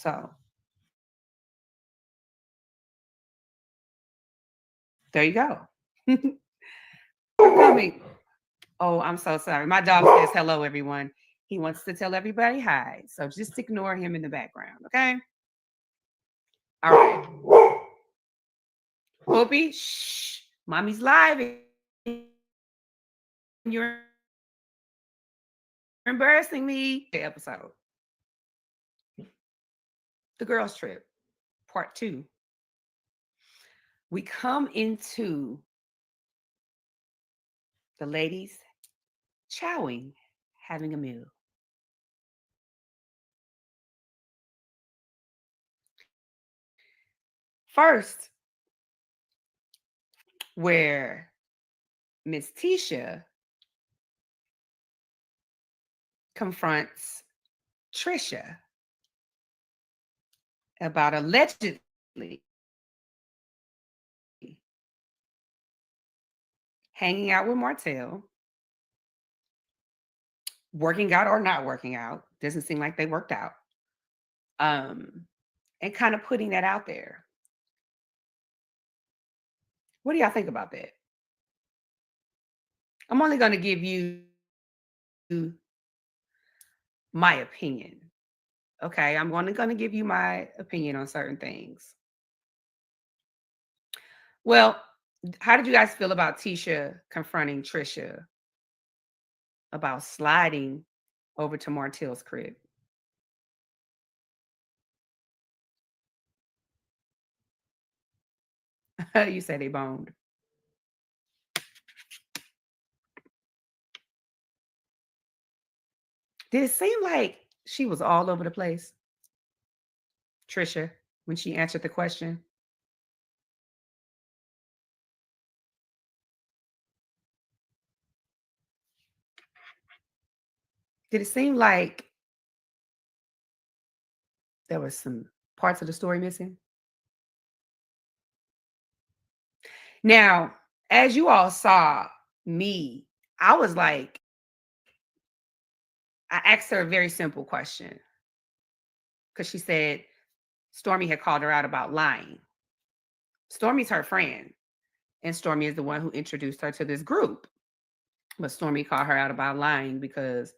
So there you go. Coming. Oh, I'm so sorry. My dog says hello, everyone. He wants to tell everybody hi. So just ignore him in the background, okay? All right. Whoopi, shh. Mommy's live and you're embarrassing me. The episode. The girls' trip, part 2. We come into the ladies chowing, having a meal. First, where Miss Tisha confronts Trisha about allegedly hanging out with Martell, working out or not working out. Doesn't seem like they worked out. Um, and kind of putting that out there. What do y'all think about that? I'm only going to give you my opinion. Okay, I'm only going to give you my opinion on certain things. Well, how did you guys feel about Tisha confronting Trisha about sliding over to Martell's crib? You say they boned. Did it seem like she was all over the place, Trisha, when she answered the question? Did it seem like there was some parts of the story missing? Now, as you all saw me, I was like, I asked her a very simple question because she said Stormy had called her out about lying. Stormy's her friend, and Stormy is the one who introduced her to this group. But Stormy called her out about lying because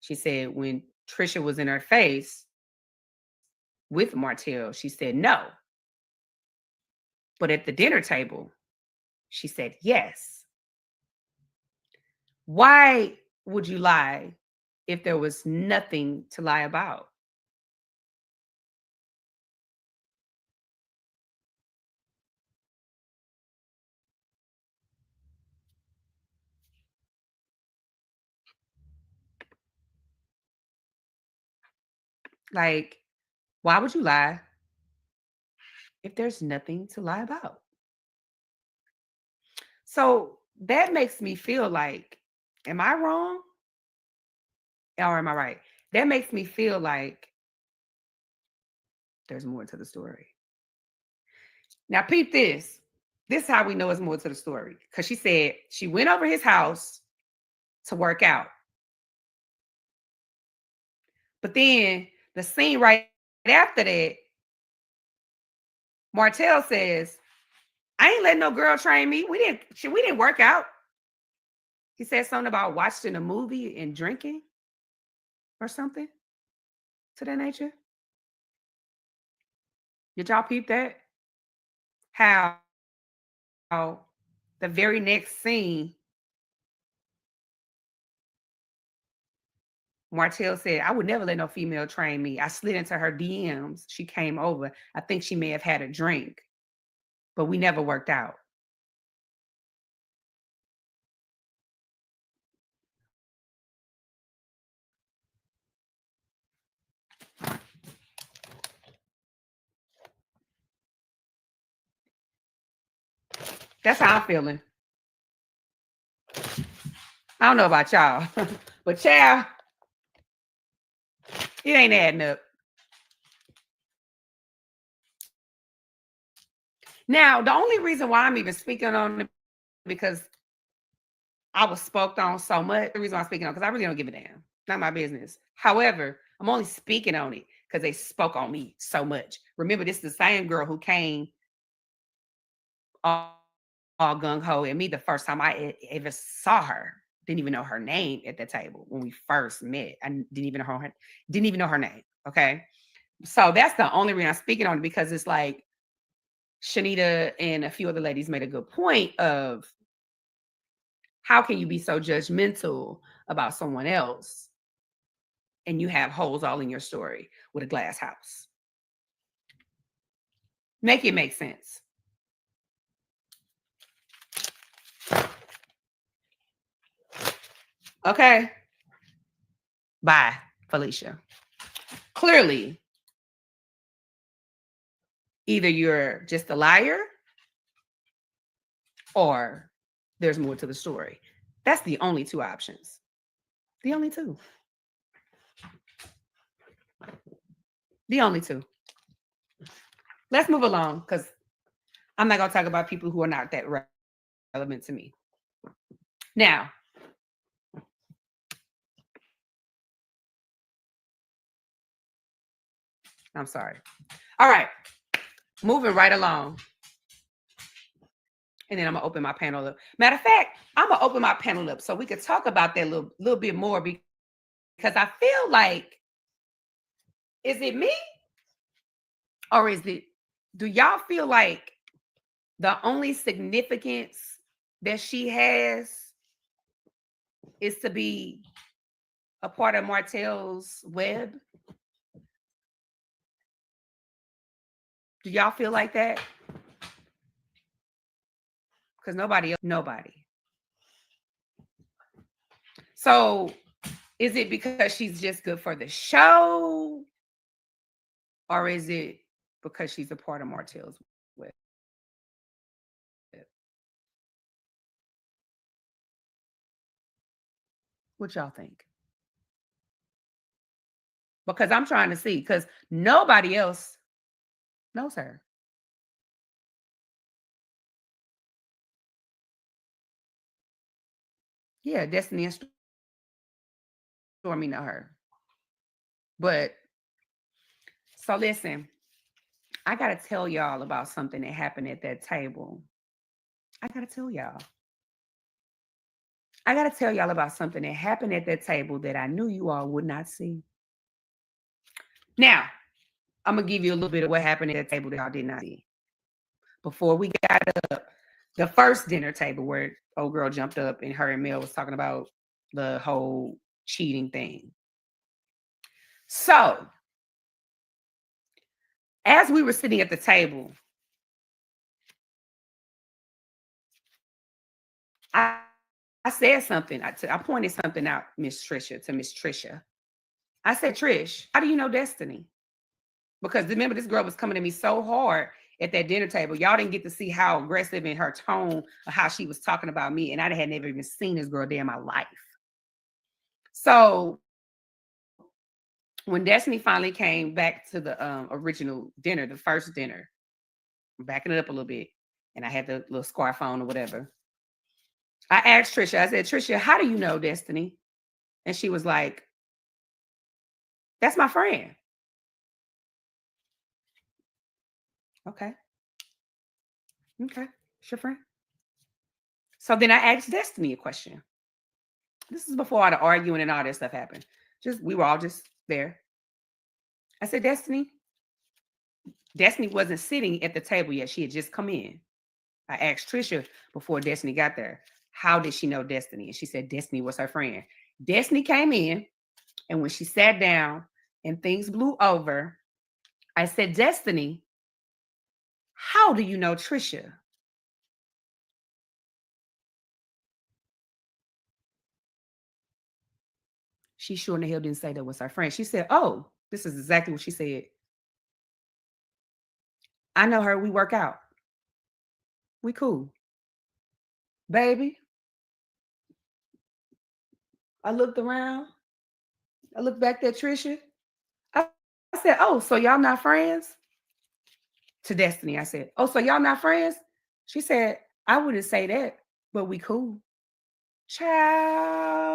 she said when Trisha was in her face with Martell, she said no. But at the dinner table, she said yes. Why would you lie if there was nothing to lie about? Like, why would you lie if there's nothing to lie about? So that makes me feel like, am I wrong or am I right? That makes me feel like there's more to the story. Now, peep this. This is how we know it's more to the story. Because she said she went over his house to work out. But then the scene right after that, Martell says, I ain't letting no girl train me. We didn't work out. He said something about watching a movie and drinking or something to that nature. Did y'all peep that? How the very next scene, Martell said, I would never let no female train me. I slid into her DMs. She came over. I think she may have had a drink, but we never worked out. That's how I'm feeling. I don't know about y'all, but child, it ain't adding up. Now, the only reason why I'm even speaking on it because I was spoke on so much. The reason I'm speaking on because I really don't give a damn. Not my business. However, I'm only speaking on it because they spoke on me so much. Remember, this is the same girl who came all, all gung ho at me the first time I ever saw her. Didn't even know her name at the table when we first met. I didn't even know her name. Okay. So that's the only reason I'm speaking on it, because it's like Shanita and a few other ladies made a good point of how can you be so judgmental about someone else and you have holes all in your story with a glass house? Make it make sense. Okay. Bye, Felicia. Clearly, either you're just a liar or there's more to the story. That's the only two options. The only two. The only two. Let's move along, because I'm not going to talk about people who are not that relevant to me. Now, I'm sorry. All right. Moving right along. And then I'm going to open my panel up. Matter of fact, I'm going to open my panel up so we could talk about that a little bit more, because I feel like, is it me? Or do y'all feel like the only significance that she has is to be a part of Martell's web? Do y'all feel like that? Because nobody. So is it because she's just good for the show? Or is it because she's a part of Martell's web? What y'all think? Because I'm trying to see, because nobody else knows her. Yeah, Destiny and Stormy know her. But so listen, I got to tell y'all about something that happened at that table. I got to tell y'all. I got to tell y'all about something that happened at that table that I knew you all would not see. Now, I'm going to give you a little bit of what happened at that table that y'all did not see. Before we got up, the first dinner table where old girl jumped up and her and Mel was talking about the whole cheating thing. So, as we were sitting at the table, I said something. I pointed something out, to Miss Trisha. I said, Trish, how do you know Destiny? Because remember, this girl was coming at me so hard at that dinner table. Y'all didn't get to see how aggressive in her tone of how she was talking about me. And I had never even seen this girl day in my life. So when Destiny finally came back to the original dinner, the first dinner, I'm backing it up a little bit, and I had the little scarf on or whatever. I asked Trisha, I said, Trisha, how do you know Destiny? And she was like, that's my friend. Okay. Okay. It's your friend. So then I asked Destiny a question. This is before all the arguing and all that stuff happened. We were all just there. I said, Destiny wasn't sitting at the table yet. She had just come in. I asked Trisha before Destiny got there, how did she know Destiny? And she said Destiny was her friend. Destiny came in, and when she sat down and things blew over, I said, Destiny, how do you know Trisha? She sure in the hell didn't say that was her friend. She said, oh, this is exactly what she said. I know her. We work out. We cool. Baby, I looked around. I looked back at Trisha. I said, oh, so y'all not friends? To Destiny, I said, oh, so y'all not friends? She said, I wouldn't say that, but we cool. Child.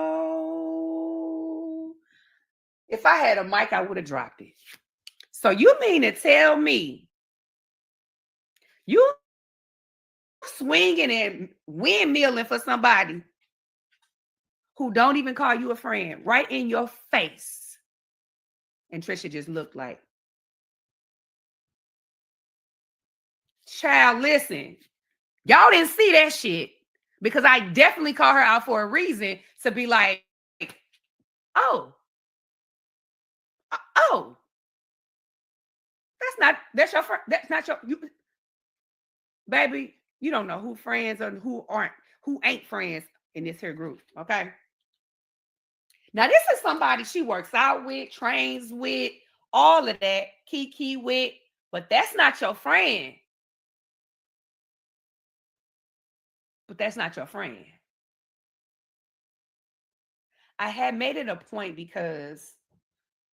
If I had a mic, I would have dropped it. So you mean to tell me you swinging and windmilling for somebody who don't even call you a friend right in your face? And Trisha just looked like, child, listen, y'all didn't see that shit because I definitely call her out for a reason to be like, oh, oh, that's your friend. That's not you, baby. You don't know who friends and who ain't friends in this here group. Okay. Now, this is somebody she works out with, trains with, all of that, Kiki with, but that's not your friend. But that's not your friend. I had made it a point because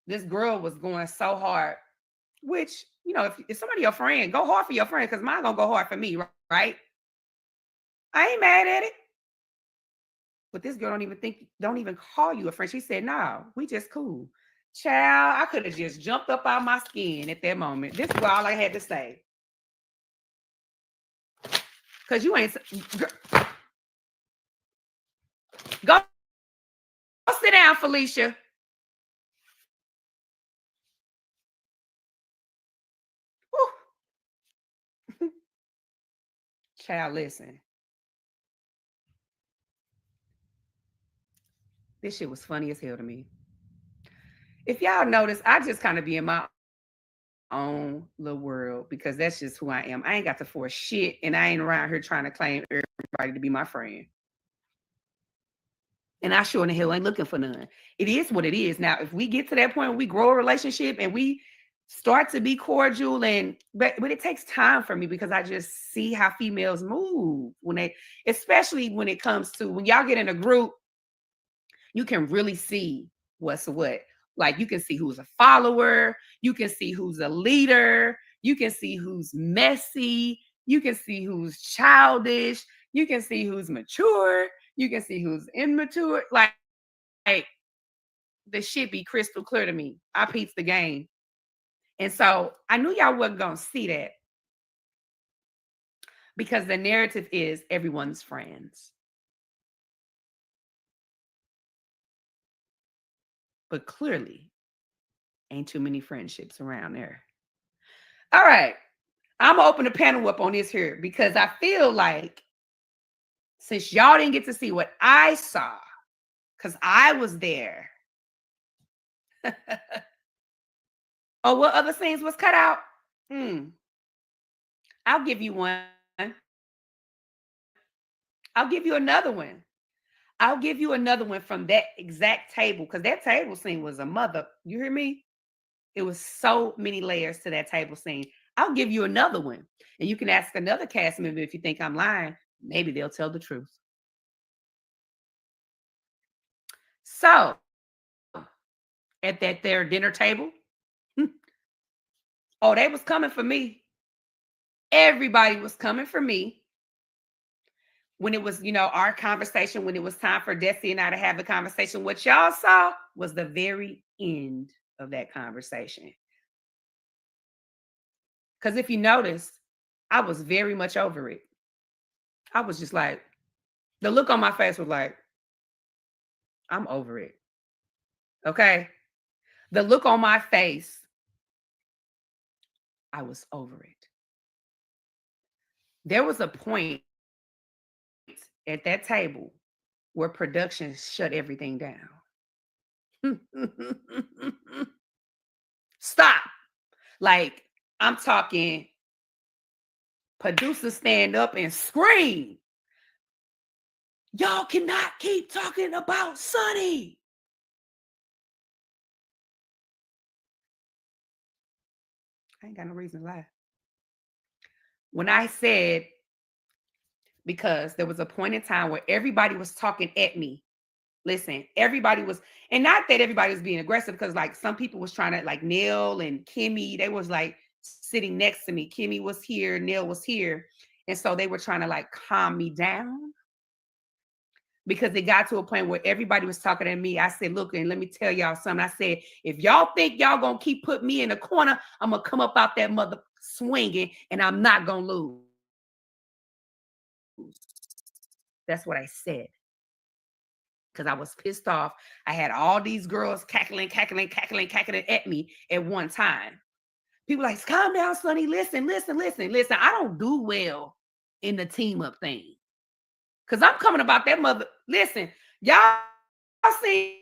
this girl was going so hard, which, if somebody your friend, go hard for your friend because mine gonna go hard for me, right? I ain't mad at it. But this girl don't even call you a friend. She said, no, we just cool. Child, I could have just jumped up out my skin at that moment. This is all I had to say. Because you ain't go sit down, Felicia. Child, listen. This shit was funny as hell to me. If y'all notice, I just kind of be in my own little world because that's just who I am. I ain't got to force shit, and I ain't around here trying to claim everybody to be my friend. And I sure in the hell ain't looking for none. It is what it is. Now, if we get to that point, we grow a relationship and we start to be cordial, but it takes time for me because I just see how females move especially when it comes to when y'all get in a group, you can really see what's what. Like you can see who's a follower, you can see who's a leader, you can see who's messy, you can see who's childish, you can see who's mature, you can see who's immature. Like the shit be crystal clear to me. I peeped the game. And so I knew y'all wasn't gonna see that because the narrative is everyone's friends. But clearly, ain't too many friendships around there. All right. I'm gonna open the panel up on this here because I feel like since y'all didn't get to see what I saw, because I was there. Oh, what other scenes was cut out? I'll give you one. I'll give you another one. I'll give you another one from that exact table because that table scene was a mother. You hear me? It was so many layers to that table scene. I'll give you another one. And you can ask another cast member if you think I'm lying. Maybe they'll tell the truth. So, at their dinner table, oh, they was coming for me. Everybody was coming for me. When it was, our conversation, when it was time for Desi and I to have the conversation, what y'all saw was the very end of that conversation. Because if you noticed, I was very much over it. I was just like, the look on my face was like, I'm over it. Okay. The look on my face, I was over it. There was a point at that table where production shut everything down. Stop. Like, I'm talking producers stand up and scream. Y'all cannot keep talking about Sunni. I ain't got no reason to lie. When I said, because there was a point in time where everybody was talking at me. Listen, everybody was, and not that everybody was being aggressive, because like some people was trying to, like Neil and Kimmy, they was like sitting next to me. Kimmy was here, Neil was here. And so they were trying to like calm me down. because it got to a point where everybody was talking at me. I said, look, and let me tell y'all something. I said, if y'all think y'all gonna keep putting me in a corner, I'm gonna come up out that mother swinging, and I'm not gonna lose. That's what I said. Because I was pissed off. I had all these girls cackling at me at one time. People like, calm down, Sunni. Listen. I don't do well in the team up thing. Because I'm coming about that mother. Listen, y'all seen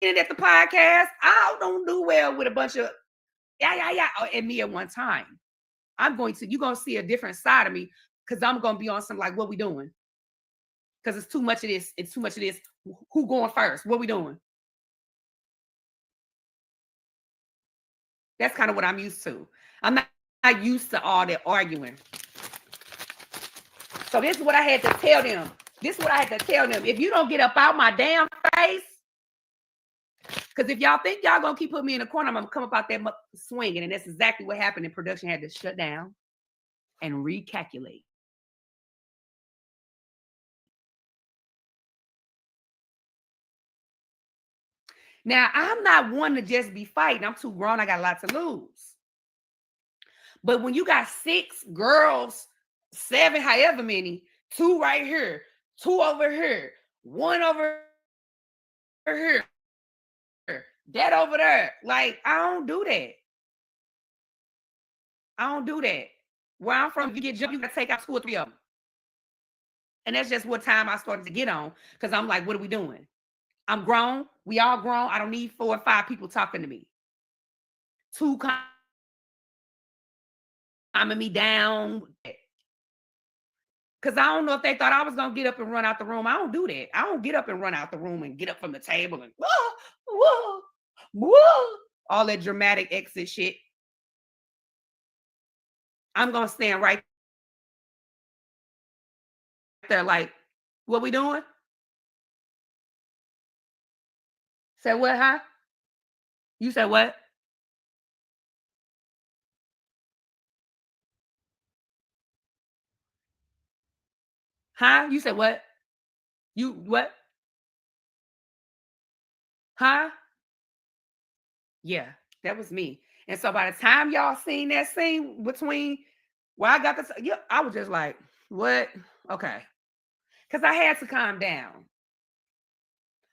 it at the podcast. I don't do well with a bunch of at me at one time. You're going to see a different side of me because I'm going to be on some like, what we doing? Because it's too much of this. It's too much of this. Who going first? What we doing? That's kind of what I'm used to. I'm not used to all that arguing. So this is what I had to tell them. If you don't get up out my damn face, because if y'all think y'all going to keep putting me in a corner, I'm going to come up out there swinging. And that's exactly what happened. And production had to shut down and recalculate. Now, I'm not one to just be fighting. I'm too grown. I got a lot to lose. But when you got 6 girls, 7, however many, 2 right here, 2 over here, 1 over here, that over there, like, I don't do that. Where I'm from, you get jumped, you got to take out 2 or 3 of them. And that's just what time I started to get on, because I'm like, what are we doing? I'm grown. We all grown. I don't need 4 or 5 people talking to me. 2 calming me down. Because I don't know if they thought I was going to get up and run out the room. I don't do that. I don't get up and run out the room and get up from the table and whoa, all that dramatic exit shit. I'm going to stand right there like, what we doing? Said what, huh? You said what? Huh? You said what? You what? Huh? Yeah, that was me. And so by the time y'all seen that scene between I got this, yeah, I was just like, what? Okay. Because I had to calm down.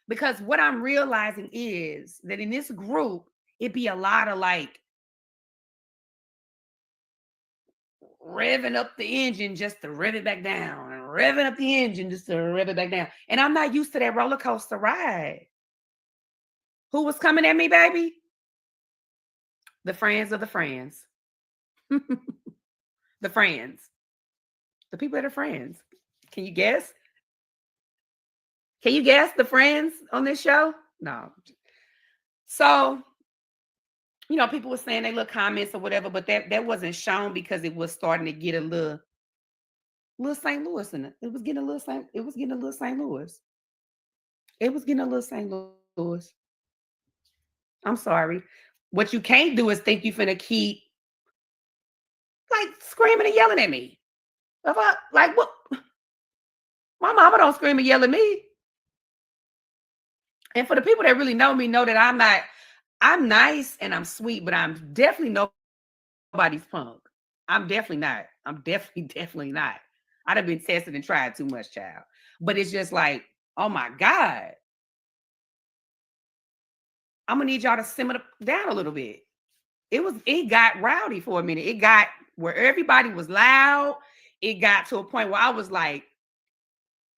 Because what I'm realizing is that in this group, it be a lot of like revving up the engine just to rev it back down and revving up the engine just to rev it back down. And I'm not used to that roller coaster ride. Who was coming at me, baby? The friends of the friends. The friends. The people that are friends. Can you guess? Can you guess the friends on this show? No. So, people were saying they little comments or whatever, but that wasn't shown because it was starting to get a little St. Louis in it. It was getting a little St. Louis. It was getting a little St. Louis. I'm sorry. What you can't do is think you finna keep like screaming and yelling at me. Like what? My mama don't scream and yell at me. And for the people that really know me, know that I'm nice and I'm sweet, but I'm definitely nobody's punk. I'm definitely not. I'm definitely not. I'd have been tested and tried too much, child. But it's just like, oh my God. I'm gonna need y'all to simmer down a little bit. It got rowdy for a minute. It got where everybody was loud. It got to a point where I was like,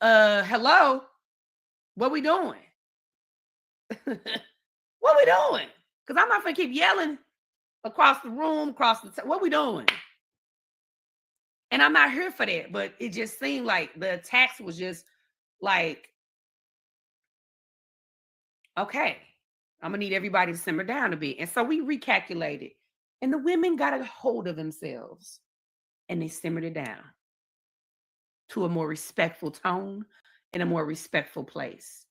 hello, what we doing? What we doing? Because I'm not gonna keep yelling across the room, what we doing? And I'm not here for that, but it just seemed like the attacks was just like, okay, I'm gonna need everybody to simmer down a bit. And so we recalculated, and the women got a hold of themselves and they simmered it down to a more respectful tone and a more respectful place.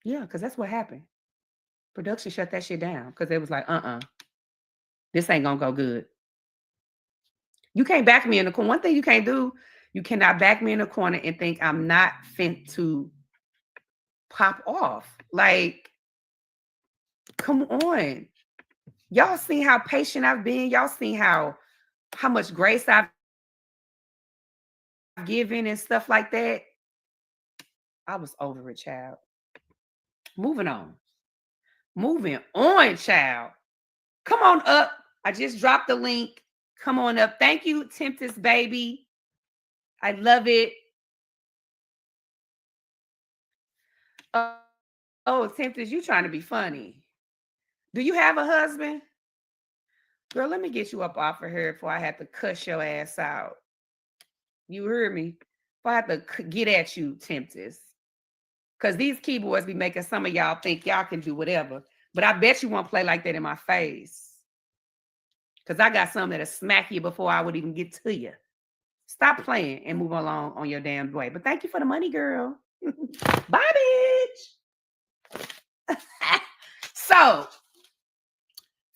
Yeah, because that's what happened. Production shut that shit down because it was like, this ain't gonna go good. You can't back me in the corner. One thing you can't do You cannot back me in a corner and think I'm not fit to pop off. Like, come on. Y'all seen how patient I've been. Y'all seen how much grace I've given and stuff like that. I was over it, child. Moving on. Moving on, child. Come on up. I just dropped the link. Come on up. Thank you, Tempest baby. I love it. Oh, Tempest, you trying to be funny. Do you have a husband? Girl, let me get you up off of here before I have to cuss your ass out. You heard me? If I have to get at you, Tempest. Because these keyboards be making some of y'all think y'all can do whatever. But I bet you won't play like that in my face. Because I got some that'll smack you before I would even get to you. Stop playing and move along on your damn way. But thank you for the money, girl. Bye, bitch. So,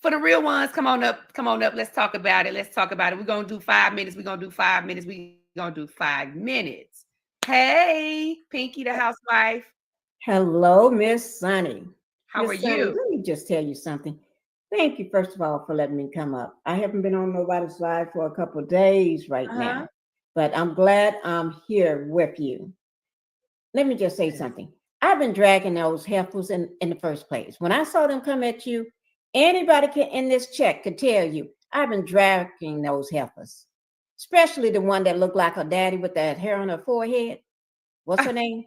for the real ones, come on up. Come on up. Let's talk about it. Let's talk about it. We're going to do 5 minutes. We're going to do 5 minutes. We're going to do 5 minutes. Hey, Pinky, the housewife. Hello, Miss Sunny. How are Miss Sunny, you? let me just tell you something. Thank you, first of all, for letting me come up. I haven't been on nobody's live for a couple of days right now, but I'm glad I'm here with you. Let me just say something. I've been dragging those heifers in the first place. When I saw them come at you, anybody can in this chat could tell you, I've been dragging those heifers, especially the one that looked like her daddy with that hair on her forehead. What's her name?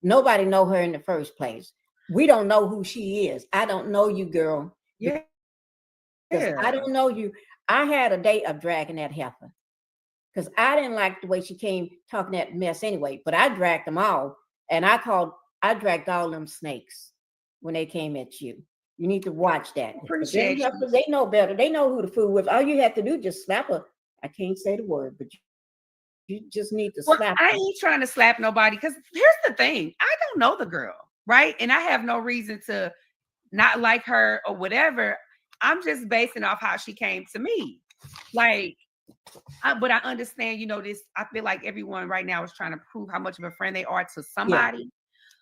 Nobody know her in the first place. We don't know who she is. I don't know you, girl. Yeah. Because I don't know you. I had a day of dragging that heifer because I didn't like the way she came talking that mess anyway. But I dragged them all, and I dragged all them snakes when they came at you. You need to watch that. Appreciate you. Heifers, they know better. They know who to fool with. All you have to do is just slap her. I can't say the word, but you just need to slap her. I ain't trying to slap nobody because here's the thing. I don't know the girl, right? And I have no reason to not like her or whatever. I'm just basing off how she came to me. Like, but I understand, this. I feel like everyone right now is trying to prove how much of a friend they are to somebody. Yeah.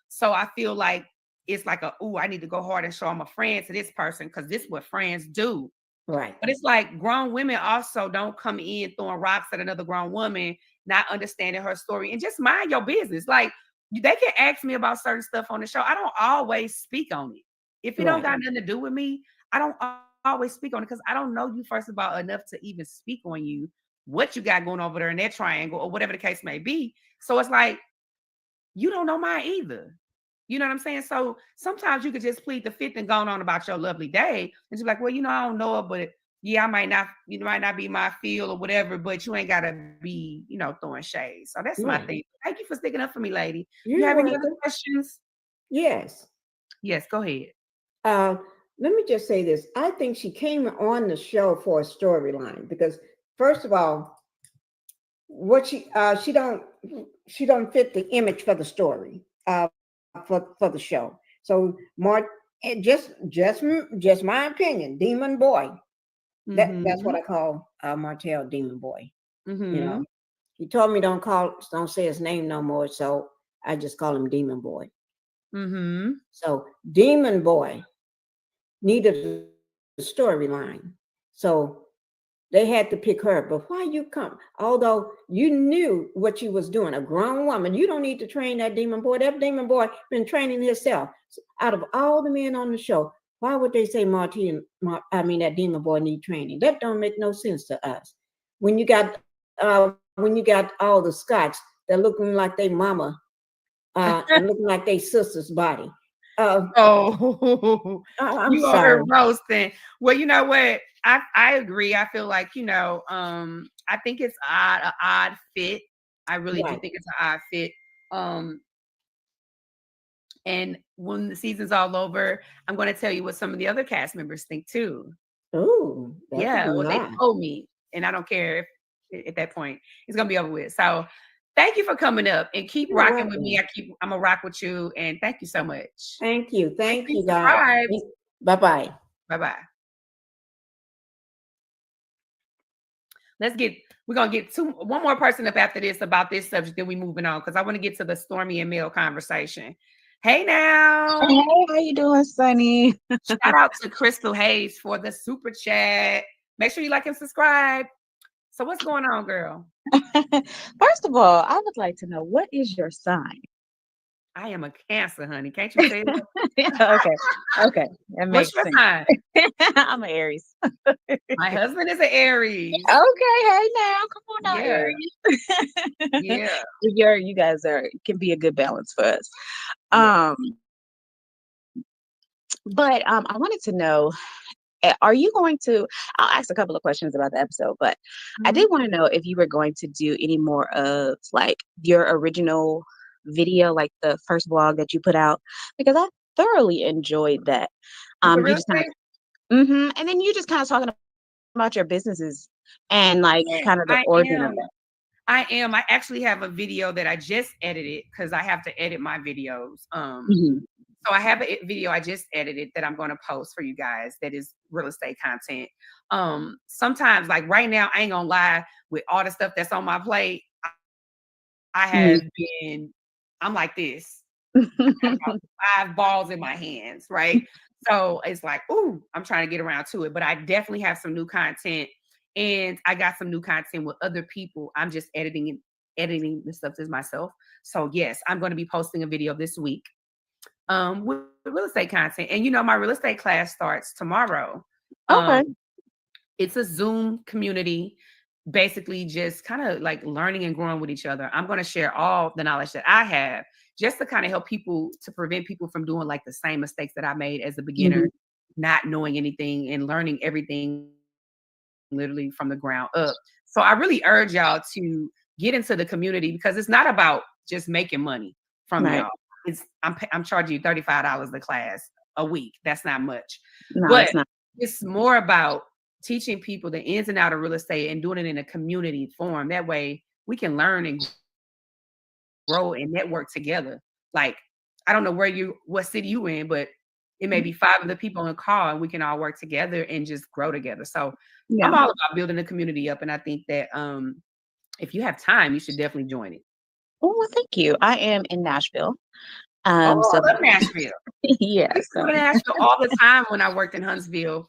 So I feel like it's like I need to go hard and show I'm a friend to this person because this is what friends do. Right. But it's like grown women also don't come in throwing rocks at another grown woman, not understanding her story, and just mind your business. Like, they can ask me about certain stuff on the show. I don't always speak on it. If it don't got nothing to do with me, I don't always speak on it because I don't know you, first of all, enough to even speak on you, what you got going over there in that triangle or whatever the case may be. So it's like, you don't know mine either. You know what I'm saying? So sometimes you could just plead the fifth and go on about your lovely day and just be like, well, I don't know her, but yeah, I might not, might not be my feel or whatever, but you ain't gotta be, throwing shade. So that's my thing. Thank you for sticking up for me, lady. You have any other questions? Yes. Yes, go ahead. Let me just say this. I think she came on the show for a storyline because, first of all, what she don't fit the image for the story for the show. So just my opinion, Demon Boy. That's what I call Martell, Demon Boy. Mm-hmm. He told me don't say his name no more, so I just call him Demon Boy. Mm-hmm. So Demon Boy needed a storyline, so they had to pick her. But why you come? Although you knew what you was doing, a grown woman, you don't need to train that demon boy. That demon boy been training himself. So out of all the men on the show, why would they say that demon boy need training? That don't make no sense to us. When you got all the Scots that looking like they mama and looking like they sister's body. I'm you sorry. are roasting. Well, you know what? I agree. I feel like, I think it's an odd fit. I really do think it's an odd fit. And when the season's all over, I'm going to tell you what some of the other cast members think too. Oh, yeah. Well, they told me, and I don't care if at that point it's going to be over with. So thank you for coming up and keep rocking with me. I'm going to rock with you. And thank you so much. Thank you. Thank you, guys. Bye-bye. Bye-bye. we're gonna get one more person up after this about this subject, then we moving on because I want to get to the Stormy and Mel conversation. Hey now. Hey, how you doing, Sunny? Shout out to Crystal Hayes for the super chat. Make sure you like and subscribe. So what's going on, girl? First of all, I would like to know, what is your sign? I am a Cancer, honey. Can't you tell? Okay, that What's makes your sense. sign? I'm an Aries. My husband is an Aries. Okay, hey now, come on now, Yeah. Aries. Yeah. You guys can be a good balance for us. Yeah. But I wanted to know, are you going to? I'll ask a couple of questions about the episode, but I Mhm. did want to know if you were going to do any more of like your original video, like the first vlog that you put out, because I thoroughly enjoyed that. With the You real just kind estate? of, and then you just kind of talking about your businesses and like Yes, kind of the I origin of am. that. I am. I actually have a video that I just edited because I have to edit my videos. Mhm. So I have a video I just edited that I'm going to post for you guys that is real estate content. Sometimes, like right now, I ain't gonna lie, with all the stuff that's on my plate, I Mhm. have been, I'm like this. I have about 5 balls in my hands, right? So it's like, ooh, I'm trying to get around to it. But I definitely have some new content, and I got some new content with other people. I'm just editing the stuff as myself. So yes, I'm going to be posting a video this week with real estate content. And my real estate class starts tomorrow. Um, Okay. it's a Zoom community, basically just kind of like learning and growing with each other. I'm going to share all the knowledge that I have just to kind of help people, to prevent people from doing like the same mistakes that I made as a beginner, Mhm. not knowing anything and learning everything literally from the ground up. So I really urge y'all to get into the community because it's not about just making money from Right. y'all. I'm charging you $35 the class a week. That's not much. No, But that's not. it's more about teaching people the ins and out of real estate and doing it in a community form. That way we can learn and grow and network together. Like, I don't know what city you in, but it may be 5 of the people in a call and we can all work together and just grow together. So I'm Yeah. all about building the community up. And I think that if you have time, you should definitely join it. Oh, well, thank you. I am in Nashville. Oh, So I love Nashville. yeah. I used to So go to Nashville all the time when I worked in Huntsville,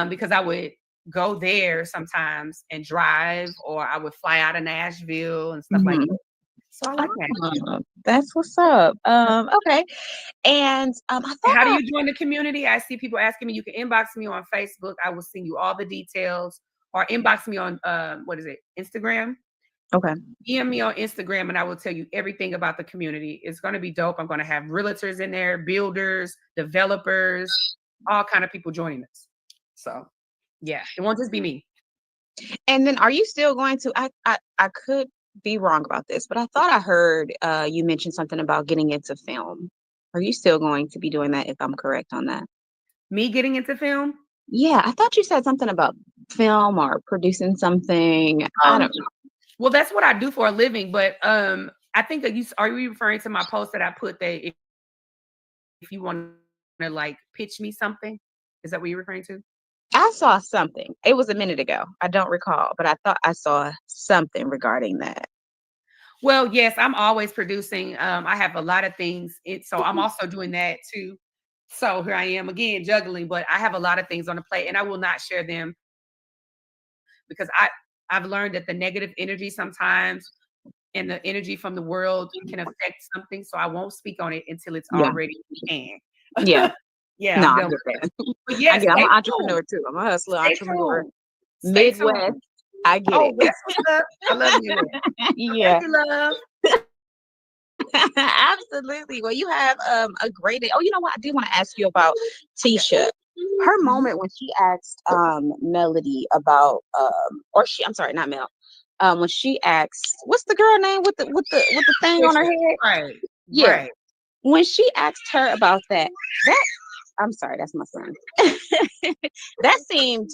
because I would go there sometimes and drive, or I would fly out of Nashville and stuff like mhm. that. So I like Nashville. That's what's up. Okay. And I And thought how do you join the community? I see people asking me. You can inbox me on Facebook. I will send you all the details, or inbox me on what is it, Instagram? okay. DM me on Instagram, and I will tell you everything about the community. It's going to be dope. I'm going to have realtors in there, builders, developers, all kind of people joining us. So yeah, it won't just be me. And then are you still going to I could be wrong about this, but I thought I heard you mention something about getting into film. Are you still going to be doing that if I'm correct on that? Me getting into film. Yeah, I thought you said something about film or producing something. I Um, don't know. well, that's what I do for a living. But I think that are you referring to my post that I put that if you want to like pitch me something? Is that what you're referring to? I saw something. It was a minute ago. I don't recall, but I thought I saw something regarding that. Well, yes, I'm always producing. I have a lot of things. So I'm also doing that too. So here I am again juggling, but I have a lot of things on the plate, and I will not share them because I've learned that the negative energy sometimes and the energy from the world can affect something. So I won't speak on it until it's Yeah. already in Yeah. hand. Yeah, No, I'm I done get with that. that. But I yes, get I'm stay an tuned. entrepreneur too. I'm a hustler, Stay entrepreneur. tuned. Stay tuned. Midwest. I get Oh, it. that's what's up. I love you. Thank Yeah. you, love. Absolutely. Well, you have a great day. Oh, you know what? I did want to ask you about Tisha. Her Mhm. moment when she asked Melody about or she I'm sorry, not Mel. When she asked, what's the girl name with the thing on her Trisha. head? Right. Yeah. Right. When she asked her about that I'm sorry, that's my son. That seemed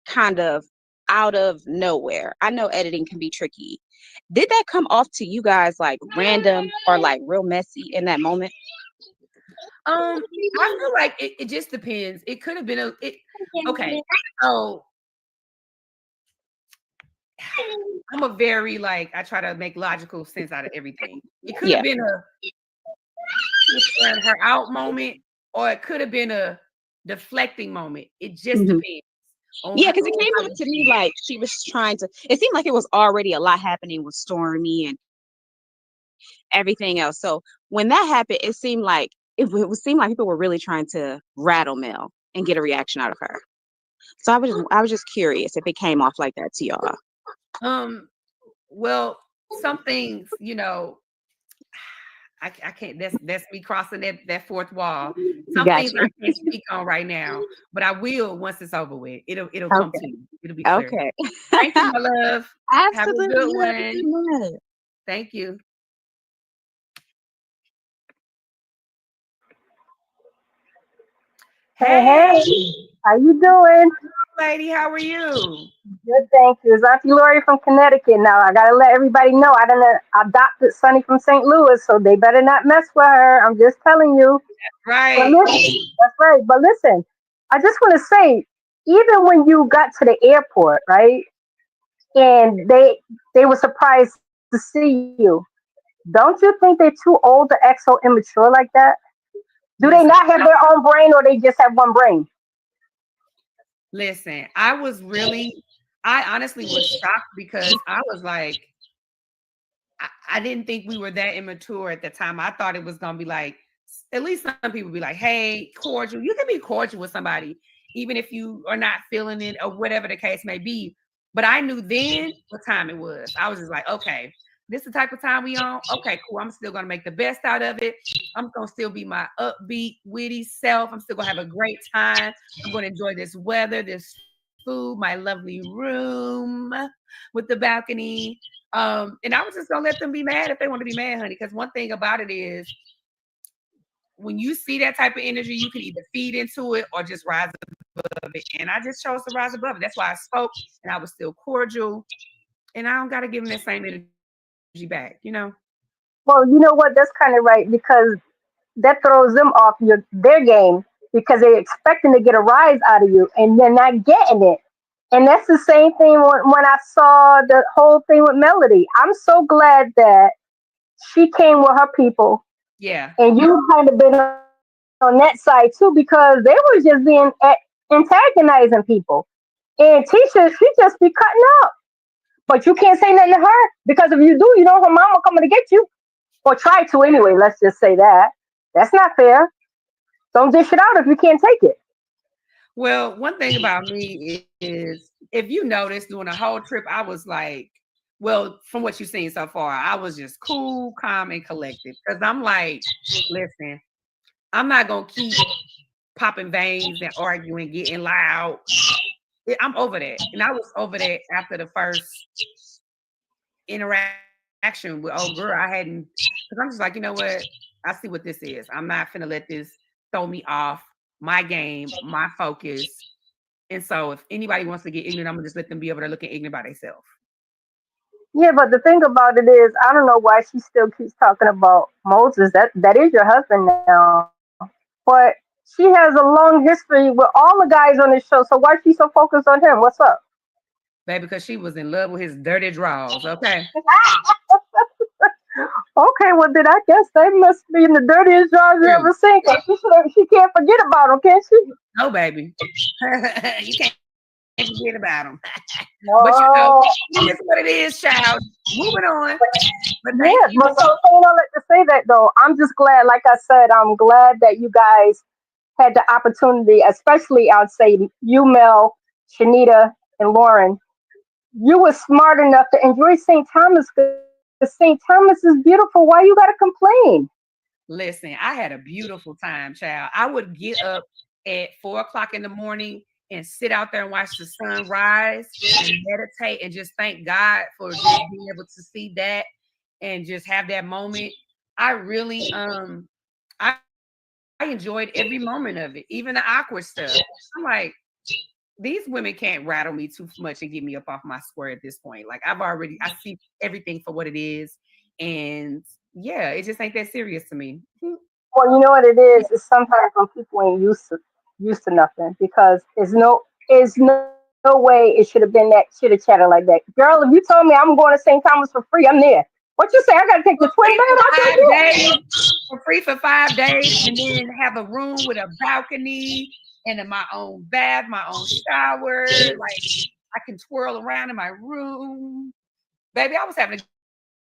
kind of out of nowhere. I know editing can be tricky. Did that come off to you guys like random or like real messy in that moment? I feel like it just depends. It could have been okay. So I'm a very like I try to make logical sense out of everything. It could have Yeah. been a her out moment, or it could have been a deflecting moment. It just Hmm. depends on Yeah, how, because it came off to me like she was trying to. It seemed like it was already a lot happening with Stormy and everything else. So when that happened, it seemed like seemed like people were really trying to rattle Mel and get a reaction out of her. So I was just curious if it came off like that to y'all. well, some things, I can't. That's me crossing that fourth wall. Some Got things you. I can't speak on right now, but I will once it's over with. It'll come Okay. to you. It'll be clear. Okay. Thank you, my love. Have a Absolutely. good You have a one. good night. Thank you. Hey, Hey, hey, how you doing? lady, how are you? Good, thank you. It's Auntie Lori from Connecticut. Now I gotta let everybody know I done adopted Sunny from St. Louis, so they better not mess with her. I'm just telling you. But Right. listen, that's right. But listen, I just want to say, even when you got to the airport, right, and they were surprised to see you, don't you think they're too old to act so immature like that? Do they Listen, not have their own brain, or they just have one brain? listen. I honestly was shocked because I was like, I didn't think we were that immature at the time. I thought it was gonna be like, at least some people be like, hey, cordial. You can be cordial with somebody, even if you are not feeling it or whatever the case may be. But I knew then what time it was. I was just like, okay, this is the type of time we on. Okay, cool. I'm still gonna make the best out of it. I'm gonna still be my upbeat, witty self. I'm still gonna have a great time. I'm gonna enjoy this weather, this food, my lovely room with the balcony. And I was just gonna let them be mad if they want to be mad, honey. Because one thing about it is when you see that type of energy, you can either feed into it or just rise above it. And I just chose to rise above it. That's why I spoke and I was still cordial. And I don't gotta give them that same energy back. Well, you know what? That's kind of right because that throws them off their game because they're expecting to get a rise out of you and they're not getting it. And that's the same thing when I saw the whole thing with Melody. I'm so glad that she came with her people Yeah. and you kind of been on that side too because they were just being antagonizing people. And Tisha, she just be cutting up. But you can't say nothing to her because if you do, you know her mama coming to get you. Or try to anyway, let's just say that. That's not fair. Don't dish it out if you can't take it. Well, one thing about me is if you notice during the whole trip, I was like, well, from what you've seen so far, I was just cool, calm, and collected. Because I'm like, listen, I'm not gonna keep popping veins and arguing, getting loud. I'm over that. And I was over that after the first interaction with old girl. I hadn't, because I'm just like, you know what? I see what this is. I'm not finna let this throw me off my game, my focus. And so if anybody wants to get ignorant, I'm gonna just let them be over there looking ignorant by themselves. Yeah, but the thing about it is, I don't know why she still keeps talking about Moses. That is your husband now. But she has a long history with all the guys on this show. So why is she so focused on him? What's up? Baby, because she was in love with his dirty draws. Okay. Okay, well then I guess they must be in the dirtiest jobs you True. ever seen. 'Cause she can't forget about them, can she? No, baby. You can't forget about them. But No. it is what it is, child. Moving on. But thank Yeah, you. but so you know, let to say that though, I'm just glad. Like I said, I'm glad that you guys had the opportunity, especially I'd say you, Mel, Shanita, and Lauren. You were smart enough to enjoy St. Thomas because St. Thomas is beautiful. Why you gotta complain? Listen, I had a beautiful time, child. I would get up at 4 o'clock in the morning and sit out there and watch the sun rise and meditate and just thank God for just being able to see that and just have that moment. I really I enjoyed every moment of it, even the awkward stuff. I'm like, these women can't rattle me too much and get me up off my square at this point. Like I see everything for what it is. And yeah, it just ain't that serious to me. Well, you know what it is? It's sometimes when people ain't used to nothing because it's no no way it should have been that chitter chatter like that. Girl, if you told me I'm going to St. Thomas for free, I'm there. What you say? I gotta take the For twin free bed? for I can't five do it. days, for free for 5 days, and then have a room with a balcony and then my own bath, my own shower. Like I can twirl around in my room. Baby, I was having a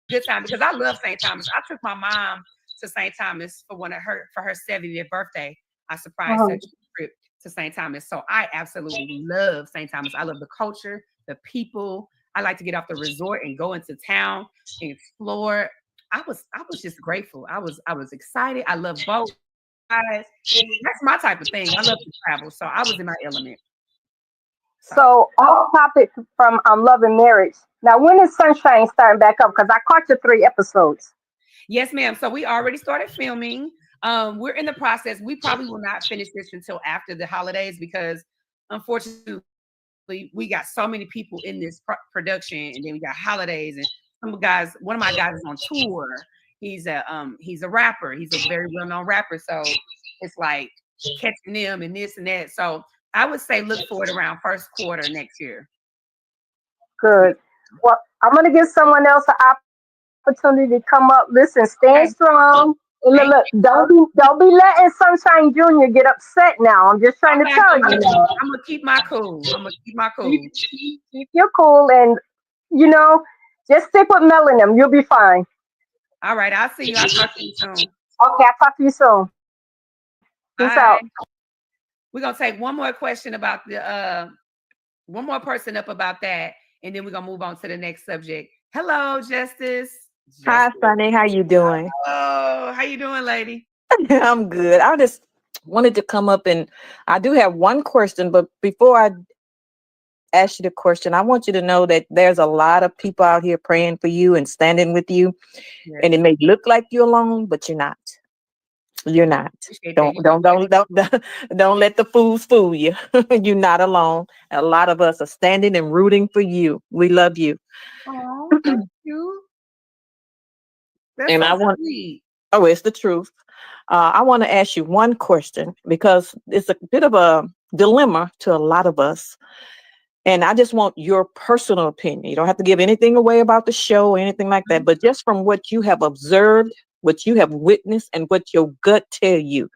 good time because I love St. Thomas. I took my mom to St. Thomas for her 70th birthday. I surprised her Uh-huh. trip to St. Thomas. So I absolutely love St. Thomas. I love the culture, the people. I like to get off the resort and go into town and explore. I was just grateful. I was excited. I love boat rides. That's my type of thing. I love to travel. So I was in my element. So So off topic from Love and Marriage. Now when is Sunshine starting back up? Because I caught your 3 episodes. yes, ma'am. So we already started filming. We're in the process. We probably will not finish this until after the holidays because unfortunately we got so many people in this production, and then we got holidays, and one of my guys is on tour. He's a rapper. He's a very well-known rapper. So it's like catching them and this and that. So I would say look for it around first quarter next year. Good. Well, I'm gonna give someone else an opportunity to come up. Listen, stand Okay. strong. And look, Thank look, you. don't be letting Sunshine Junior get upset now. I'm just trying I'm to not tell going you to. now. I'm gonna keep my cool. I'm gonna keep my Keep, cool. keep your cool and you know, just stick with Melanin. You'll be fine. All right. I'll see you. I'll talk to you soon. Okay, I'll talk to you soon. Peace out. Bye. We're gonna take one more question about the one more person up about that, and then we're gonna move on to the next subject. Hello, Justice. Hi, Justice. Sunny. How you doing? Oh, how you doing, lady? I'm good. I just wanted to come up and I do have one question, but before I ask you the question, I want you to know that there's a lot of people out here praying for you and standing with you. And Yes, it may look like you're alone, but you're not. You're not. appreciate that. Don't You know, don't don't don't don't let the fools fool you. You're not alone. A lot of us are standing and rooting for you. We love you. oh, thank you. That's And so I want sweet. oh, it's the truth. I want to ask you one question because it's a bit of a dilemma to a lot of us. And I just want your personal opinion. You don't have to give anything away about the show or anything like that, but just from what you have observed, what you have witnessed, and what your gut tell you,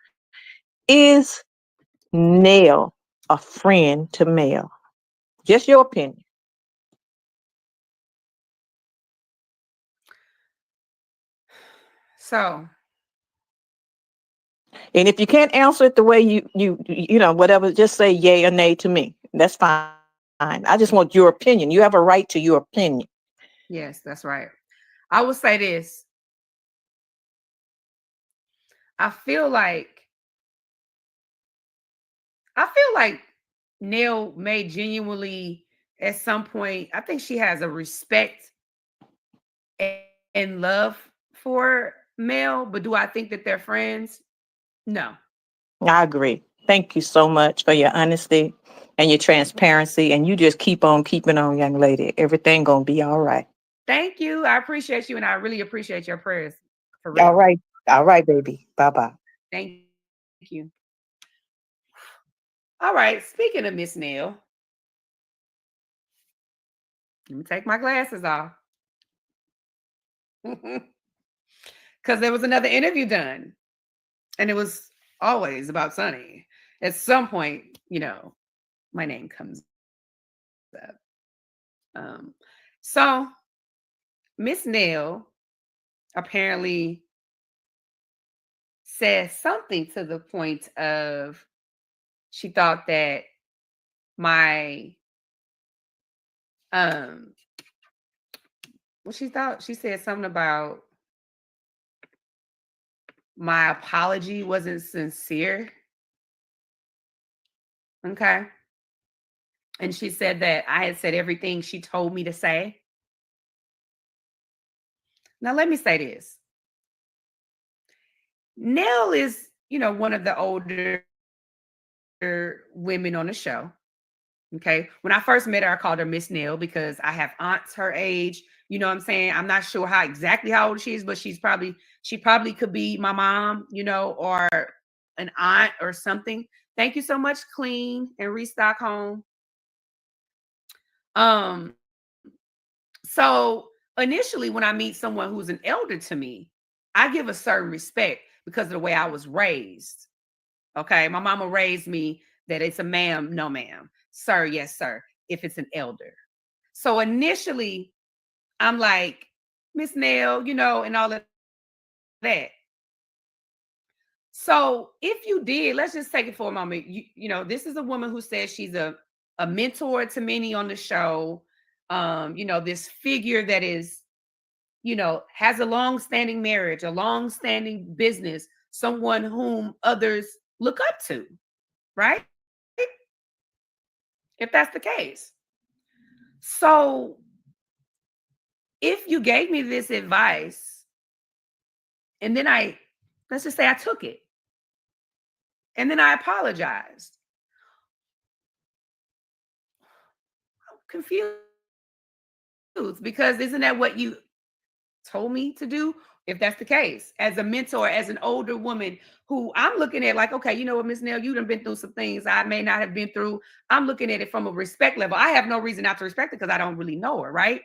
is Nell a friend to Mel? Just your opinion. So, And if you can't answer it the way you know whatever, just say yay or nay to me. That's fine. I just want your opinion. You have a right to your opinion. yes, that's right. I will say this. I feel like I feel like Neil may genuinely at some point. I think she has a respect and love for Mel, but do I think that they're friends? No. I agree. Thank you so much for your honesty and your transparency. And you just keep on keeping on, young lady. Everything gonna be all right. Thank you. I appreciate you, and I really appreciate your prayers for All real. right. All right, baby. Bye bye. Thank you. All right. Speaking of Miss Neil, let me take my glasses off because there was another interview done, and it was always about Sunny. At some point, my name comes up. So Miss Neil apparently said something to the point of she thought that my um she said something about my apology wasn't sincere. Okay. And she said that I had said everything she told me to say. Now let me say this. Nell is, one of the older women on the show. Okay. When I first met her, I called her Miss Nell because I have aunts her age. You know what I'm saying? I'm not sure how old she is, but she probably could be my mom, or an aunt or something. Thank you so much, Clean and Restock Home. Um, so initially when I meet someone who's an elder to me, I give a certain respect because of the way I was raised. Okay. My mama raised me that it's a ma'am, no ma'am, sir, yes, sir, if it's an elder. So initially I'm like, Miss Nell, and all of that. So if you did, let's just take it for a moment. This is a woman who says she's a mentor to many on the show. This figure that is, has a long-standing marriage, a long-standing business, someone whom others look up to, right? If that's the case. So if you gave me this advice, and then let's just say I took it, and then I apologized. I'm confused because isn't that what you told me to do? If that's the case, as a mentor, as an older woman who I'm looking at like, okay, you know what, Miss Nell, you done been through some things I may not have been through. I'm looking at it from a respect level. I have no reason not to respect it because I don't really know her, right?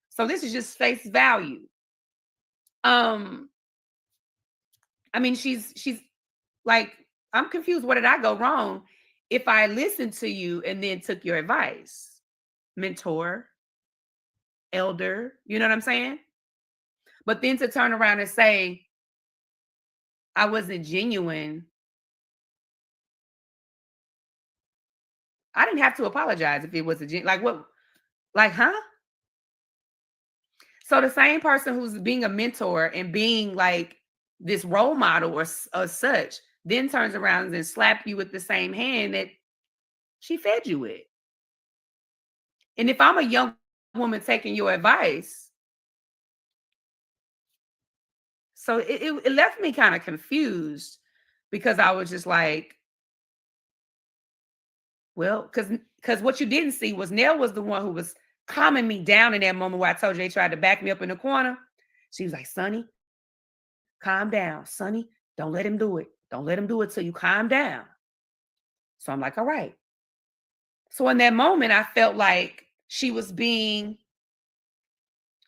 So this is just face value. I mean, she's like, I'm confused. What did I go wrong if I listened to you and then took your advice? Mentor, elder, you know what I'm saying? But then to turn around and say, I wasn't genuine. I didn't have to apologize if it was like what, like, huh? So the same person who's being a mentor and being like this role model or such, then turns around and slap you with the same hand that she fed you with. And if I'm a young woman taking your advice, so it left me kind of confused because I was just like, well, because what you didn't see was Nell was the one who was calming me down in that moment where I told you they tried to back me up in the corner. She was like, Sunni, calm down. Sunni, don't let him do it. Don't let him do it till you calm down. So I'm like, all right. So in that moment, I felt like she was being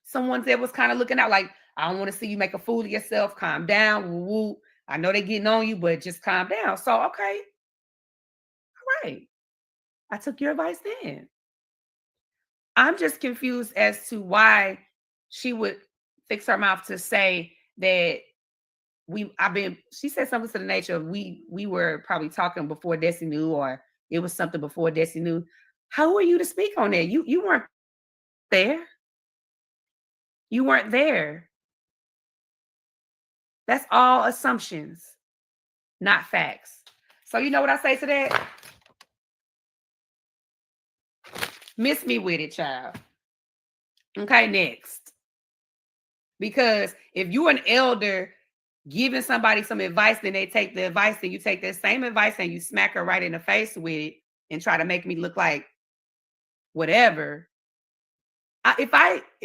someone that was kind of looking out like, I don't want to see you make a fool of yourself. Calm down. Woo, woo. I know they're getting on you, but just calm down. So, okay. All right. I took your advice then. I'm just confused as to why she would fix her mouth to say that she said something to the nature of we were probably talking before Destiny knew, or it was something before Destiny knew. How are you to speak on that? You weren't there. You weren't there. That's all assumptions, not facts. So you know what I say to that? Miss me with it, child. Okay, next. Because if you're an elder giving somebody some advice, then they take the advice, then you take that same advice and you smack her right in the face with it and try to make me look like whatever.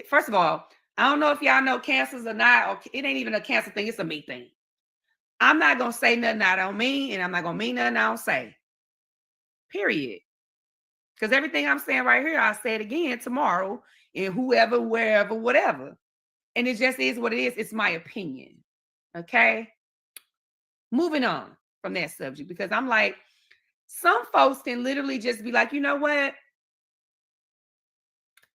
First of all, I don't know if y'all know cancers or not, or it ain't even a cancer thing, it's a me thing. I'm not going to say nothing I don't mean, and I'm not going to mean nothing I don't say. Period. Because everything I'm saying right here, I'll say it again tomorrow, and whoever, wherever, whatever. And it just is what it is. It's my opinion. Okay? Moving on from that subject, because I'm like, some folks can literally just be like, you know what?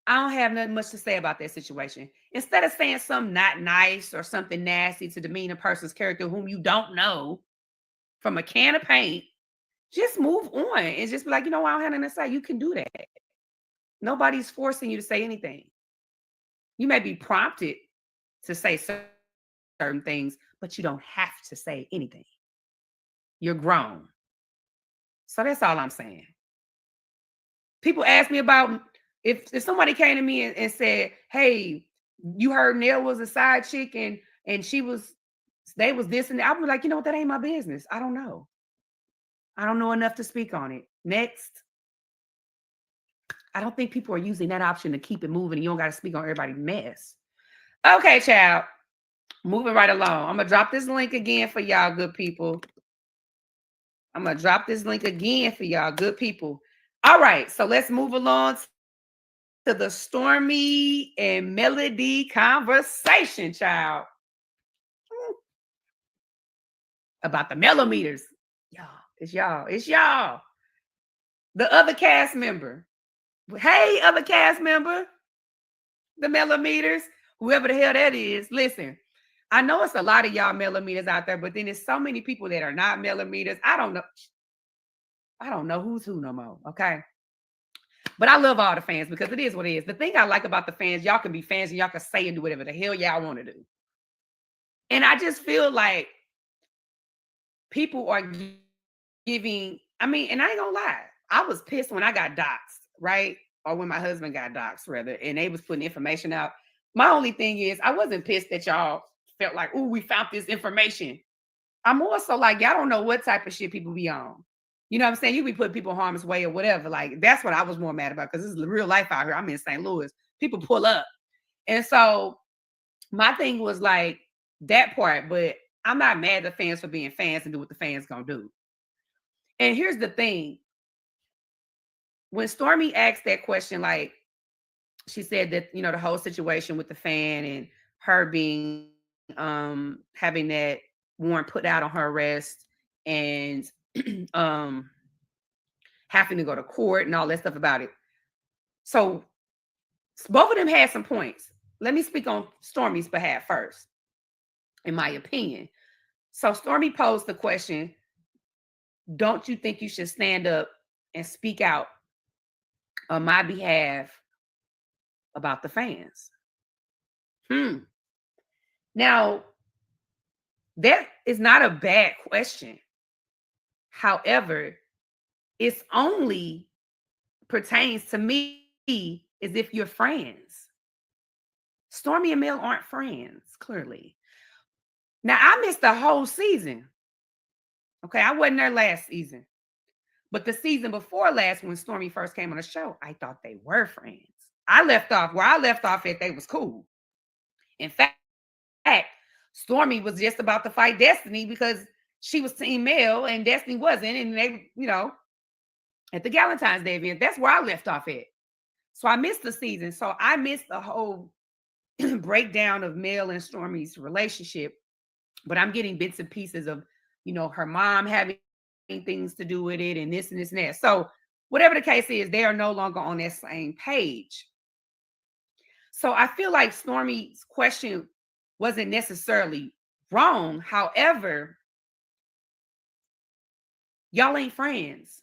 I don't have nothing much to say about that situation. Instead of saying something not nice or something nasty to demean a person's character whom you don't know from a can of paint, just move on and just be like, you know what? I don't have nothing to say. You can do that. Nobody's forcing you to say anything. You may be prompted to say certain things, but you don't have to say anything. You're grown. So that's all I'm saying. People ask me about if somebody came to me and said, hey, you heard Nell was a side chick and they was this and that. I'm like, you know what? That ain't my business. I don't know. I don't know enough to speak on it. Next. I don't think people are using that option to keep it moving. And you don't got to speak on everybody's mess. Okay, child. Moving right along. I'm going to drop this link again for y'all good people. I'm going to drop this link again for y'all good people. All right. So let's move along to the Stormy and Melody conversation, child. About the millimeters. It's y'all. The other cast member. Hey, other cast member. The millimeters. Whoever the hell that is. Listen, I know it's a lot of y'all millimeters out there, but then there's so many people that are not millimeters. I don't know who's who no more. Okay. But I love all the fans because it is what it is. The thing I like about the fans, y'all can be fans and y'all can say and do whatever the hell y'all want to do. And I just feel like people are giving, and I ain't gonna lie, I was pissed when I got doxxed, right? Or when my husband got doxxed, rather, and they was putting information out. My only thing is, I wasn't pissed that y'all felt like, oh, we found this information. I'm also like, y'all don't know what type of shit people be on. You know what I'm saying? You be putting people in harm's way or whatever. Like, that's what I was more mad about because this is real life out here. I'm in St. Louis. People pull up. And so my thing was like that part, but I'm not mad at the fans for being fans and do what the fans gonna do. And here's the thing. When Stormy asked that question, like she said that, the whole situation with the fan and her being having that warrant put out on her arrest and having to go to court and all that stuff about it. So both of them had some points. Let me speak on Stormy's behalf first, in my opinion. So Stormy posed the question, don't you think you should stand up and speak out on my behalf about the fans? Now, that is not a bad question. However, it's only pertains to me is if you're friends. Stormy and Mel aren't friends, clearly. Now, I missed the whole season. Okay, I wasn't there last season. But the season before last, when Stormy first came on the show, I thought they were friends. I left off at they was cool. In fact, Stormy was just about to fight Destiny because she was Team Mel and Destiny wasn't. And they, at the Valentine's Day event, that's where I left off at. So I missed the season. So I missed the whole breakdown of Mel and Stormy's relationship. But I'm getting bits and pieces of, her mom having things to do with it and this and this and that. So whatever the case is, they are no longer on that same page. So I feel like Stormy's question wasn't necessarily wrong. However, y'all ain't friends.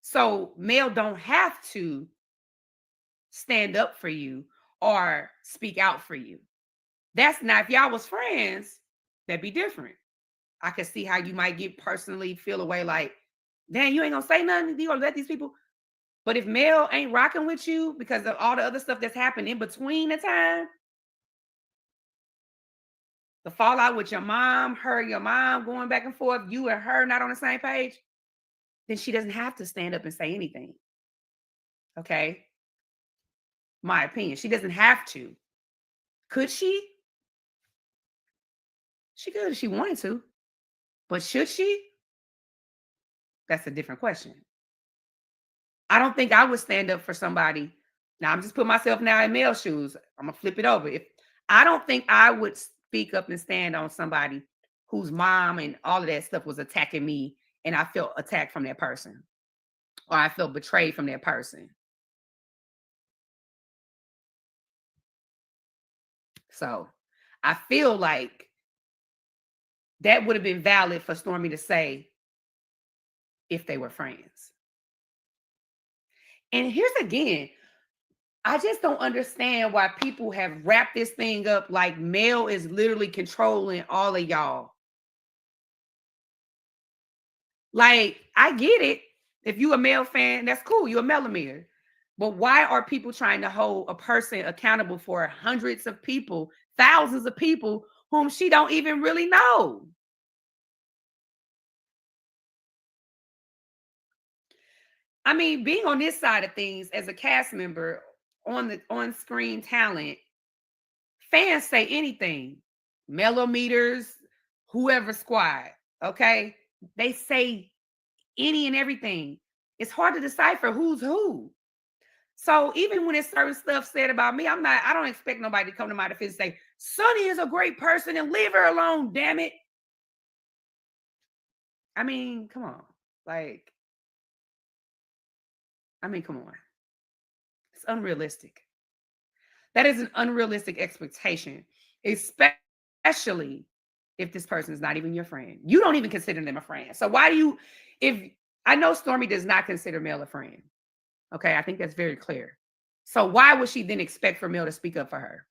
So Mel don't have to stand up for you or speak out for you. That's not, if y'all was friends, that'd be different. I could see how you might get personally feel away like, damn, you ain't gonna say nothing. You gonna let these people. But if Mel ain't rocking with you because of all the other stuff that's happened in between the time, the fallout with your mom going back and forth, you and her not on the same page, then she doesn't have to stand up and say anything. Okay? My opinion. She doesn't have to. Could she? She could if she wanted to. But should she? That's a different question. I don't think I would stand up for somebody. Now, I'm just putting myself now in Mel's shoes. I'm going to flip it over. I don't think I would speak up and stand on somebody whose mom and all of that stuff was attacking me and I felt attacked from that person or I felt betrayed from that person. So I feel like that would have been valid for Stormy to say if they were friends. And here's again, I just don't understand why people have wrapped this thing up like Mel is literally controlling all of y'all. Like, I get it. If you a Mel fan, that's cool. You're a Melometer. But why are people trying to hold a person accountable for hundreds of people, thousands of people whom she don't even really know? I mean, being on this side of things as a cast member on the on-screen talent, fans say anything. Melometers, whoever squad, okay? They say any and everything. It's hard to decipher who's who. So even when it's certain stuff said about me, I don't expect nobody to come to my defense and say, Sunni is a great person and leave her alone, damn it. I mean, come on. Like, come on. It's unrealistic. That is an unrealistic expectation, especially if this person is not even your friend. You don't even consider them a friend. So why do you, if I know Stormy does not consider Mel a friend. Okay, I think that's very clear. So why would she then expect for Mel to speak up for her,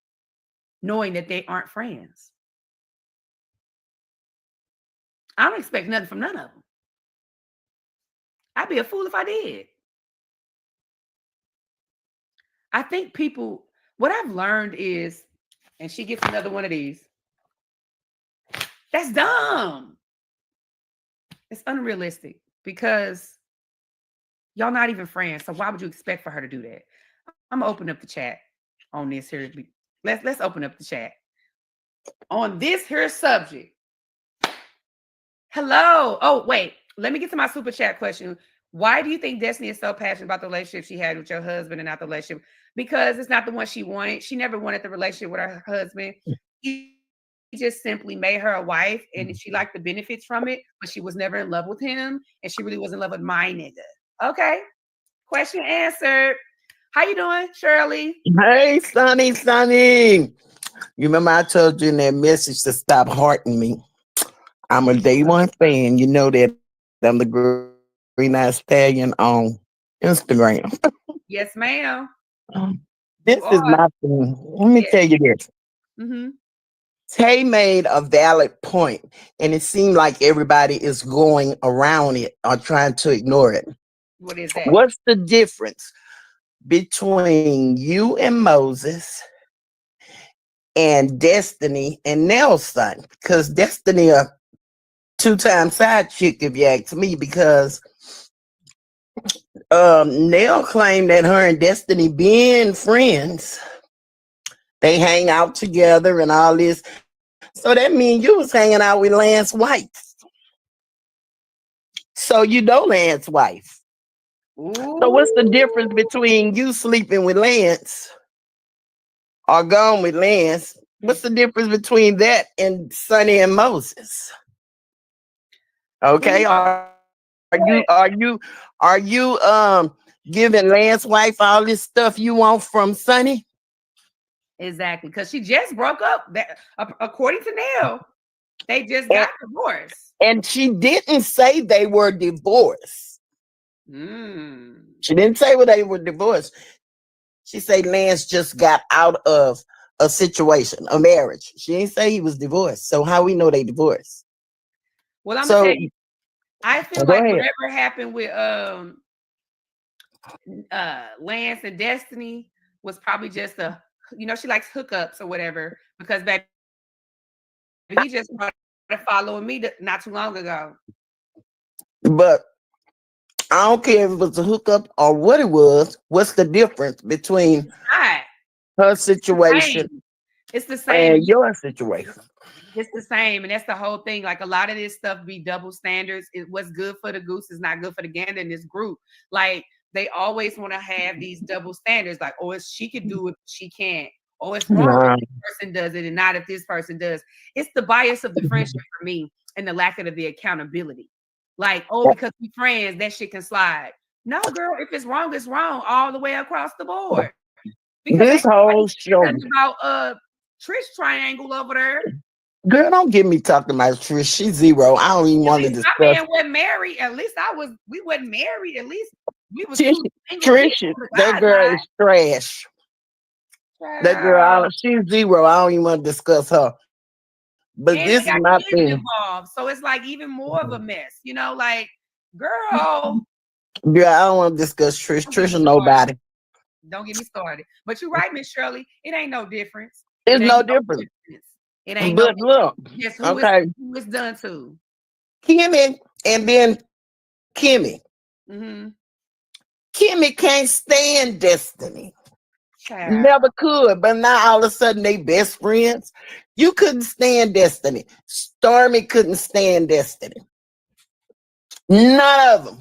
knowing that they aren't friends? I don't expect nothing from none of them. I'd be a fool if I did. I think people, what I've learned is, and she gets another one of these, that's dumb. It's unrealistic because y'all not even friends. So why would you expect for her to do that? I'm gonna open up the chat on this here. Let's open up the chat on this here subject. Hello. Oh, wait. Let me get to my super chat question. Why do you think Destiny is so passionate about the relationship she had with your husband and not the relationship? Because it's not the one she wanted. She never wanted the relationship with her husband. He just simply made her a wife and she liked the benefits from it, but she was never in love with him and she really was in love with my nigga. Okay. Question answered. How you doing, Shirley? Hey, Sunny. You remember I told you in that message to stop hearting me. I'm a day one fan. You know that I'm the Green Eyed Stallion on Instagram. Yes, ma'am. This is my thing. Let me tell you this. Mm-hmm. Tay made a valid point, and it seemed like everybody is going around it or trying to ignore it. What is that? What's the difference between you and Moses and Destiny and Nelson? Because Destiny a two-time side chick, if you ask me, because Nell claimed that her and Destiny being friends, they hang out together and all this. So that means you was hanging out with Lance's wife. So you know Lance's wife. Ooh. So what's the difference between you sleeping with Lance or gone with Lance? What's the difference between that and Sunny and Moses? Okay, are you giving Lance's wife all this stuff you want from Sunny? Exactly, because she just broke up. That according to Nell, they just got divorced. And she didn't say they were divorced. She didn't say they were divorced. She said Lance just got out of a situation, a marriage. She didn't say he was divorced. So how we know they divorced? Well, I'm gonna tell you, I feel like whatever happened with Lance and Destiny was probably just she likes hookups or whatever, because baby, he just started following me not too long ago. But I don't care if it was a hookup or what it was. What's the difference between her situation it's the same and your situation? It's the same, and that's the whole thing. Like, a lot of this stuff be double standards. What's good for the goose is not good for the gander in this group. Like, they always want to have these double standards. Like, oh, if she could do it, she can't. Oh, it's wrong if this person does it and not if this person does. It's the bias of the friendship for me and the lack of the accountability. Like, oh, because we friends, that shit can slide. No, girl, if it's wrong, it's wrong all the way across the board. Because this whole show about Trish triangle over there. Girl, don't get me talking about Trish. She's zero. I don't even want to discuss. My man wasn't married. At least we wasn't married. At least we was Trish, that girl is trash. That girl, she's zero. I don't even want to discuss her. But this is my thing. Involved, so it's like even more of a mess. Like, girl. Girl, I don't want to discuss Trish. Trish or nobody. Don't get me started. But you're right, Miss Shirley. It ain't no difference. It's no difference. It ain't but look, yes, who is done to? Kimmy, and then Kimmy. Kimmy can't stand Destiny. Child. Never could, but now all of a sudden they best friends. You couldn't stand Destiny. Stormy couldn't stand Destiny. None of them.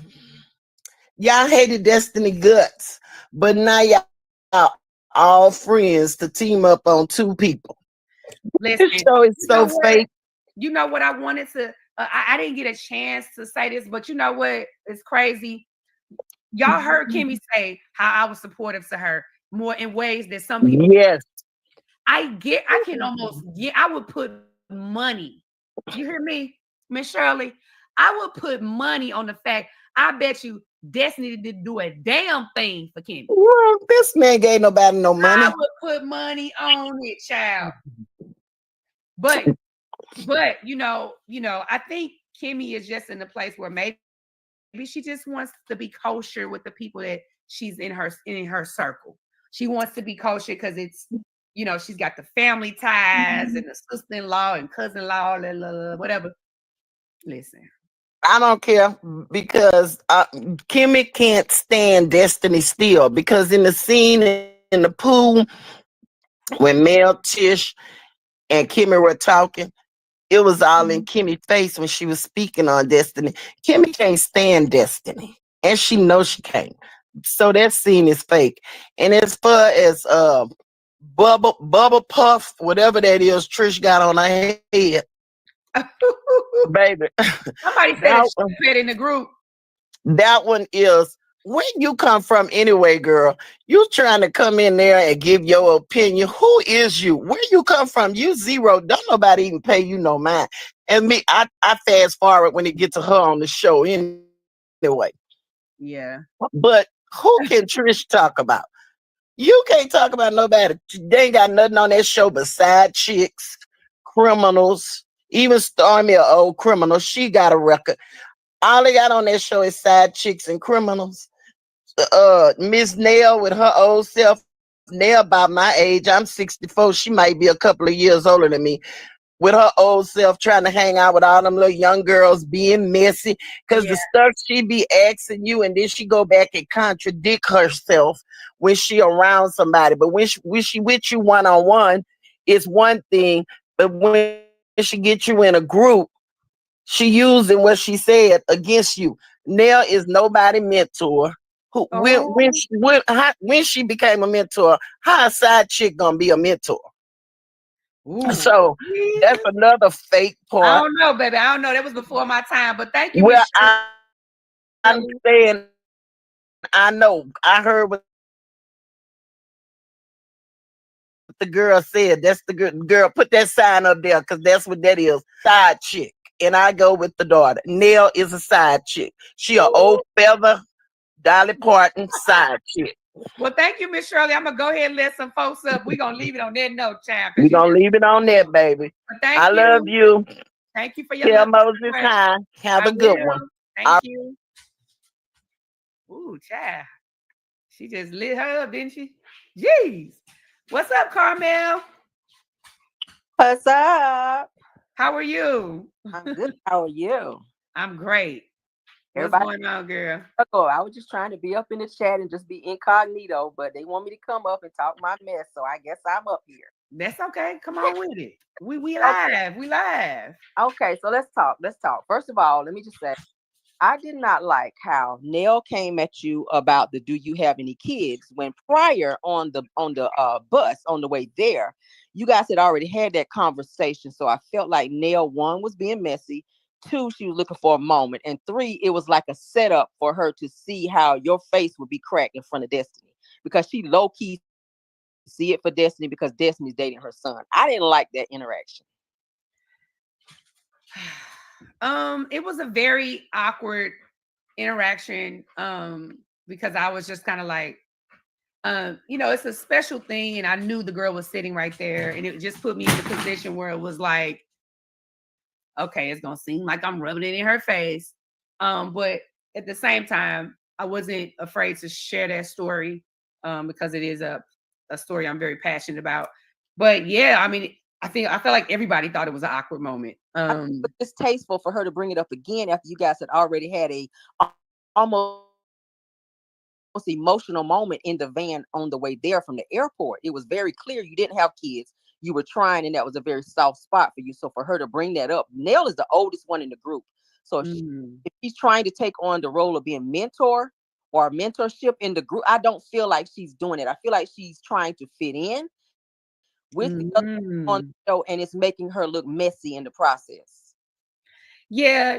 Y'all hated Destiny guts, But now y'all all friends to team up on two people. Listen, This show is you know so what? fake. You know what I wanted to. I didn't get a chance to say this, but you know what? It's crazy. Y'all heard Kimmy say how I was supportive to her more in ways that some people. Yes. I can almost get. I would put money. You hear me, Miss Shirley? I would put money on the fact. I bet you Destiny didn't do a damn thing for Kimmy. Well, this man gave nobody no money. I would put money on it, child. But you know, I think Kimmy is just in a place where maybe she just wants to be kosher with the people that she's in her circle. She wants to be kosher because it's, she's got the family ties and the sister-in-law and cousin-in-law, whatever. Listen, I don't care because Kimmy can't stand Destiny still because in the scene in the pool when Mel, Tish, and Kimmy were talking, it was all in Kimmy's face when she was speaking on Destiny. Kimmy can't stand Destiny, and she knows she can't. So that scene is fake. And as far as bubble puff, whatever that is, Trish got on her head, baby. Somebody said it in the group. That one is where you come from anyway, girl. You trying to come in there and give your opinion. Who is you? Where you come from? You zero. Don't nobody even pay you no mind. And me, I fast forward when it gets to her on the show anyway. Yeah. But who can Trish talk about? You can't talk about nobody. They ain't got nothing on that show but side chicks, criminals, even Stormy, an old criminal. She got a record. All they got on that show is side chicks and criminals. Miss Nell with her old self. Nell about my age. I'm 64. She might be a couple of years older than me. With her old self trying to hang out with all them little young girls being messy. Because the stuff she be asking you and then she go back and contradict herself when she around somebody. But when she with you one-on-one, it's one thing. But when she get you in a group, she using what she said against you. Nell is nobody mentor. Who when she became a mentor, how a side chick gonna be a mentor? Ooh. So that's another fake part. I don't know, baby. I don't know. That was before my time. But thank you. Well, I'm saying, I know. I heard what the girl said. That's the girl. Put that sign up there because that's what that is. Side chick. And I go with the daughter. Nell is a side chick. She an old feather, Dolly Parton side chick. Well, thank you, Miss Shirley. I'm gonna go ahead and let some folks up. We're gonna leave it on that note, child. We're gonna leave it on that, baby. I love you. Thank you for your Tell Moses hi. Have a good one. Thank you. Ooh, child. She just lit her up, didn't she? Jeez. What's up, Carmel? What's up? How are you? I'm good. How are you? I'm great. What's Everybody, going on, girl? I was just trying to be up in the chat and just be incognito, but they want me to come up and talk my mess, so I guess I'm up here. That's okay. Come on with it. We live. Okay. We live. Okay, so let's talk. First of all, let me just say, I did not like how Nell came at you about the "Do you have any kids?" when prior on the bus on the way there, you guys had already had that conversation. So I felt like Nell, one, was being messy. Two, she was looking for a moment. And three, it was like a setup for her to see how your face would be cracked in front of Destiny. Because she low-key see it for Destiny because Destiny's dating her son. I didn't like that interaction. It was a very awkward interaction. Because I was just kind of like, it's a special thing, and I knew the girl was sitting right there, and it just put me in a position where it was like, okay, it's gonna seem like I'm rubbing it in her face. But at the same time, I wasn't afraid to share that story because it is a story I'm very passionate about. But yeah, I mean, I feel like everybody thought it was an awkward moment. It's distasteful for her to bring it up again after you guys had already had a almost emotional moment in the van on the way there from the airport. It was very clear you didn't have kids. You were trying, and that was a very soft spot for you. So for her to bring that up, Nell is the oldest one in the group. So if she's trying to take on the role of being mentor or mentorship in the group. I don't feel like she's doing it. I feel like she's trying to fit in with the other on the show, and it's making her look messy in the process. Yeah,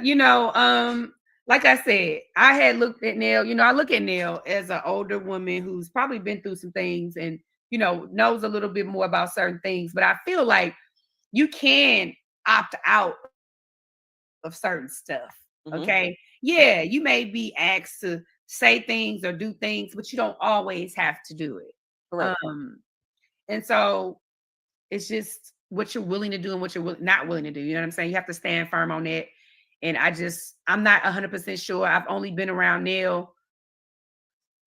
like I said, I had looked at Nell. I look at Nell as an older woman who's probably been through some things and knows a little bit more about certain things. But I feel like you can opt out of certain stuff. Okay. Yeah, you may be asked to say things or do things, but you don't always have to do it. Correct. And so it's just what you're willing to do and what you're not willing to do. You know what I'm saying? You have to stand firm on that. And I'm not 100% sure. I've only been around Nell,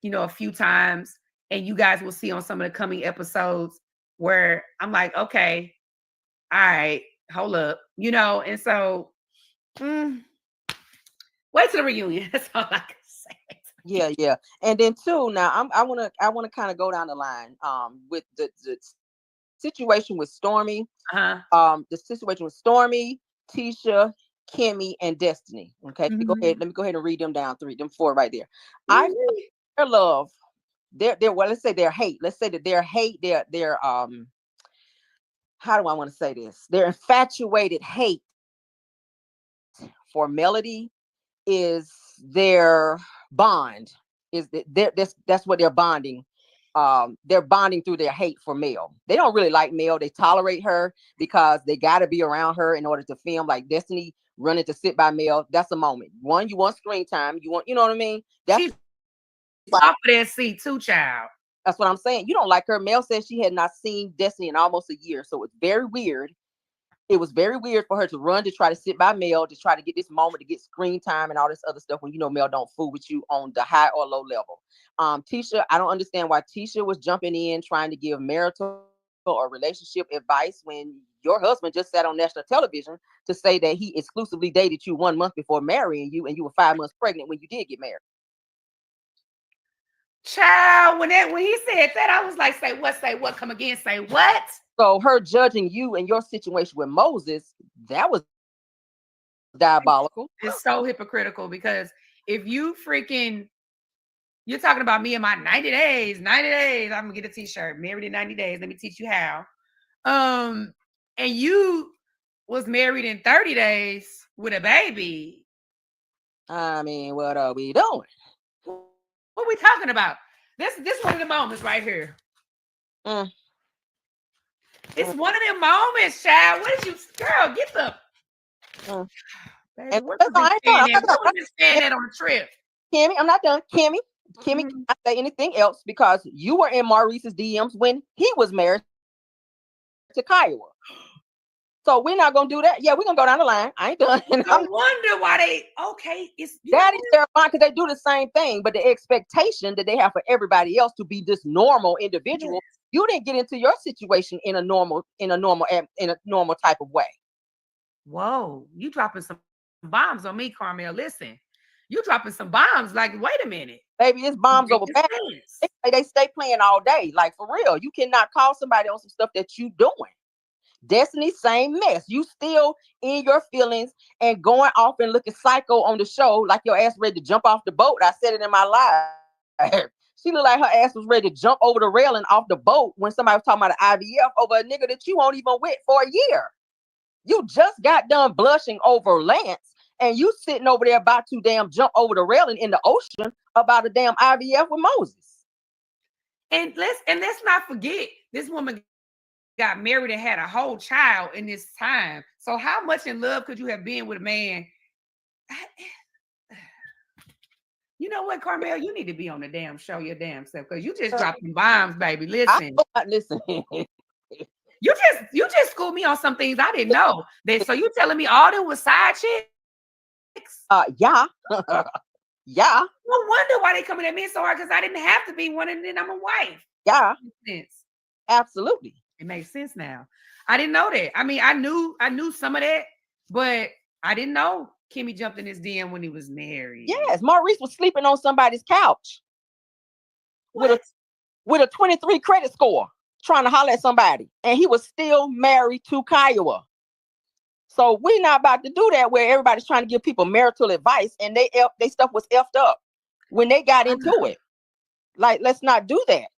a few times, and you guys will see on some of the coming episodes where I'm like, okay, all right, hold up, and so wait to the reunion. That's all I can say. Yeah. And then too, now I want to kind of go down the line with the situation with Stormy. The situation with Stormy, Tisha, Kimmy, and Destiny. Okay, let me go ahead and read them down. Them four right there. I feel like their love, their well, let's say their hate. Let's say that their hate, their how do I want to say this? Their infatuated hate for Melody is their bond. That's what they're bonding. They're bonding through their hate for Mel. They don't really like Mel. They tolerate her because they got to be around her in order to film. Like Destiny running to sit by Mel. That's a moment. One, you want screen time. You want, you know what I mean? That's off of that seat too, child. That's what I'm saying. You don't like her. Mel said she had not seen Destiny in almost a year. So it's very weird. It was very weird for her to run to try to sit by Mel, to try to get this moment, to get screen time and all this other stuff when Mel don't fool with you on the high or low level. Tisha, I don't understand why Tisha was jumping in trying to give marital or relationship advice when your husband just sat on national television to say that he exclusively dated you 1 month before marrying you and you were 5 months pregnant when you did get married. Child, when he said that, I was like, say what, come again, say what? So her judging you and your situation with Moses, that was diabolical. It's so hypocritical because if you're talking about me in my 90 days, I'm gonna get a t-shirt, married in 90 days. Let me teach you how. And you was married in 30 days with a baby. I mean, what are we doing? What are we talking about? This one of the moments right here. It's one of them moments, child. What did you, girl? Get the. Baby, what was that on the trip? Kimmy, I'm not done. Kimmy, cannot say anything else because you were in Maurice's DMs when he was married to Kiowa. So we're not gonna do that. Yeah, we're gonna go down the line. I ain't done. I wonder why they. Okay, it's that is their fine because they do the same thing, but the expectation that they have for everybody else to be this normal individual. Yes. You didn't get into your situation in a normal type of way. Whoa, you dropping some bombs on me, Carmel. Listen, you dropping some bombs. Like, wait a minute, baby, it's bombs over back. They stay playing all day. Like for real, you cannot call somebody on some stuff that you doing. Destiny, same mess. You still in your feelings and going off and looking psycho on the show like your ass ready to jump off the boat. I said it in my live. She looked like her ass was ready to jump over the railing off the boat when somebody was talking about an IVF over a nigga that you won't even with for a year. You just got done blushing over Lance and you sitting over there about to damn jump over the railing in the ocean about a damn IVF with Moses. And let's not forget, this woman got married and had a whole child in this time. So how much in love could you have been with a man? You know what, Carmel? You need to be on the damn show your damn self because you just dropping bombs, baby. Listen. Listen. You just schooled me on some things I didn't know. So you telling me all them was side chicks? Yeah. Yeah. No wonder why they coming at me so hard because I didn't have to be one and then I'm a wife. Yeah. Absolutely. It makes sense now. I didn't know that. I mean, I knew some of that, but I didn't know Kimmy jumped in his DM when he was married. Yes, Maurice was sleeping on somebody's couch with a 23 credit score, trying to holler at somebody, and he was still married to Kiowa. So we're not about to do that where everybody's trying to give people marital advice and they stuff was effed up. when they got into it. Like, let's not do that.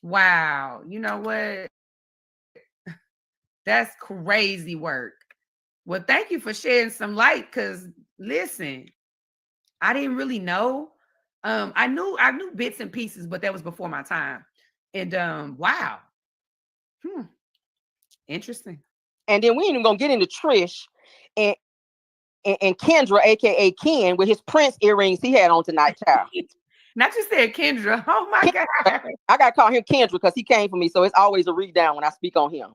Wow. You know what? That's crazy work. Well, thank you for shedding some light, because listen, I didn't really know. I knew bits and pieces, but that was before my time. And wow. Interesting. And then we ain't even gonna get into Trish and Kendra, aka Ken, with his Prince earrings he had on tonight, child. Not you said Kendra. Oh my God. I gotta call him Kendra because he came for me, so it's always a read down when I speak on him.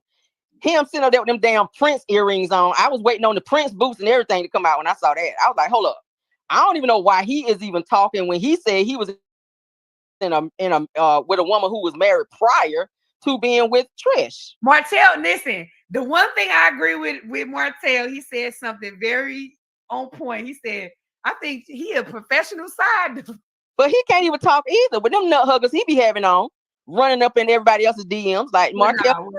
Him sitting up there with them damn Prince earrings on. I was waiting on the Prince boots and everything to come out when I saw that. I was like, hold up. I don't even know why he is even talking when he said he was in a with a woman who was married prior to being with Trish. Martell, listen, the one thing I agree with Martell, he said something very on point. He said, I think he a professional side. But he can't even talk either. With them nut huggers he be having on, running up in everybody else's DMs like Martell.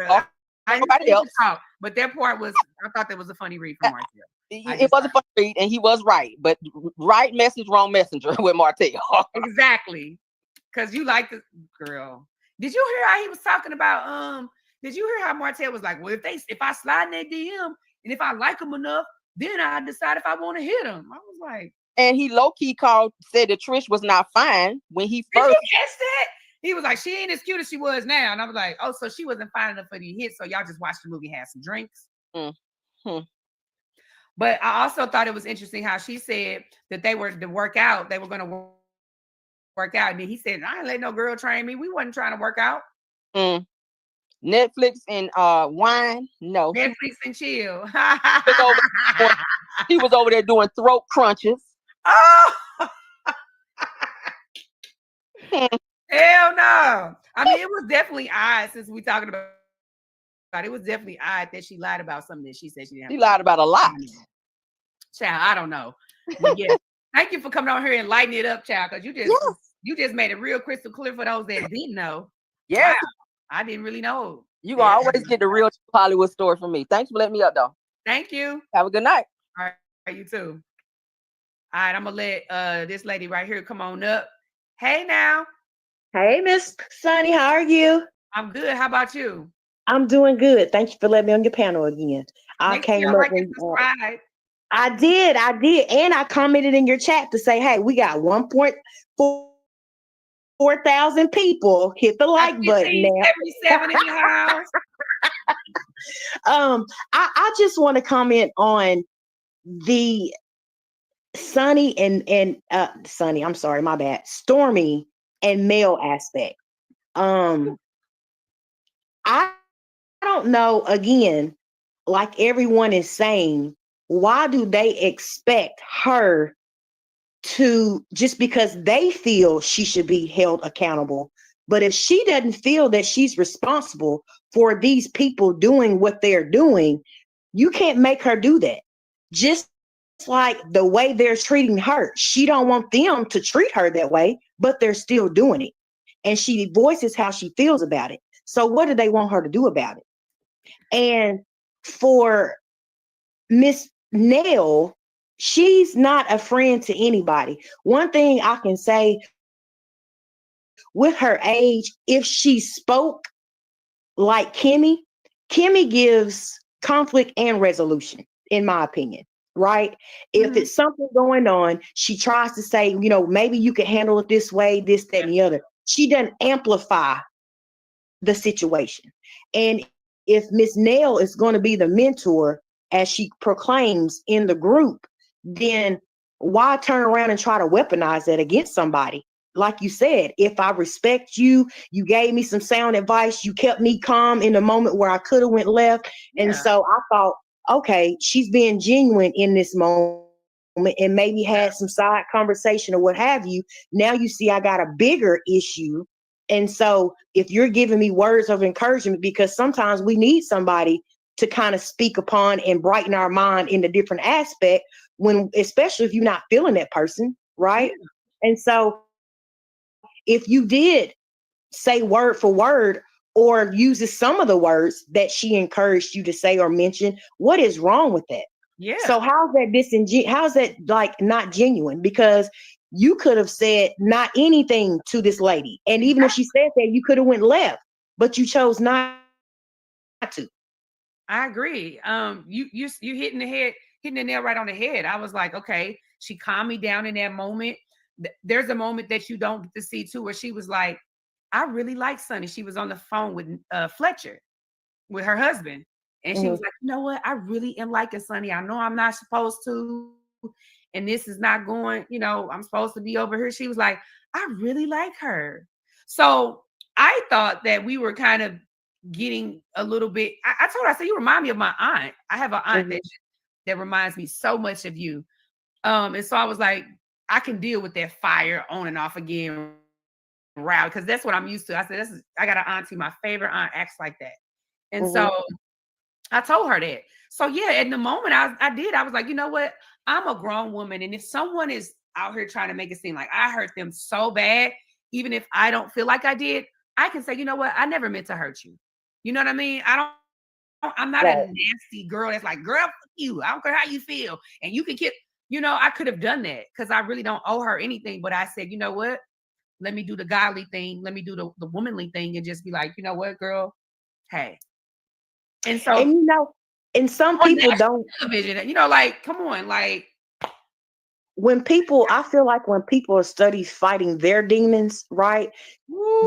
Nobody else. Talk, but that part was, I thought that was a funny read from Martell. It was a funny read, and he was right. But right message, wrong messenger with Martell. Exactly. Because you like the girl. Did you hear how he was talking about did you hear how Martell was like, well, if I slide in their DM and if I like them enough, then I decide if I want to hit them. I was like, and he low-key said that Trish was not fine when he first. Did you catch that? He was like, she ain't as cute as she was now. And I was like, oh, so she wasn't fine enough for the hit. So y'all just watched the movie, had some drinks. Mm-hmm. But I also thought it was interesting how she said that they were to work out. They were going to work out. And then he said, I ain't let no girl train me. We wasn't trying to work out. Netflix and wine. No. Netflix and chill. He was over there doing throat crunches. Oh. Hell no. I mean, it was definitely odd, since we talking about it, was definitely odd that she lied about something that she said she didn't have. She lied about a lot. Child, I don't know. But yeah, thank you for coming on here and lighting it up, child, because you just made it real crystal clear for those that didn't know. Yeah. Wow. I didn't really know. You gonna always get the real Hollywood story from me. Thanks for letting me up, though. Thank you. Have a good night. All right, you too. All right, I'm gonna let this lady right here come on up. Hey now. Hey, Miss Sunny, how are you? I'm good. How about you? I'm doing good. Thank you for letting me on your panel again. I came up when I did, and I commented in your chat to say, hey, we got 1.4 thousand people. Hit the like button now. 77 in the house. I just want to comment on the Sunny and Sunny. I'm sorry, my bad. Stormy and male aspect. I don't know, again, like everyone is saying, why do they expect her to, just because they feel she should be held accountable? But if she doesn't feel that she's responsible for these people doing what they're doing, you can't make her do that. Just like the way they're treating her, she don't want them to treat her that way, but they're still doing it. And she voices how she feels about it. So what do they want her to do about it? And for Miss Nell, she's not a friend to anybody. One thing I can say, with her age, if she spoke like Kimmy gives conflict and resolution, in my opinion, right? If it's something going on, she tries to say, maybe you can handle it this way, this, that, and the other. She doesn't amplify the situation. And if Miss Nell is going to be the mentor, as she proclaims in the group, then why turn around and try to weaponize that against somebody? Like you said, if I respect you, you gave me some sound advice, you kept me calm in the moment where I could have went left. Yeah. And so I thought, okay, she's being genuine in this moment and maybe had some side conversation or what have you. Now you see I got a bigger issue. And so if you're giving me words of encouragement, because sometimes we need somebody to kind of speak upon and brighten our mind in a different aspect, when, especially if you're not feeling that person, right? Yeah. And so if you did say word for word or uses some of the words that she encouraged you to say or mention, what is wrong with that? Yeah. So how's that like not genuine? Because you could have said not anything to this lady. And even if she said that, you could have went left, but you chose not to. I agree. You hitting the nail right on the head. I was like, okay, she calmed me down in that moment. There's a moment that you don't get to see too, where she was like, I really like Sunni. She was on the phone with Fletcher, with her husband. And she was like, you know what? I really am liking Sunni. I know I'm not supposed to. And this is not going, I'm supposed to be over here. She was like, I really like her. So I thought that we were kind of getting a little bit. I told her, I said, you remind me of my aunt. I have an aunt that reminds me so much of you. And so I was like, I can deal with that fire on and off again route, because that's what I'm used to. I said, I got an auntie, my favorite aunt acts like that. And so I told her that. So yeah, in the moment I was like, you know what? I'm a grown woman. And if someone is out here trying to make it seem like I hurt them so bad, even if I don't feel like I did, I can say, you know what? I never meant to hurt you. You know what I mean? I'm not a nasty girl that's like, girl, fuck you. I don't care how you feel. And you can get, I could have done that because I really don't owe her anything. But I said, you know what? Let me do the godly thing. Let me do the womanly thing and just be like, you know what, girl? Hey. And so, and some people don't. Television, like, come on, like. I feel like when people study fighting their demons, right?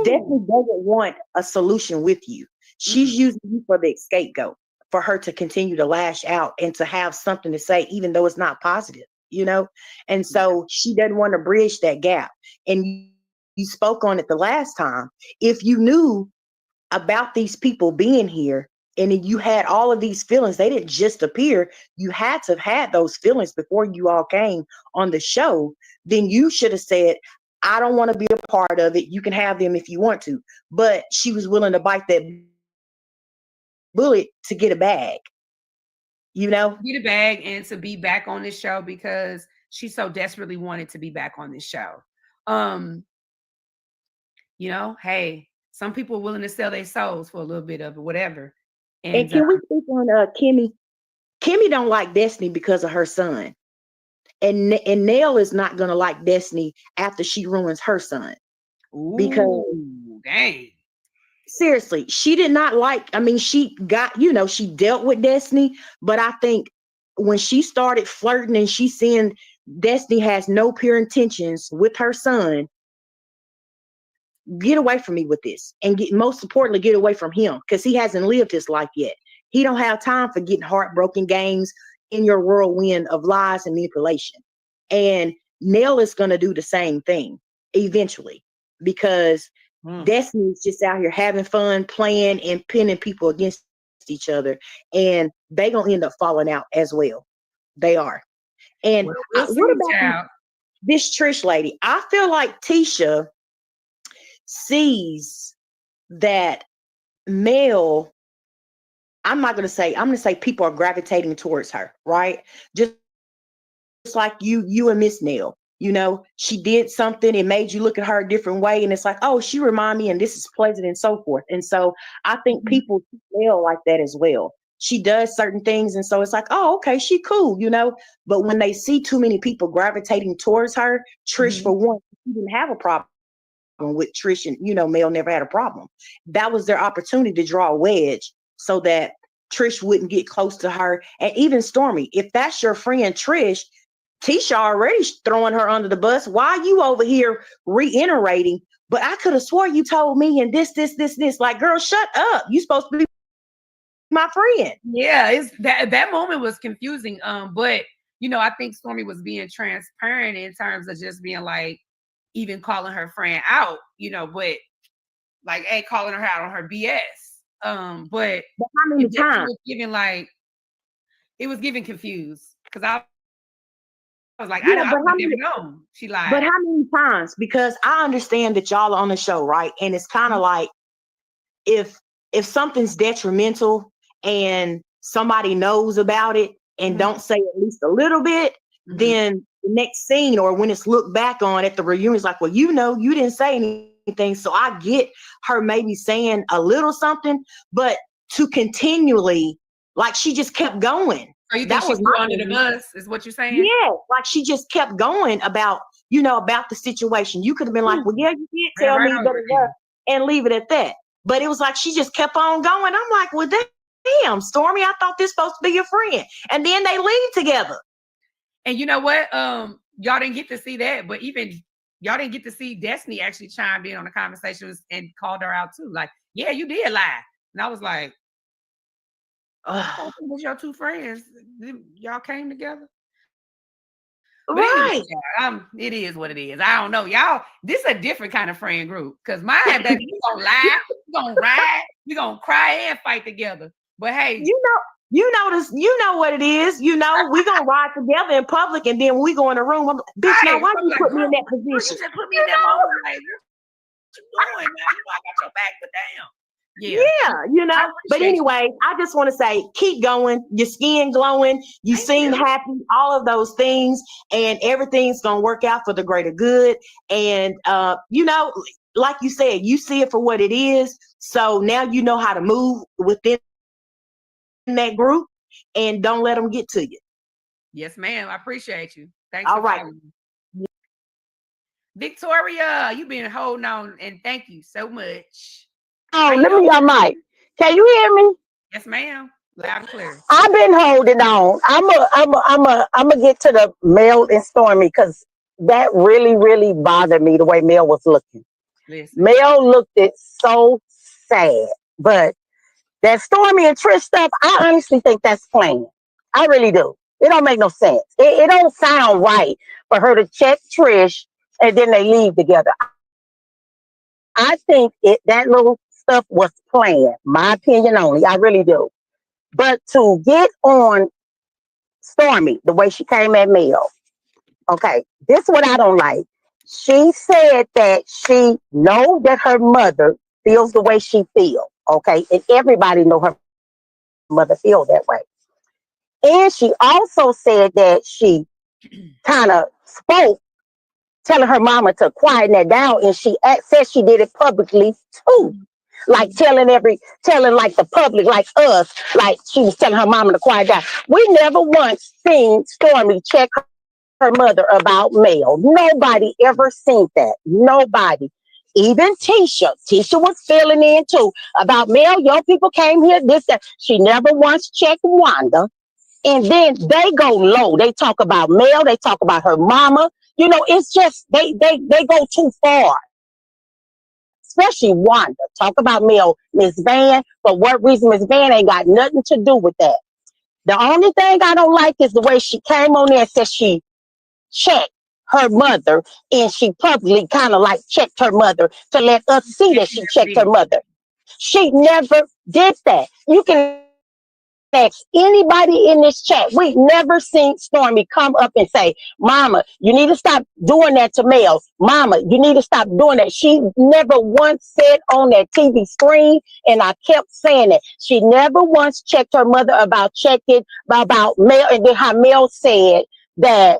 Definitely doesn't want a solution with you. She's using you for the scapegoat, for her to continue to lash out and to have something to say, even though it's not positive, And so she doesn't want to bridge that gap. And you spoke on it the last time. If you knew about these people being here and you had all of these feelings, they didn't just appear. You had to have had those feelings before you all came on the show. Then you should have said, I don't want to be a part of it. You can have them if you want to. But she was willing to bite that bullet to get a bag, Get a bag and to be back on this show because she so desperately wanted to be back on this show. Hey, some people are willing to sell their souls for a little bit of it, whatever. And can we speak on Kimmy? Kimmy don't like Destiny because of her son. And Nell is not going to like Destiny after she ruins her son. Because dang. Seriously, she did not like, she got, she dealt with Destiny, but I think when she started flirting and she's seeing Destiny has no pure intentions with her son, get away from me with this. And most importantly, get away from him because he hasn't lived his life yet. He don't have time for getting heartbroken games in your whirlwind of lies and manipulation. And Nell is going to do the same thing eventually because Destiny's just out here having fun, playing and pinning people against each other. And they going to end up falling out as well. They are. And what about this Trish lady? I feel like Tisha sees that Mel, I'm going to say people are gravitating towards her, right? Just like you and Miss Nell, she did something and made you look at her a different way. And it's like, oh, she remind me and this is pleasant and so forth. And so I think people feel like that as well. She does certain things. And so it's like, oh, okay, she cool, but when they see too many people gravitating towards her, Trish, for one, she didn't have a problem with Trish and, Mel never had a problem. That was their opportunity to draw a wedge so that Trish wouldn't get close to her. And even Stormy, if that's your friend Trish, Tisha already throwing her under the bus. Why are you over here reiterating? But I could have swore you told me and this. Like, girl, shut up. You supposed to be my friend. Yeah, it's that moment was confusing. But I think Stormy was being transparent in terms of just being like, even calling her friend out, but like, calling her out on her BS. But how many times? It was giving confused because I was like, I don't even know. She lied. But how many times? Because I understand that y'all are on the show, right? And it's kind of like if something's detrimental and somebody knows about it and don't say at least a little bit, then the next scene or when it's looked back on at the reunion, it's like, well, you didn't say anything. So I get her maybe saying a little something, but to continually, like she just kept going. So you think she was under the bus, is what you're saying? Yeah, like she just kept going about about the situation. You could have been like, well, yeah, you did Ran tell right me, over you. and leave it at that. But it was like she just kept on going. I'm like, well, damn, Stormy, I thought this supposed to be your friend. And then they leave together. And you know what? Y'all didn't get to see that, but even y'all didn't get to see Destiny actually chimed in on the conversations and called her out too. Like, yeah, you did lie. And I was like, oh, it was your two friends. Y'all came together. But right. Anyway, it is what it is. I don't know. Y'all, this is a different kind of friend group. Because mine, baby, we gonna lie, we gonna ride, we gonna cry and fight together. But hey, you know what it is. We gonna ride together in public, and then when we go in the room, bitch, now why you put me in that position? You just put me in that moment. Like, what you doing, man? I got your back, but damn. Yeah, but anyway, I just want to say, keep going. Your skin glowing. You seem happy. All of those things, and everything's gonna work out for the greater good. And like you said, you see it for what it is. So now you know how to move within that group, and don't let them get to you. Yes, ma'am. I appreciate you. Thanks. All right. Victoria, you've been holding on, and thank you so much. Oh, let me on mic. Can you hear me? Yes, ma'am. Loud and clear. I've been holding on. I'm a get to the Mel and Stormy because that really, really bothered me the way Mel was looking. Listen. Mel looked it so sad, but that Stormy and Trish stuff, I honestly think that's playing. I really do. It don't make no sense. It don't sound right for her to check Trish and then they leave together. I think that little stuff was playing. My opinion only. I really do. But to get on Stormy the way she came at Mel, okay, this is what I don't like. She said that she know that her mother feels the way she feels, okay, and everybody know her mother feels that way. And she also said that she kind of spoke, telling her mama to quiet that down, and she said she did it publicly too. Like telling like the public, like us, like she was telling her mama to quiet down. We never once seen Stormy check her mother about Mel. Nobody ever seen that. Nobody. Even Tisha was filling in too about Mel. Young people came here, this, that. She never once checked Wanda. And then they go low. They talk about Mel. They talk about her mama. It's just, they go too far. Especially Wanda. Talk about Mel, Miss Van. For what reason? Miss Van ain't got nothing to do with that. The only thing I don't like is the way she came on there and said she checked her mother, and she publicly kind of like checked her mother to let us see that she checked her mother. She never did that. You can ask anybody in this chat. We never seen Stormy come up and say, Mama, you need to stop doing that to Mel. Mama, you need to stop doing that. She never once said on that TV screen, and I kept saying it. She never once checked her mother about checking about Mel, and then how Mel said that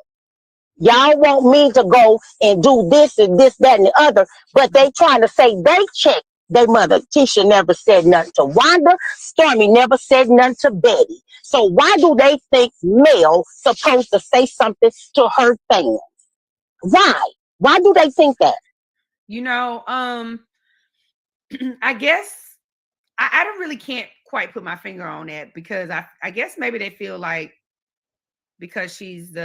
y'all want me to go and do this and this, that, and the other, but they trying to say they checked their mother. Tisha never said nothing to Wanda. Stormy never said nothing to Betty. So why do they think Mel supposed to say something to her fans? Why? Why do they think that? I guess I don't really can't quite put my finger on that, because I guess maybe they feel like because she's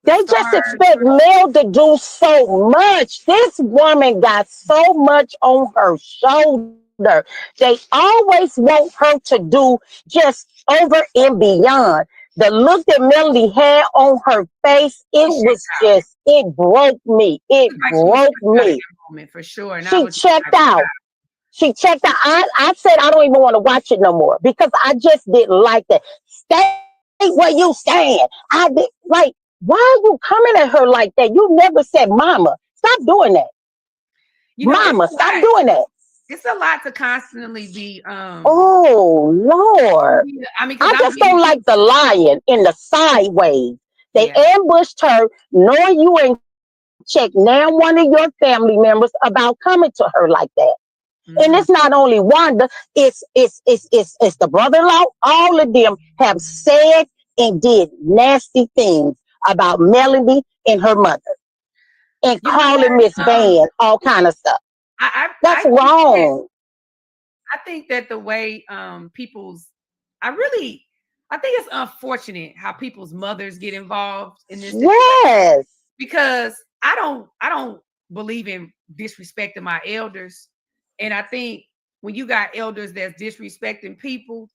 they just expect Mel to do so much. This woman got so much on her shoulder. They always want her to do just over and beyond. The look that Melody had on her face, it broke me. It broke me. For sure. She checked out. She checked out. I said I don't even want to watch it no more because I just didn't like that. Stay where you stand. Why are you coming at her like that? You never said, Mama, stop doing that. Mama, stop doing that. It's a lot to constantly be. Oh, Lord. I just don't like the lying in the sideways. They ambushed her, knowing you ain't checked now one of your family members about coming to her like that. Mm-hmm. And it's not only Wanda, it's the brother-in-law. All of them have said and did nasty things about Melody and her mother and You know calling what? Miss Van all kind of stuff. That's I think wrong. I think that the way people's I think it's unfortunate how people's mothers get involved in this situation Yes. because I don't believe in disrespecting my elders. And I think when you got elders that's disrespecting people,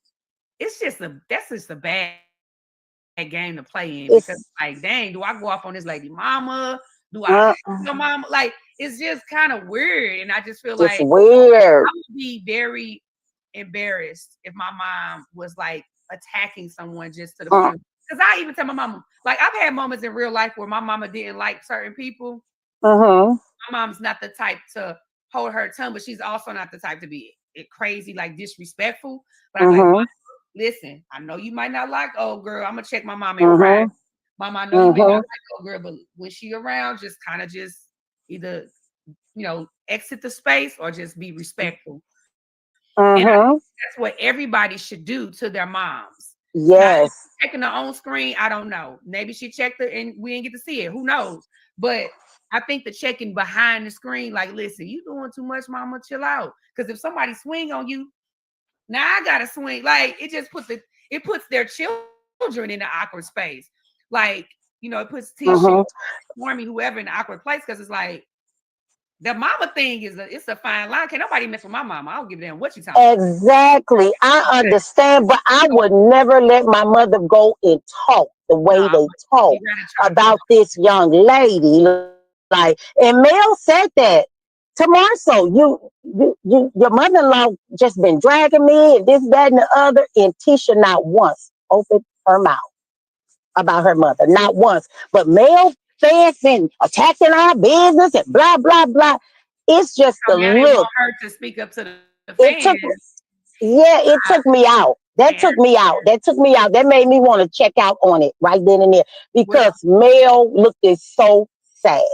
that's just a bad game to play in because It's like, dang, do I go off on this lady mama? Do I your mama? Like, it's just kind of weird. And I just feel it's like weird. I would be very embarrassed if my mom was like attacking someone just to the point. Because I even tell my mama, like, I've had moments in real life where my mama didn't like certain people. My mom's not the type to hold her tongue, but she's also not the type to be crazy, like disrespectful. But I'm like, listen, I know you might not like old girl. I'm gonna check my mama in private. Mama, I know you may not like old girl, but when she around, just kind of just either exit the space or just be respectful. And that's what everybody should do to their moms. Now, Yes. checking her own screen, I don't know. Maybe she checked it and we didn't get to see it. Who knows? But I think the checking behind the screen, like, listen, you doing too much, mama, chill out. Because if somebody swing on you, now I gotta swing. Like, it just puts their children in an awkward space. Like, it puts Tisha, Stormy, whoever in an awkward place because it's like the mama thing it's a fine line. Can't nobody mess with my mama. I don't give a damn what you talking about. Exactly. I understand, but I would never let my mother go and talk the way they talk about this young lady. Like, and Mel said that to Marceau. Your mother-in-law just been dragging me and this, that, and the other. And Tisha not once opened her mouth about her mother, not once. But Mel fans and attacking our business and blah blah blah. It's just the Now they want look. her to speak up to the It fans. it took me out. That took me out. That made me want to check out on it right then and there because Mel looked so sad.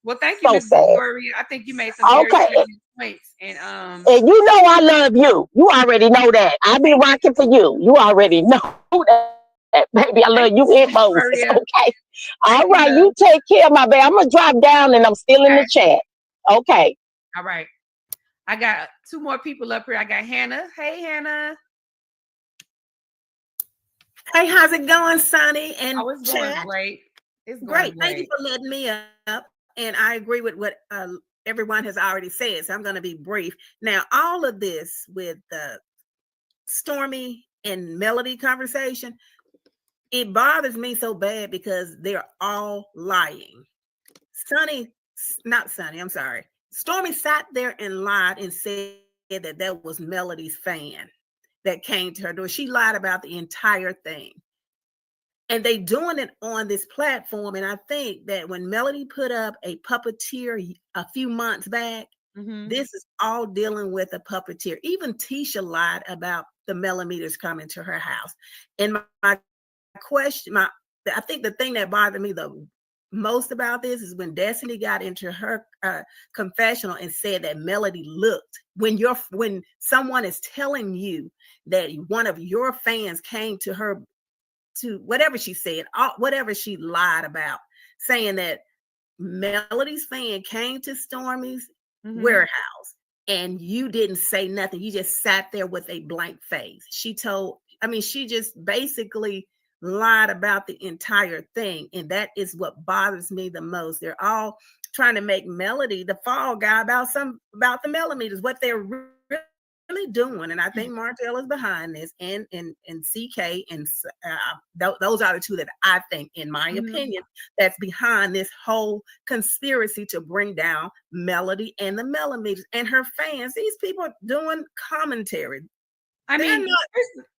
Well, thank you, Miss Victoria. I think you made some very good points. And you know I love you. You already know that. I've been rocking for you. You already know that. Baby, I love you and Moses. Okay. All right. You take care, my baby. I'm going to drop down and I'm still in the chat. Okay. All right. I got two more people up here. I got Hannah. Hey, Hannah. Hey, how's it going, Sunny? And it's going great. It's great. Thank you for letting me up. And I agree with what everyone has already said. So I'm going to be brief. Now, all of this with the Stormy and Melody conversation, it bothers me so bad because they're all lying. Stormy sat there and lied and said that was Melody's fan that came to her door. She lied about the entire thing. And they doing it on this platform. And I think that when Melody put up a puppeteer a few months back, this is all dealing with a puppeteer. Even Tisha lied about the millimeters coming to her house. And my question, I think the thing that bothered me the most about this is when Destiny got into her confessional and said that Melody looked when someone is telling you that one of your fans came to her to whatever she said, whatever she lied about, saying that Melody's fan came to Stormy's warehouse and you didn't say nothing. You just sat there with a blank face. She just basically lied about the entire thing. And that is what bothers me the most. They're all trying to make Melody the fall guy about the millimeters, what they're really doing. And I think Martell is behind this and CK. And those are the two that I think, in my opinion, that's behind this whole conspiracy to bring down Melody and the millimeters and her fans. These people are doing commentary. I mean,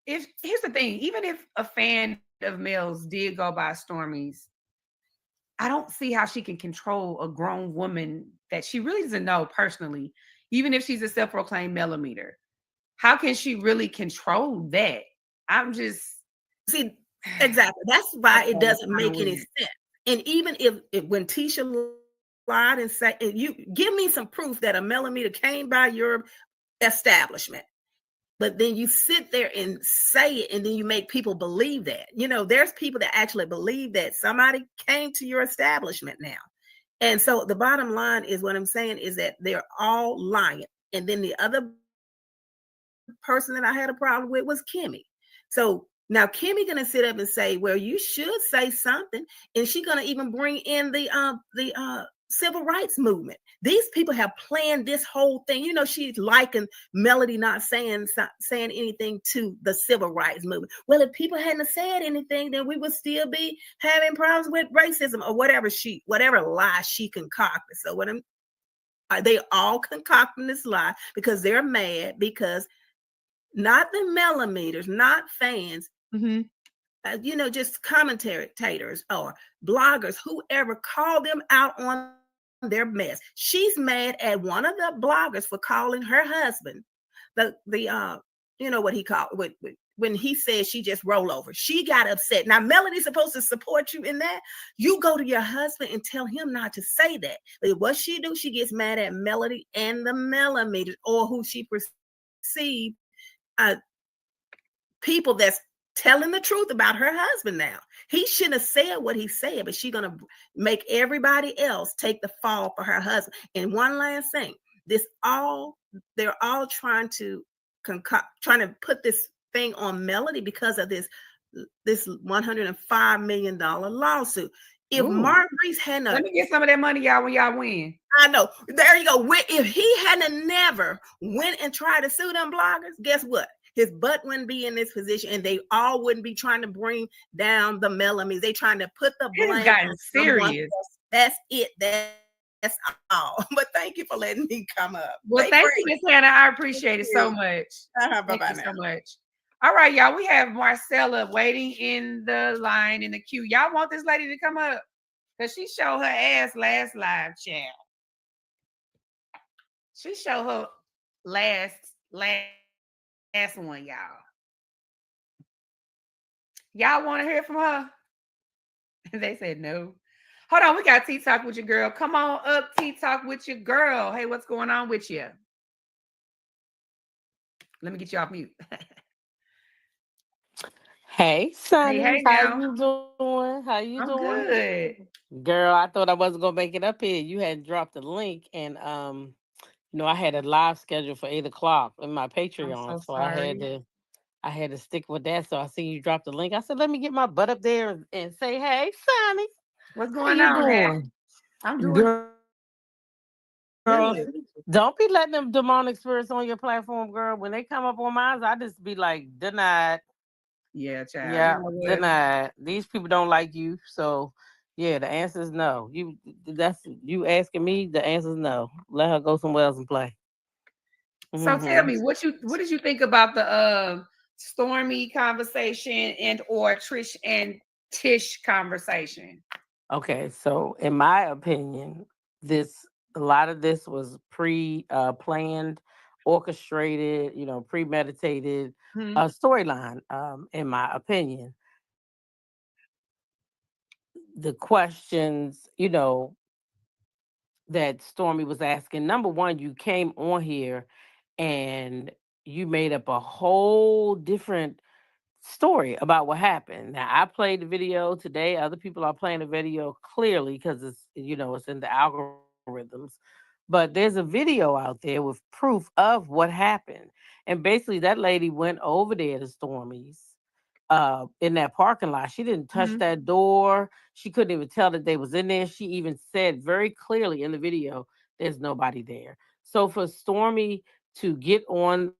here's the thing. Even if a fan of Mel's did go by Stormy's, I don't see how she can control a grown woman that she really doesn't know personally, even if she's a self-proclaimed millimeter. How can she really control that? I'm just exactly. That's why it doesn't make any sense. And even if when Tisha lied and said, you give me some proof that a millimeter came by your establishment, but then you sit there and say it, and then you make people believe that. There's people that actually believe that somebody came to your establishment now. And so the bottom line is, what I'm saying is that they're all lying. And then the other person that I had a problem with was Kimmy. So now Kimmy gonna sit up and say, well, you should say something, and she's gonna even bring in the civil rights movement. These people have planned this whole thing. She's liking Melody not saying anything to the civil rights movement. Well, if people hadn't said anything, then we would still be having problems with racism or whatever lie she concocted. So they all concocting this lie because they're mad because not the millimeters, not fans, just commentators or bloggers, whoever, call them out on their mess. She's mad at one of the bloggers for calling her husband what he called when he said she just roll over. She got upset. Now Melody's supposed to support you in that. You go to your husband and tell him not to say that. But what she do, she gets mad at Melody and the millimeters, or who she perceived people that's telling the truth about her husband. Now he shouldn't have said what he said, but she's gonna make everybody else take the fall for her husband. And one last thing, they're all trying to put this thing on Melody because of this $105 million lawsuit. If Mark Reese hadn't, let me get some of that money, y'all, when y'all win. I know. There you go. If he hadn't never went and tried to sue them bloggers, guess what? His butt wouldn't be in this position, and they all wouldn't be trying to bring down the Melodies. They trying to put the blame. It's gotten serious. That's it. That's all. But thank you for letting me come up. Well, thank you, Miss Hannah. I appreciate it so much. Thank you so much. All right, y'all. We have Marcella waiting in the line in the queue. Y'all want this lady to come up? Because she showed her ass last live chat. She showed her last one, y'all. Y'all want to hear from her? They said no. Hold on, we got Tea Talk with your girl. Come on up, Tea Talk with your girl. Hey, what's going on with you? Let me get you off mute. Hey, Sunny. Hey, how now. you doing? How you I'm doing? good. Girl, I thought I wasn't gonna make it up here. You had dropped the link, and I had a live schedule for 8 o'clock in my I'm Patreon, so so sorry. I had to stick with that. So I see you dropped the link. I said, let me get my butt up there and say, hey, Sunny, What's how going you on, man? doing? I'm doing Girl, good. don't be letting them demonic spirits on your platform, girl. When they come up on mine, I just be like, denied. Yeah, child. Yeah, You know what? denied. These people don't like you, so yeah, the answer is no. You asking me, the answer is no. Let her go somewhere else and play. So tell Mm-hmm. me, what did you think about the Stormy conversation and or Trish and Tish conversation? Okay, so in my opinion, a lot of this was planned, orchestrated, premeditated Hmm. storyline. In my opinion, the questions, that Stormy was asking. Number one, you came on here and you made up a whole different story about what happened. Now, I played the video today. Other people are playing the video clearly because it's in the algorithms. But there's a video out there with proof of what happened. And basically, that lady went over there to Stormy's in that parking lot. She didn't touch Hmm. that door. She couldn't even tell that they was in there. She even said very clearly in the video, there's nobody there. So for Stormy to get on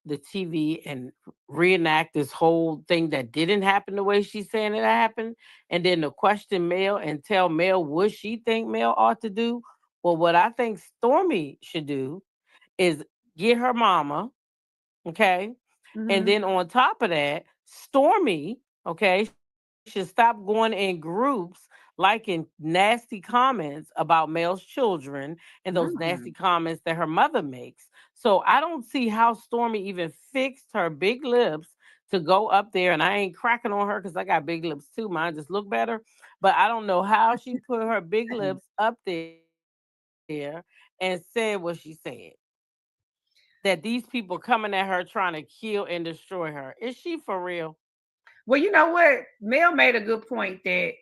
the TV and reenact this whole thing that didn't happen the way she's saying it happened, and then to question Mel and tell Mel what she think Mel ought to do. Well, what I think Stormy should do is get her mama, okay? And Hmm. then on top of that, Stormy, okay, should stop going in groups liking nasty comments about Mel's children and those nasty Mm. comments that her mother makes. So I don't see how Stormy even fixed her big lips to go up there. And I ain't cracking on her because I got big lips too. Mine just look better. But I don't know how she put her big lips up there and said what she said. that these people coming at her trying to kill and destroy her. Is she for real? Well, you know what? Mel made a good point that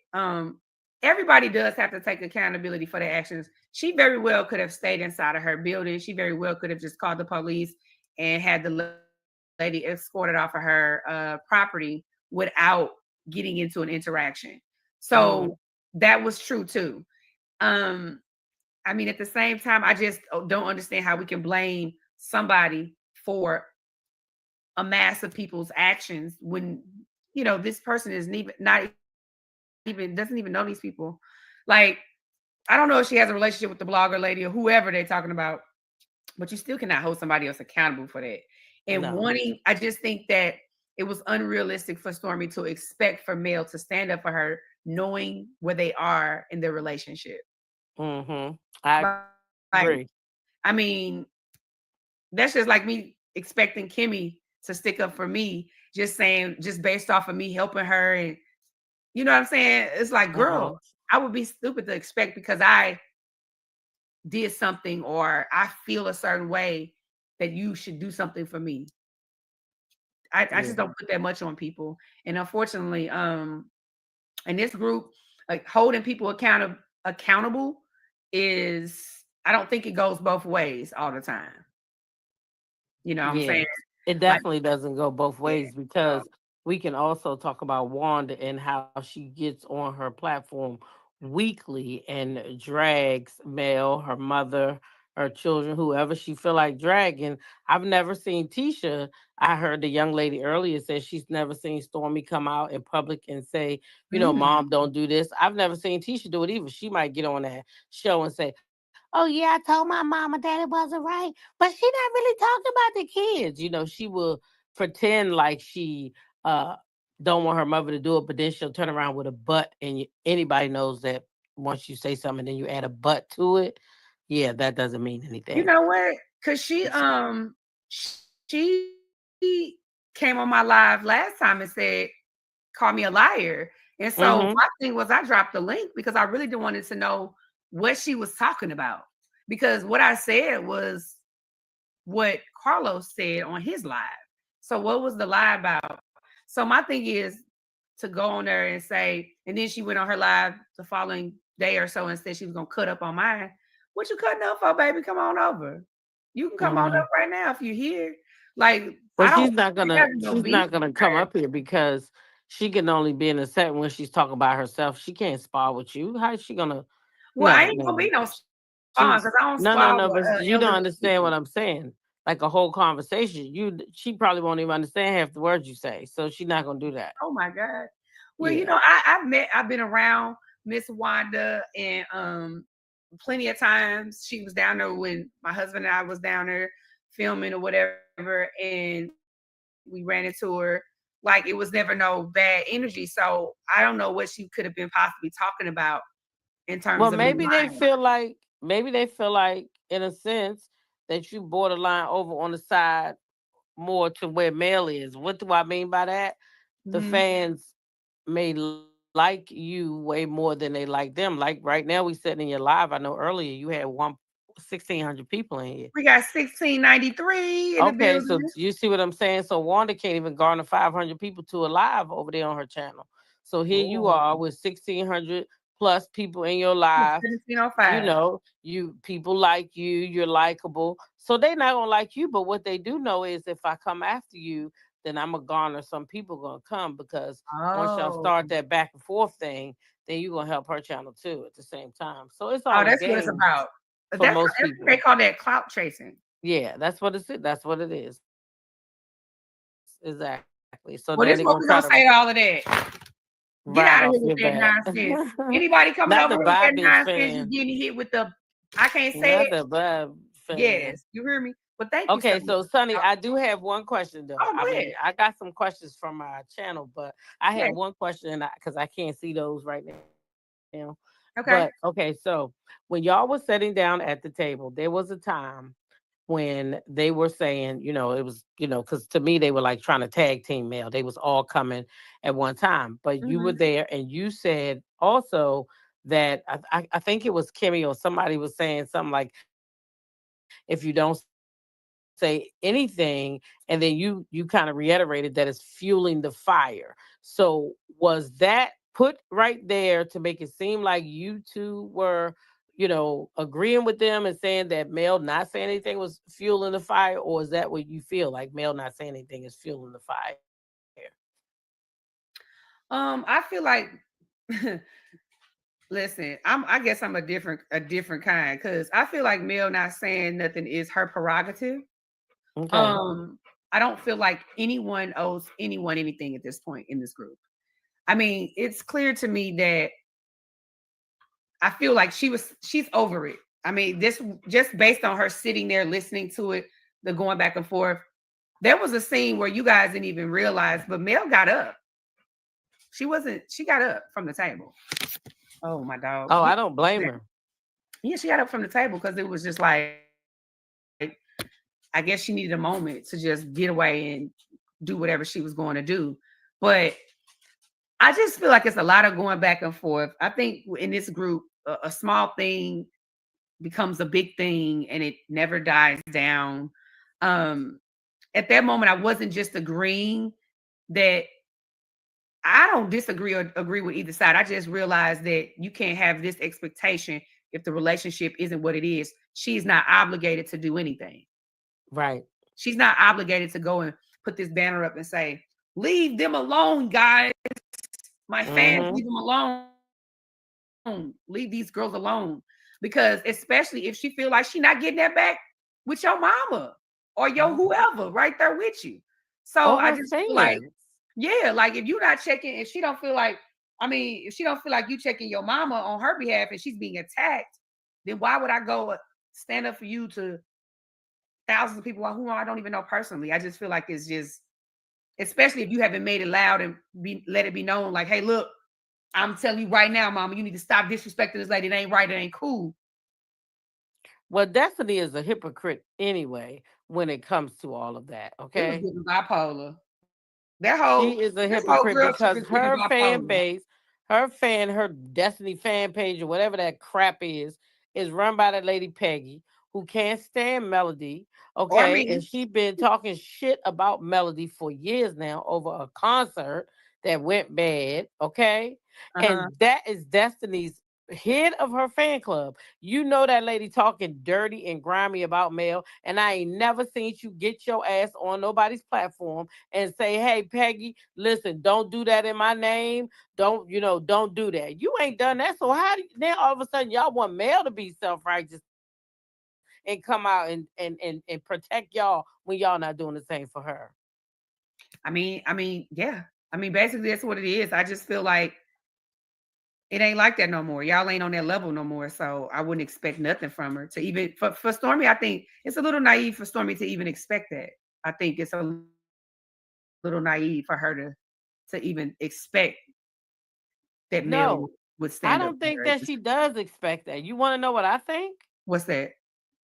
everybody does have to take accountability for their actions. She very well could have stayed inside of her building. She very well could have just called the police and had the lady escorted off of her property without getting into an interaction. So that was true too. I mean, at the same time, I just don't understand how we can blame somebody for a mass of people's actions when this person is not even doesn't even know these people. Like, I don't know if she has a relationship with the blogger lady or whoever they're talking about, but you still cannot hold somebody else accountable for that. And No. I just think that it was unrealistic for Stormy to expect for Mel to stand up for her, knowing where they are in their relationship. I Like, agree. I mean, that's just like me expecting Kimmy to stick up for me, just based off of me helping her. And you know what I'm saying? It's like, girl, I would be stupid to expect because I did something or I feel a certain way that you should do something for me. I just don't put that much on people. And unfortunately, in this group, like holding people accountable is, I don't think it goes both ways all the time. You know what I'm saying? It Like, definitely doesn't go both ways because we can also talk about Wanda and how she gets on her platform weekly and drags Mel, her mother, her children, whoever she feel like dragging. I've never seen Tisha. I heard the young lady earlier say she's never seen Stormy come out in public and say, Mom, don't do this. I've never seen Tisha do it either. She might get on that show and say, oh yeah, I told my mama that it wasn't right, but she not really talking about the kids. She will pretend like she don't want her mother to do it, but then she'll turn around with a but, and anybody knows that once you say something, then you add a but to it. Yeah, that doesn't mean you anything. know what? Because she came on my live last time and said, call me a liar. And so my thing was, I dropped the link because I really didn't wanted to know what she was talking about. Because what I said was what Carlos said on his live. So what was the lie about? So my thing is to go on there and say, and then she went on her live the following day or so and said she was gonna cut up on mine. What you cutting up for, baby? Come on over. You can come on up right now if you're here. Like, But I don't she's not have gonna no she's beef not gonna with come her. up here because she can only be in a set when she's talking about herself. She can't spar with you. How is she gonna? Well, I No, ain't gonna no. be no spawn She's because I don't no, spar no, with but you don't elderly understand what people. I'm saying. Like a whole conversation, she probably won't even understand half the words you say. So she's not gonna do that. Oh my God. Well, Yeah. I've been around Miss Wanda and plenty of times. She was down there when my husband and I was down there filming or whatever, and we ran into her. Like, it was never no bad energy. So I don't know what she could have been possibly talking about in terms Well, of me lying. maybe they feel like in a sense that you borderline over on the side more to where Mel is. What do I mean by that? The Mhm. fans may like you way more than they like them. Like right now, we sitting in your live. I know earlier you had 1,600 people in here. We got 1693 in the Okay, so building. you see what I'm saying? So Wanda can't even garner 500 people to a live over there on her channel. So here you Oh, are with 1,600 plus people in your live. 1705. You people like you, you're likable. So they not gonna like you, but what they do know is if I come after you, then I'm gonna garner some people gonna come because once y'all Oh. start that back and forth thing, then you're gonna help her channel too at the same time. So it's Oh, all a that's what it's game about. for most I think they people. call that clout chasing. Yeah, that's what it's that's what it is. Exactly. So now they're gonna try Well, to this is what we're gonna say to all of that. Get ride out of off here your with that back. nonsense. Anybody coming Not over the here with that bye bitch nonsense, you fan. getting hit with the I can't say Not it. the bye fan. Yes, you hear me? But thank you so Okay, much. so Sunny, I do have one question though. Oh, I go mean, ahead. I got some questions from my channel, but I Yeah. have one question because I can't see those right now. But Okay. okay, so when y'all was sitting down at the table, there was a time when they were saying, it was, because to me they were like trying to tag team mail. They was all coming at one time, but you were Mhm. there and you said also that I think it was Kimmy or somebody was saying something like, if you don't say something, say anything, and then you kind of reiterated that it's fueling the fire. So was that put right there to make it seem like you two were, agreeing with them and saying that Mel not saying anything was fueling the fire, or is that what you feel like Mel not saying anything is fueling the fire? I feel like listen, I guess I'm a different kind, because I feel like Mel not saying nothing is her prerogative. Okay. I don't feel like anyone owes anyone anything at this point in this group. I mean, it's clear to me that I feel like she's over it. I mean, this just based on her sitting there listening to it, the going back and forth. There was a scene where you guys didn't even realize, but Mel got up. She got up from the table. Oh, my dog. Oh, I don't blame her. Yeah, she got up from the table because it was just like, I guess she needed a moment to just get away and do whatever she was going to do. But I just feel like it's a lot of going back and forth. I think in this group, a small thing becomes a big thing and it never dies down. Um, at that moment, I wasn't just agreeing that I don't disagree or agree with either side. I just realized that you can't have this expectation if the relationship isn't what it is. She's not obligated to do anything. Right. She's not obligated to go and put this banner up and say, leave them alone, guys. My fans, leave them alone. Leave these girls alone. Because especially if she feel like she not getting that back with your mama or your whoever right there with you. So Or I her just feel like, fans. yeah, like if you're not checking, if she don't feel like, if she don't feel like you checking your mama on her behalf and she's being attacked, then why would I go stand up for you to thousands of people who I don't even know personally? I just feel like it's just, especially if you haven't made it loud and let it be known, like, hey, look, I'm telling you right now, mama, you need to stop disrespecting this lady. It ain't right. It ain't cool. Well, Destiny is a hypocrite anyway when it comes to all of that. It was Okay. getting bipolar. She is a This whole hypocrite girl trip because is getting her fan bipolar. base, her Destiny fan page or whatever that crap is run by that lady Peggy, who can't stand Melody. Or Okay. me. And she been talking shit about Melody for years now over a concert that went bad. Okay. Uh-huh. And that is Destiny's head of her fan club. You know that lady talking dirty and grimy about Mel, and I ain't never seen you get your ass on nobody's platform and say, "Hey, Peggy, listen, don't do that in my name. Don't do that." You ain't done that. So how do now all of a sudden y'all want Mel to be self-righteous and come out and protect y'all when y'all not doing the same for her? Yeah. Basically that's what it is. I just feel like it ain't like that no more. Y'all ain't on that level no more. So I wouldn't expect nothing from her to even for Stormy. I think it's a little naive for Stormy to even expect that. I think it's a little naive for her to even expect that Mel No, would I stand up don't for think her. that she does expect that. You want to know what I think? What's that?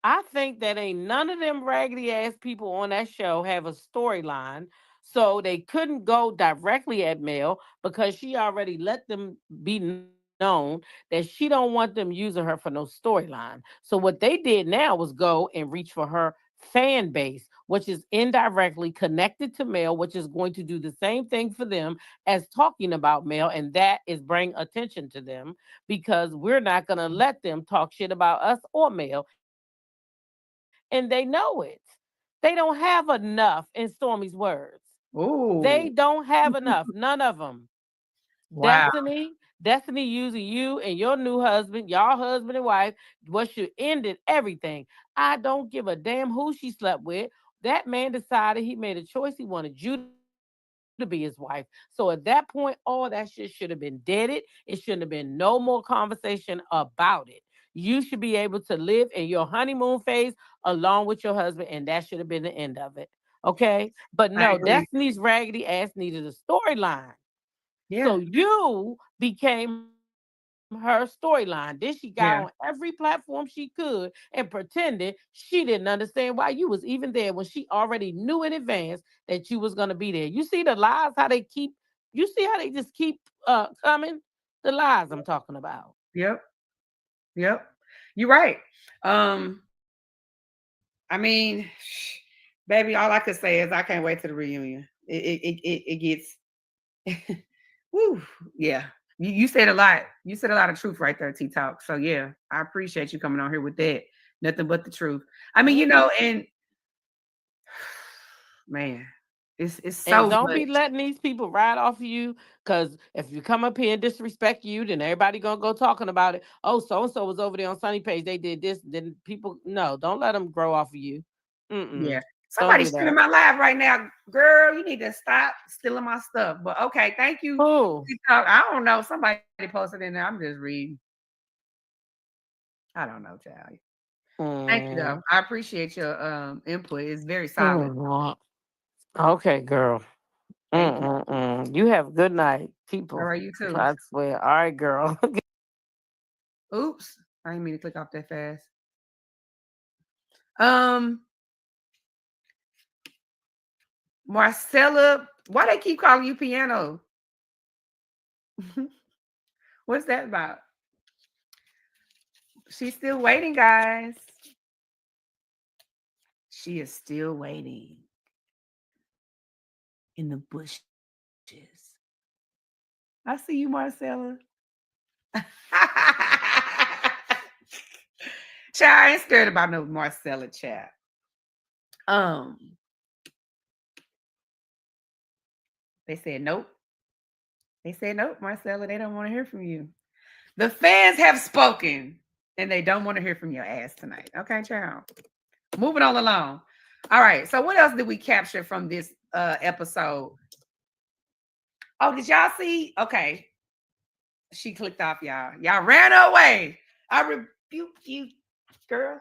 I think that ain't none of them raggedy ass people on that show have a storyline. So they couldn't go directly at Mel because she already let them be known that she don't want them using her for no storyline. So what they did now was go and reach for her fan base, which is indirectly connected to Mel, which is going to do the same thing for them as talking about Mel, and that is bring attention to them because we're not going to let them talk shit about us or Mel, and they know it. They don't have enough, in Stormy's words. They don't have Ooh. enough, none of them. Wow. Destiny using you and your new husband, y'all husband and wife, what should ended everything. I don't give a damn who she slept with. That man decided he made a choice. He wanted you to be his wife. So at that point, all that shit should have been deaded. It shouldn't have been no more conversation about it. You should be able to live in your honeymoon phase along with your husband, and that should have been the end of it. Okay. But no, I Destiny's agree. raggedy ass needed a storyline. So Yeah. you became her storyline. Then she got on every platform Yeah. she could and pretended she didn't understand why you was even there when she already knew in advance that you was gonna be there. You see the lies how they keep. You see how they just keep coming. The lies I'm talking about. Yep. Yep. You're right. I mean, Baby, all I could say is I can't wait to the reunion. It gets woo, yeah. You said a lot. You said a lot of truth right there, T Talk. So yeah, I appreciate you coming on here with that. Nothing but the truth. I mean, and man, it's so And don't much. be letting these people ride off of you, because if you come up here and disrespect you, then everybody gonna go talking about it. Oh, so and so was over there on Sunny page. They did this. Then people, no, don't let them grow off of you. Yeah. Don't Somebody's do streaming that. my live right now. Girl, you need to stop stealing my stuff. But okay, thank you. Oh, I don't know. Somebody posted in there. I'm just reading. I don't know, child. Thank you though. I appreciate your input. It's very solid. Okay, girl. Thank you. You have a good night, All people. right, you too. I swear. All right, girl. Oops. I didn't mean to click off that fast. Um, Marcella, why they keep calling you piano? What's that about? She's still waiting, guys. She is still waiting in the bushes. I see you, Marcella. Child, I ain't scared about no Marcella chat. They said nope. They said nope, Marcella. They don't want to hear from you. The fans have spoken, and they don't want to hear from your ass tonight. Okay, child. Moving on along. All right. So, what else did we capture from this episode? Oh, did y'all see? Okay, she clicked off, y'all. Y'all ran away. I rebuke you, girl.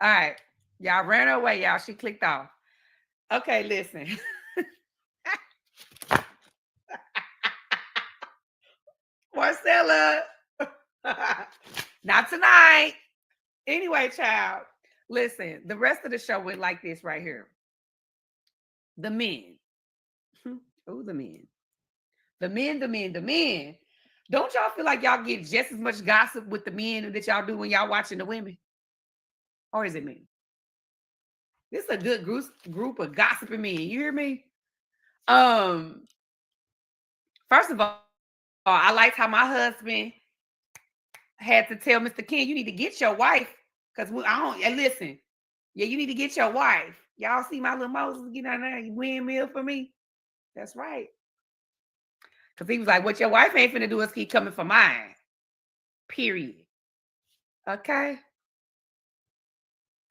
All right. Y'all ran away, y'all. She clicked off. Okay, listen. Marcella. Not tonight. Anyway, child. Listen, the rest of the show went like this right here. The men. Oh, the men. The men. Don't y'all feel like y'all get just as much gossip with the men that y'all do when y'all watching the women? Or is it me? This is a good group of gossiping men. You hear me? First of all, I liked how my husband had to tell Mr. King, you need to get your wife. Because I don't, and listen, yeah, you need to get your wife. Y'all see my little Moses get on there, windmill for me? That's right. Because he was like, what your wife ain't finna do is keep coming for mine. Period. Okay?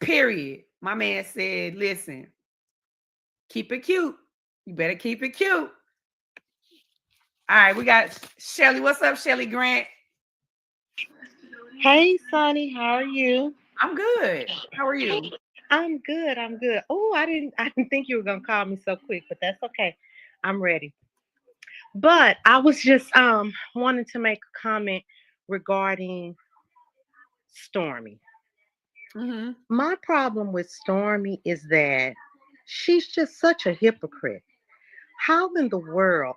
Period. My man said, listen, keep it cute. You better keep it cute. All right, we got Shelly. What's up, Shelly Grant? Hey, Sunny, how are you? I'm good. How are you? I'm good. I'm good. Oh, I didn't think you were gonna call me so quick, but that's okay. I'm ready. But I was just wanting to make a comment regarding Stormy. Mm-hmm. My problem with Stormy is that she's just such a hypocrite. How in the world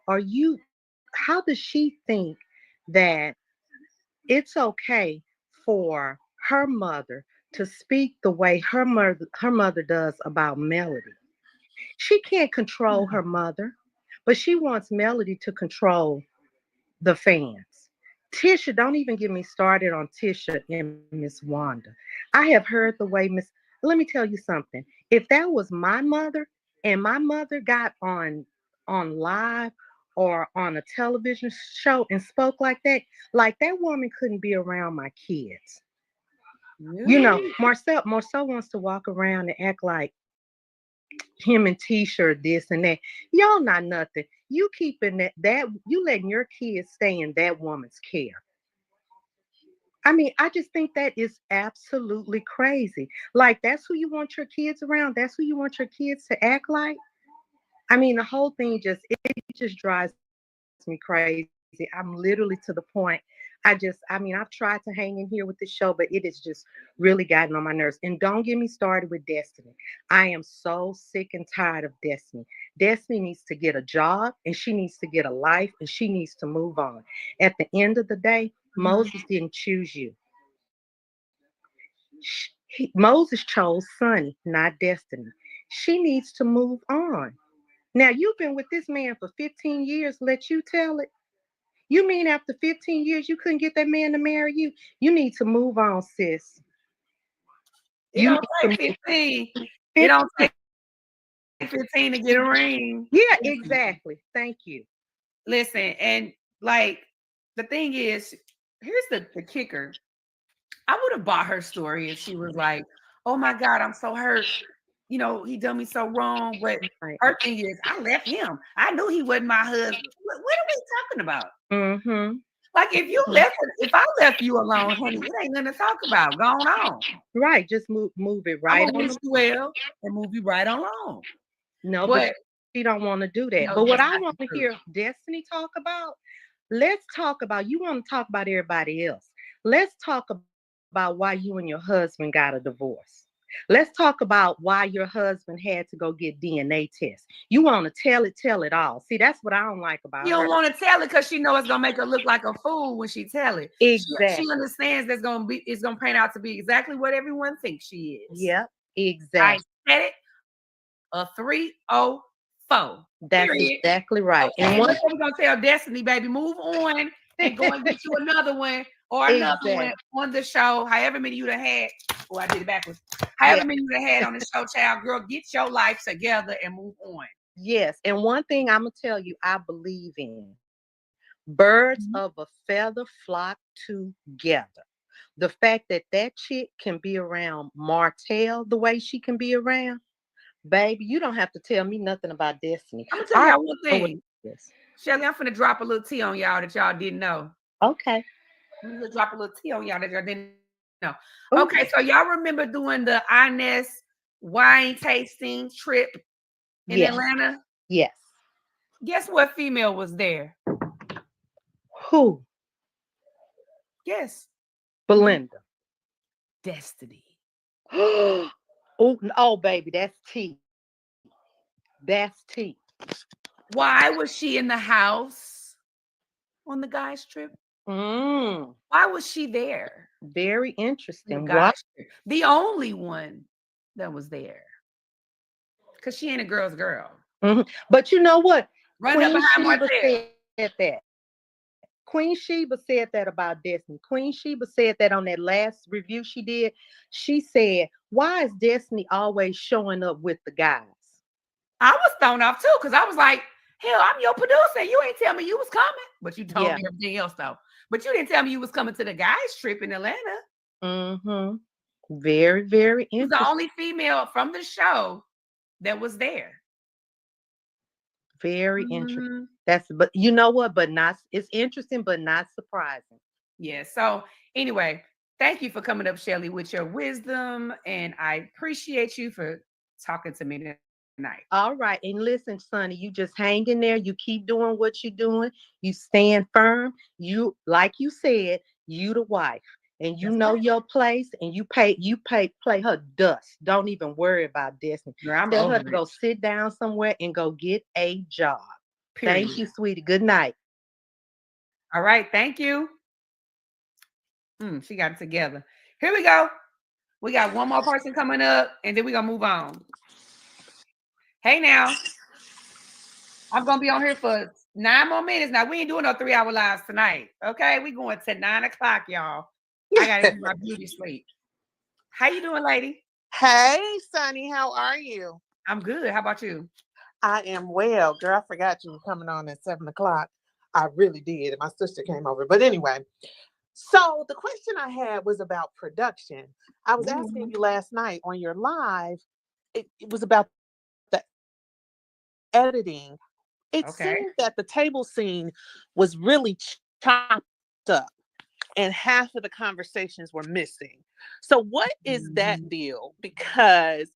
how does she think that it's okay for her mother to speak the way her mother does about Melody? She can't control her mother, but she wants Melody to control the fans. Tisha, don't even get me started on Tisha and Miss Wanda. I have heard the way let me tell you something. If that was my mother and my mother got on live or on a television show and spoke like that woman couldn't be around my kids. You know, Marcel wants to walk around and act like him and T-shirt this and that. Y'all not nothing. You keeping that you letting your kids stay in that woman's care. I mean, I just think that is absolutely crazy. Like that's who you want your kids around. That's who you want your kids to act like. I mean, the whole thing just drives me crazy. I'm literally to the point. I've tried to hang in here with this show, but it has just really gotten on my nerves. And don't get me started with Destiny. I am so sick and tired of Destiny. Destiny needs to get a job and she needs to get a life and she needs to move on. At the end of the day, Mm-hmm. Moses didn't choose you. Moses chose Sunny, not Destiny. She needs to move on. Now, you've been with this man for 15 years. Let you tell it. You mean after 15 years, you couldn't get that man to marry you? You need to move on, sis. It You don't need take to 15. move. It don't 15. take 15 to get a ring. Yeah, exactly. Thank you. Listen, and like the thing is, here's the kicker. I would have bought her story if she was like, "Oh my God, I'm so hurt. You know, he done me so wrong." But Right. her thing is, I left him. I knew he wasn't my husband. What are we talking about? Mm-hmm. Like if I left you alone, honey, it ain't nothing to talk about. Going on. Right. Just move it I'm right gonna on. wish you well and move you right along. No, but But she don't want to do that. no, But what that's I not want the to truth. hear Destiny talk about, let's talk about, you want to talk about everybody else. Let's talk about why you and your husband got a divorce. Let's talk about why your husband had to go get DNA tests. You want to tell it all. See, that's what I don't like about You don't her. want to tell it because she knows it's gonna make her look like a fool when she tell it. Exactly. She understands it's gonna paint out to be exactly what everyone thinks she is. Yep, I exactly. said it. A 304. That's Period. exactly right. Okay, And and one, that's what we're gonna tell Destiny, baby. Move on and go and get you another one or another one exactly. on the show. However many you done had. Oh, I did it backwards. Yeah. However many you done had on the show, child, girl, get your life together and move on. Yes. And one thing I'm gonna tell you, I believe in. Birds Mhm. of a feather flock together. The fact that that chick can be around Martell the way she can be around, baby, you don't have to tell me nothing about Destiny. I'm gonna tell I y'all one know what thing. it is. Shelly, I'm finna drop a little tea on y'all that y'all didn't know. Okay. I'm gonna drop a little tea on y'all that y'all didn't know. Ooh, Okay, so y'all remember doing the Inez wine tasting trip in yes. Atlanta? Yes. Guess what female was there? Who? Guess. Belinda. Destiny. Oh, oh, baby, that's tea. That's tea. Why was she in the house on the guys' trip? Mm, Why was she there? very On the interesting. Why? guys' trip? The only one that was there. Because she ain't a girl's girl. Mhm. But you know what? Running up Queen behind Sheba Martell. said that. Queen Sheba said that about Destiny. Queen Sheba said that on that last review she did. She said, "Why is Destiny always showing up with the guys?" I was thrown off too because I was like, hell, I'm your producer. You ain't tell me you was coming. But you told Yeah. me everything else though. But you didn't tell me you was coming to the guys' trip in Atlanta. Mm-hmm. Very, very She was the interesting. only female from the show that was there. Very interesting. Mhm. But you know what? But not, it's interesting, but not surprising. Yeah. So anyway, thank you for coming up, Shelly, with your wisdom. And I appreciate you for talking to me tonight. All right. And listen, Sonny, you just hang in there. You keep doing what you're doing. You stand firm. You, like you said, you the wife. And you That's know right. your place, and play her dust. Don't even worry about Destiny. Girl, I'm Tell her over to it. go sit down somewhere and go get a job. Period. Thank you, sweetie. Good night. All right. Thank you. She got it together. Here we go. We got one more person coming up, and then we're gonna move on. Hey now, I'm gonna be on here for 9 more minutes. Now we ain't doing no 3-hour lives tonight. Okay, we going to 9 o'clock, y'all. I gotta get my beauty sleep. How you doing, lady? Hey, Sunny, how are you? I'm good. How about you? I am well. Girl, I forgot you were coming on at 7 o'clock. I really did. My sister came over. But anyway, so the question I had was about production. I was asking you last night on your live, it was about the editing. It Okay. seemed that the table scene was really chopped up and half of the conversations were missing. So what is that deal? Because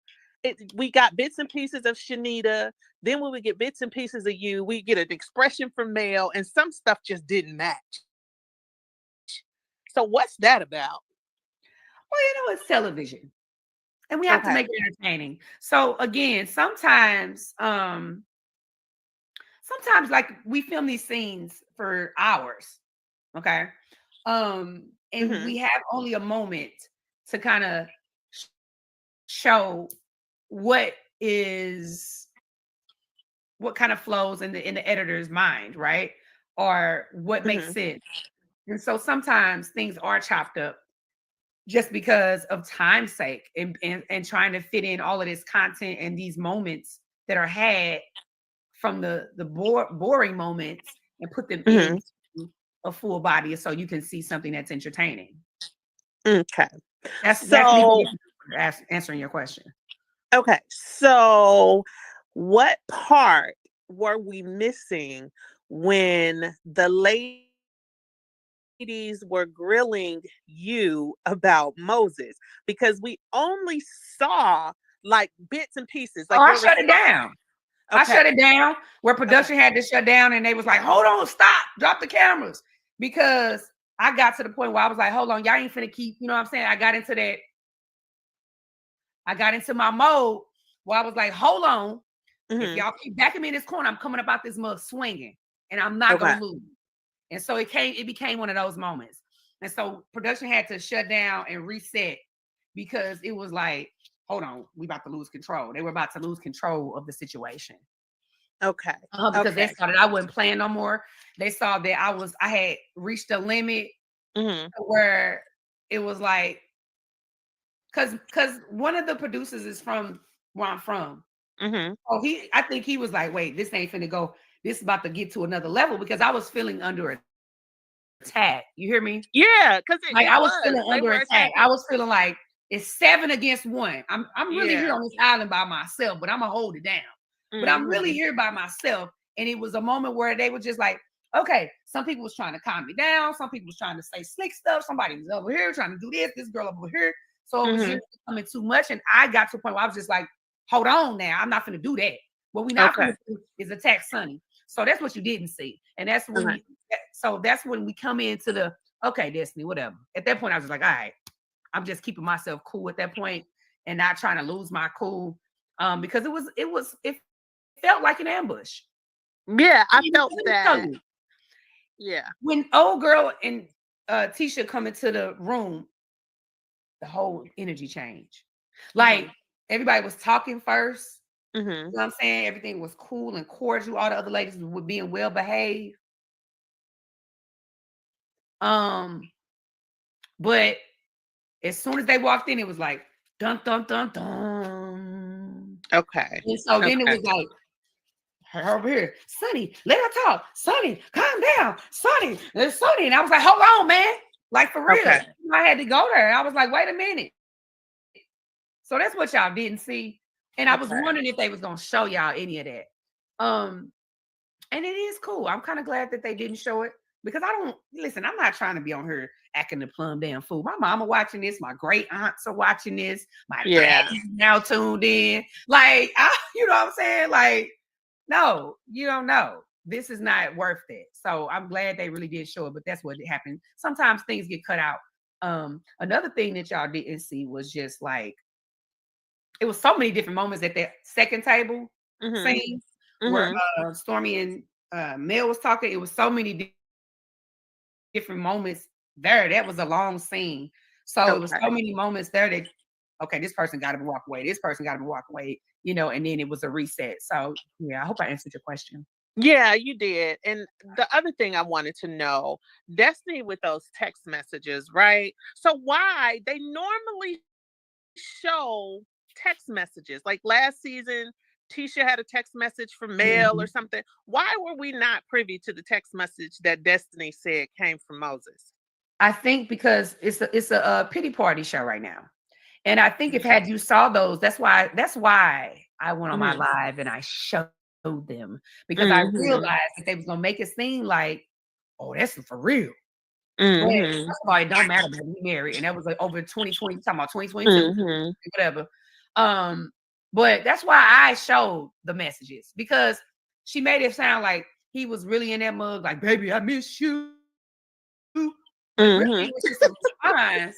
we got bits and pieces of Shanita. Then when we get bits and pieces of you, we get an expression from Mel, and some stuff just didn't match. So what's that about? Well, it's television, and we have to Okay. make it entertaining. So again, sometimes like we film these scenes for hours. Okay. And we have only a moment to kind of show what kind of flows in the editor's mind, right? Or what makes sense. And so sometimes things are chopped up just because of time's sake and trying to fit in all of this content and these moments that are had from the boring moments and put them in a full body so you can see something that's entertaining. Okay. That's me answering your question. Okay. So what part were we missing when the ladies were grilling you about Moses? Because we only saw like bits and pieces. Like I shut it down. Okay. I shut it down where production had to shut down, and they was like, hold on, stop, drop the cameras. Because I got to the point where I was like, hold on, y'all ain't finna keep, you know what I'm saying? I got into my mode where I was like, hold on. If y'all keep backing me in this corner, I'm coming up out this mug swinging, and I'm not gonna lose. And so it became one of those moments. And so production had to shut down and reset because it was like, hold on, we about to lose control. They were about to lose control of the situation. Okay. Because they saw that I wasn't playing no more. They saw that I had reached a limit where it was like, because one of the producers is from where I'm from. Oh, I think he was like, wait, this ain't finna go. This is about to get to another level because I was feeling under attack. You hear me? Yeah, because I was feeling under attack. I was feeling like it's 7 against 1. I'm really here on this island by myself, but I'm gonna hold it down. But I'm really here by myself. And it was a moment where they were just like, okay, some people was trying to calm me down. Some people was trying to say slick stuff. Somebody was over here trying to do this girl over here. So it was just becoming too much. And I got to a point where I was just like, hold on now. I'm not going to do that. What we not going to do is attack Sunni. So that's what you didn't see. And that's when that's when we come into the, okay, Destiny, whatever. At that point, I was just like, all right, I'm just keeping myself cool at that point and not trying to lose my cool. Because it felt like an ambush. Yeah, I felt that. Yeah. When old girl and Tisha come into the room, the whole energy changed. Like everybody was talking first. You know what I'm saying? Everything was cool and cordial. All the other ladies were being well behaved. But as soon as they walked in, it was like dun dun dun dun. Okay. And so then it was like, her over here, Sunni, let her talk. Sunni, calm down. Sunni, it's Sunni. And I was like, hold on, man. Like for real. I had to go there. I was like, wait a minute. So that's what y'all didn't see. And I was wondering if they was gonna show y'all any of that. And it is cool. I'm kind of glad that they didn't show it because I'm not trying to be on here acting the plum damn fool. My mama watching this, my great aunts are watching this, my dad is now tuned in. Like, you know what I'm saying? Like, no, you don't know. This is not worth it. So I'm glad they really did show it, but that's what happened. Sometimes things get cut out. Another thing that y'all didn't see was just like, it was so many different moments at that second table scene where Stormy and Mel was talking. It was so many different moments there. That was a long scene. So it was so many moments there that, okay, this person got to walk away. This person got to walk away, you know, and then it was a reset. So yeah, I hope I answered your question. Yeah, you did. And the other thing I wanted to know, Destiny with those text messages, right? So why they normally show text messages, like last season, Tisha had a text message from Mel or something. Why were we not privy to the text message that Destiny said came from Moses? I think because it's a pity party show right now. And I think if had you saw those, that's why I went on my live and I showed them because I realized that they was gonna make it seem like, oh, that's for real. But first of all, it don't matter because we married, and that was like over 2020, talking about 2022, whatever. But that's why I showed the messages because she made it sound like he was really in that mug, like, baby, I miss you. Really, it was just a response.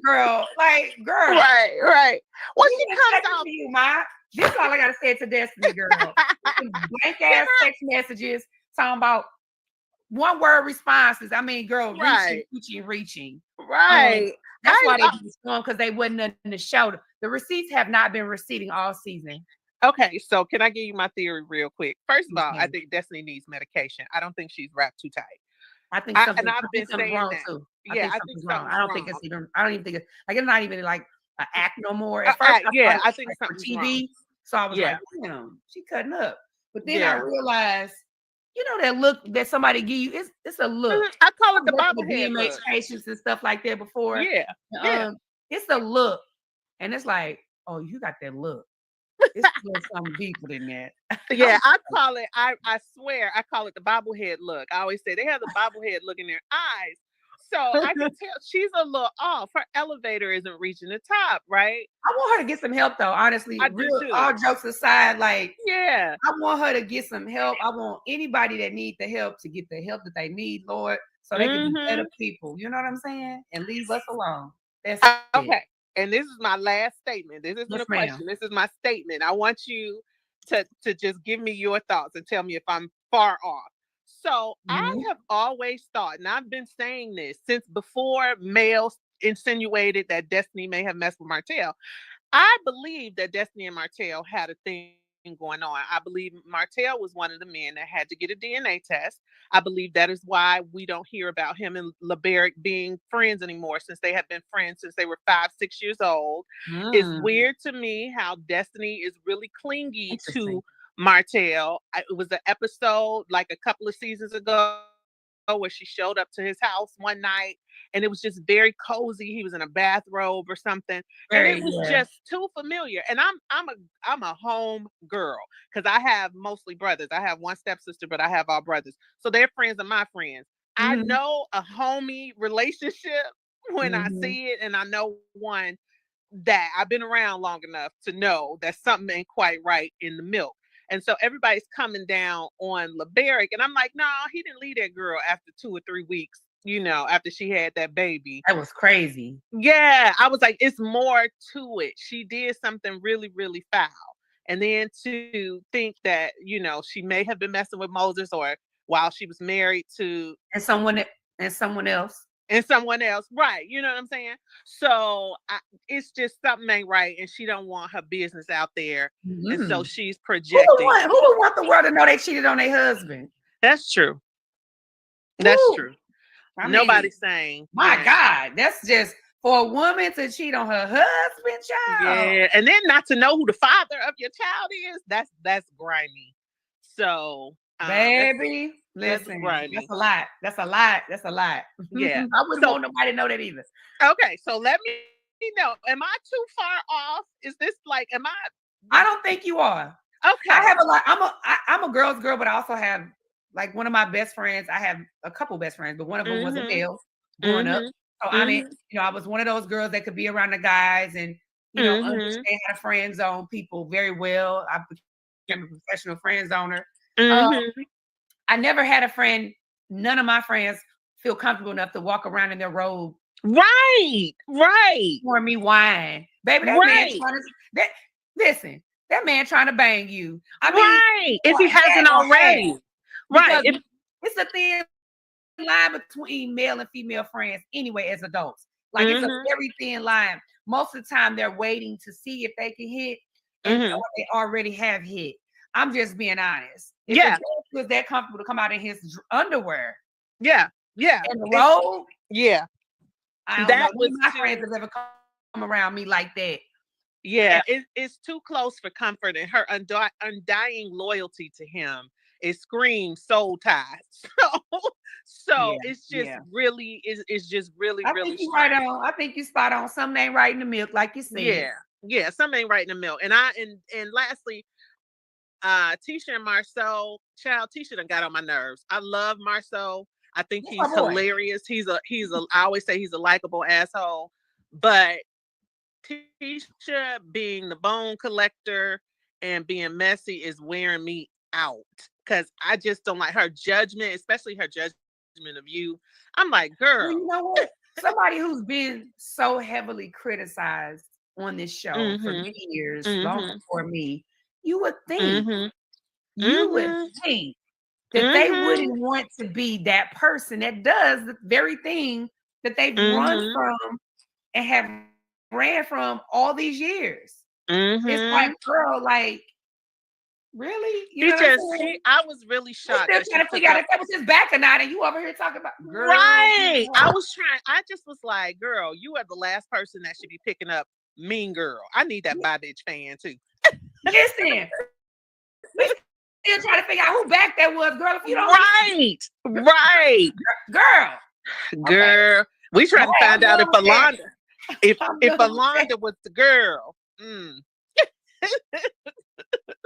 Girl. Right. Well, she comes out to you, Ma. This is all I gotta say to Destiny, girl. Blank ass text messages talking about one word responses. I mean, girl, reaching. Right. That's why they just going because they wasn't nothing to show. The receipts have not been receipting all season. Okay, so can I give you my theory real quick? First of all, I Okay. think Destiny needs medication. I don't think she's wrapped too tight. I think And something, I've I been think something's saying wrong that. too. I Yeah, think I think something's wrong. something's I don't think wrong. it's even. I don't even think it's like it's not even like an act no more. At first, I Yeah, thought it I was think like for something's wrong. TV, so I was Yeah, like, damn, she cutting up. But then I yeah. realized, you know, that look that somebody give you, it's a look. I call it I've the worked with bobblehead DMH look. patients and stuff like that before. Yeah, yeah. It's a look, and it's like, oh, you got that look. It's still something deeper than that. Yeah, I call it, I swear, I call it the bobblehead look. I always say they have the bobblehead look in their eyes. So I can tell she's a little off. Her elevator isn't reaching the top, right? I want her to get some help though, honestly. I do too. All jokes aside, like, yeah, I want her to get some help. I want anybody that needs the help to get the help that they need, Lord, so they can be better people. You know what I'm saying? And leave us alone. That's it. Okay. And this is my last statement. This isn't Yes, a question. This is my statement. I want you to just give me your thoughts and tell me if I'm far off. So I have always thought, and I've been saying this since before Mel insinuated that Destiny may have messed with Martell. I believe that Destiny and Martell had a thing going on. I believe Martell was one of the men that had to get a DNA test. I believe that is why we don't hear about him and LeBerick being friends anymore, since they have been friends since they were 5-6 years old. It's weird to me how Destiny is really clingy to Martell. It was an episode like a couple of seasons ago where she showed up to his house one night and it was just very cozy. He was in a bathrobe or something, and it was just too familiar. And I'm a home girl because I have mostly brothers. I have one stepsister, but I have all brothers, so they're friends of my friends. I know a homie relationship when I see it, and I know one that I've been around long enough to know that something ain't quite right in the milk. And so everybody's coming down on LeBerick. And I'm like, no, he didn't leave that girl after 2 or 3 weeks, after she had that baby. That was crazy. Yeah. I was like, it's more to it. She did something really, really foul. And then to think that, she may have been messing with Moses or while she was married to someone else. And someone else, right? You know what I'm saying? So it's just something ain't right, and she don't want her business out there, and so she's projecting. Who would want the world to know they cheated on their husband? That's true. That's true. Nobody's saying. My God, that's just for a woman to cheat on her husband, child. Yeah, and then not to know who the father of your child is. That's grimy. So. Baby, listen, that's a lot. That's a lot. That's a lot. Yeah. I wouldn't want nobody to know that either. Okay, so let me know. Am I too far off? Is this like, I don't think you are. Okay. I have a lot. I'm a girl's girl, but I also have like one of my best friends. I have a couple best friends, but one of them was a male growing up. So I mean, I was one of those girls that could be around the guys and understand how to friend zone people very well. I became a professional friend zoner. I never had a friend. None of my friends feel comfortable enough to walk around in their robe. Right. For me wine. Baby, that man trying to listen, that man trying to bang you. I mean, if he hasn't already. Right. It's a thin line between male and female friends anyway as adults. Like it's a very thin line. Most of the time they're waiting to see if they can hit and they already have hit. I'm just being honest. If the he was that comfortable to come out in his underwear. Yeah. And the robe. Yeah. I don't know. Was my friends have ever come around me like that. Yeah. It's too close for comfort, and her undying loyalty to him. It screams soul ties. So it's just really, it's just really, I really think you right on. I think you spot on. Something ain't right in the milk, like you said. Yeah, something ain't right in the milk. And lastly, Tisha and Marceau, child, Tisha done got on my nerves. I love Marceau. I think he's hilarious. I always say he's a likable asshole. But Tisha being the bone collector and being messy is wearing me out. Because I just don't like her judgment, especially her judgment of you. I'm like, girl. Well, you know what? Somebody who's been so heavily criticized on this show for years, long before me, you would think that they wouldn't want to be that person that does the very thing that they've run from and have ran from all these years. It's like, Mm-hmm. girl, like, really? You know what I'm saying? I was really We shocked still that she trying to took figure out up. if that was his back or not, and you over here talking about, girl. Right. I just was like, girl, you are the last person that should be picking up Mean Girl. I need that Bye Bitch fan too. Listen, we still trying to figure out who back that was, girl. If you don't Right. Right. girl. Girl. We trying to find out if Alonda, if done with that. Alonda was the girl. Mm.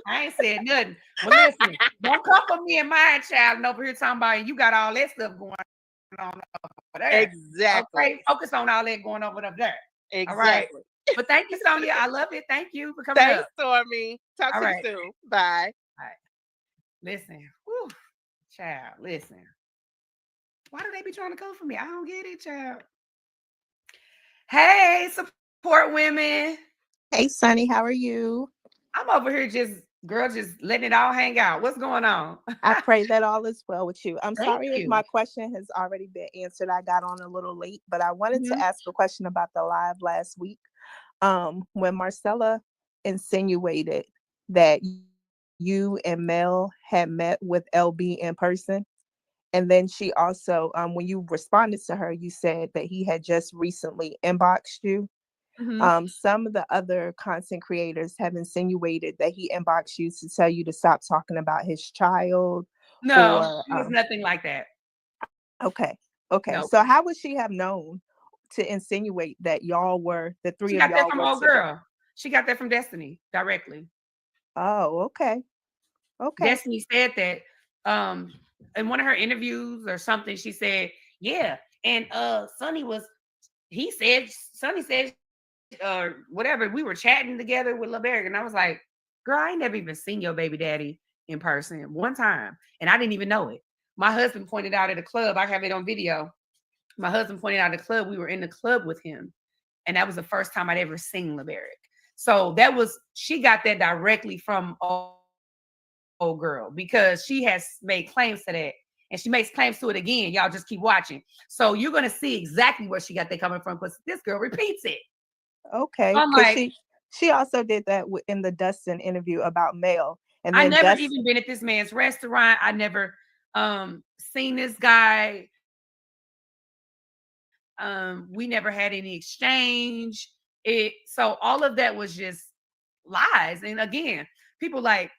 I ain't said nothing. Well, listen, don't come for me and my child and over here talking about, and you got all that stuff going on over there. Exactly. Okay, focus on all that going over there. Exactly. All right. But thank you, Sonia. I love it. Thank you for coming Thanks, up. Stormy. Talk All to right. you soon. Bye. All right. Listen, whew, child, listen. Why do they be trying to come for me? I don't get it, child. Hey, support women. Hey, Sunny, how are you? I'm over here just letting it all hang out. What's going on? I pray that all is well with you. I'm Thank sorry if you. my question has already been answered. I got on a little late, but I wanted Mhm. to ask a question about the live last week. When Marcella insinuated that you and Mel had met with LB in person, and then she also, when you responded to her, you said that he had just recently inboxed you. Some of the other content creators have insinuated that he inboxed you to tell you to stop talking about his child. No, Or it was nothing like that. okay. No. So how would she have known to insinuate that y'all were the three She of got that y'all from were old together? girl. She got that from Destiny directly. Oh, okay. Destiny said that in one of her interviews or something. She said, "Yeah," and Sunny said whatever. We were chatting together with LeBerg, and I was like, "Girl, I ain't never even seen your baby daddy in person one time, and I didn't even know it." My husband pointed out at a club. I have it on video. My husband pointed out at a club. We were in the club with him, and that was the first time I'd ever seen LeBerg. So she got that directly from old girl because she has made claims to that, and she makes claims to it again. Y'all just keep watching. So you're gonna see exactly where she got that coming from because this girl repeats it. Okay. I'm Because like, she also did that in the Dustin interview about Mel. And I then never even been at this man's restaurant. I never seen this guy. We never had any exchange. So all of that was just lies. And again, people like,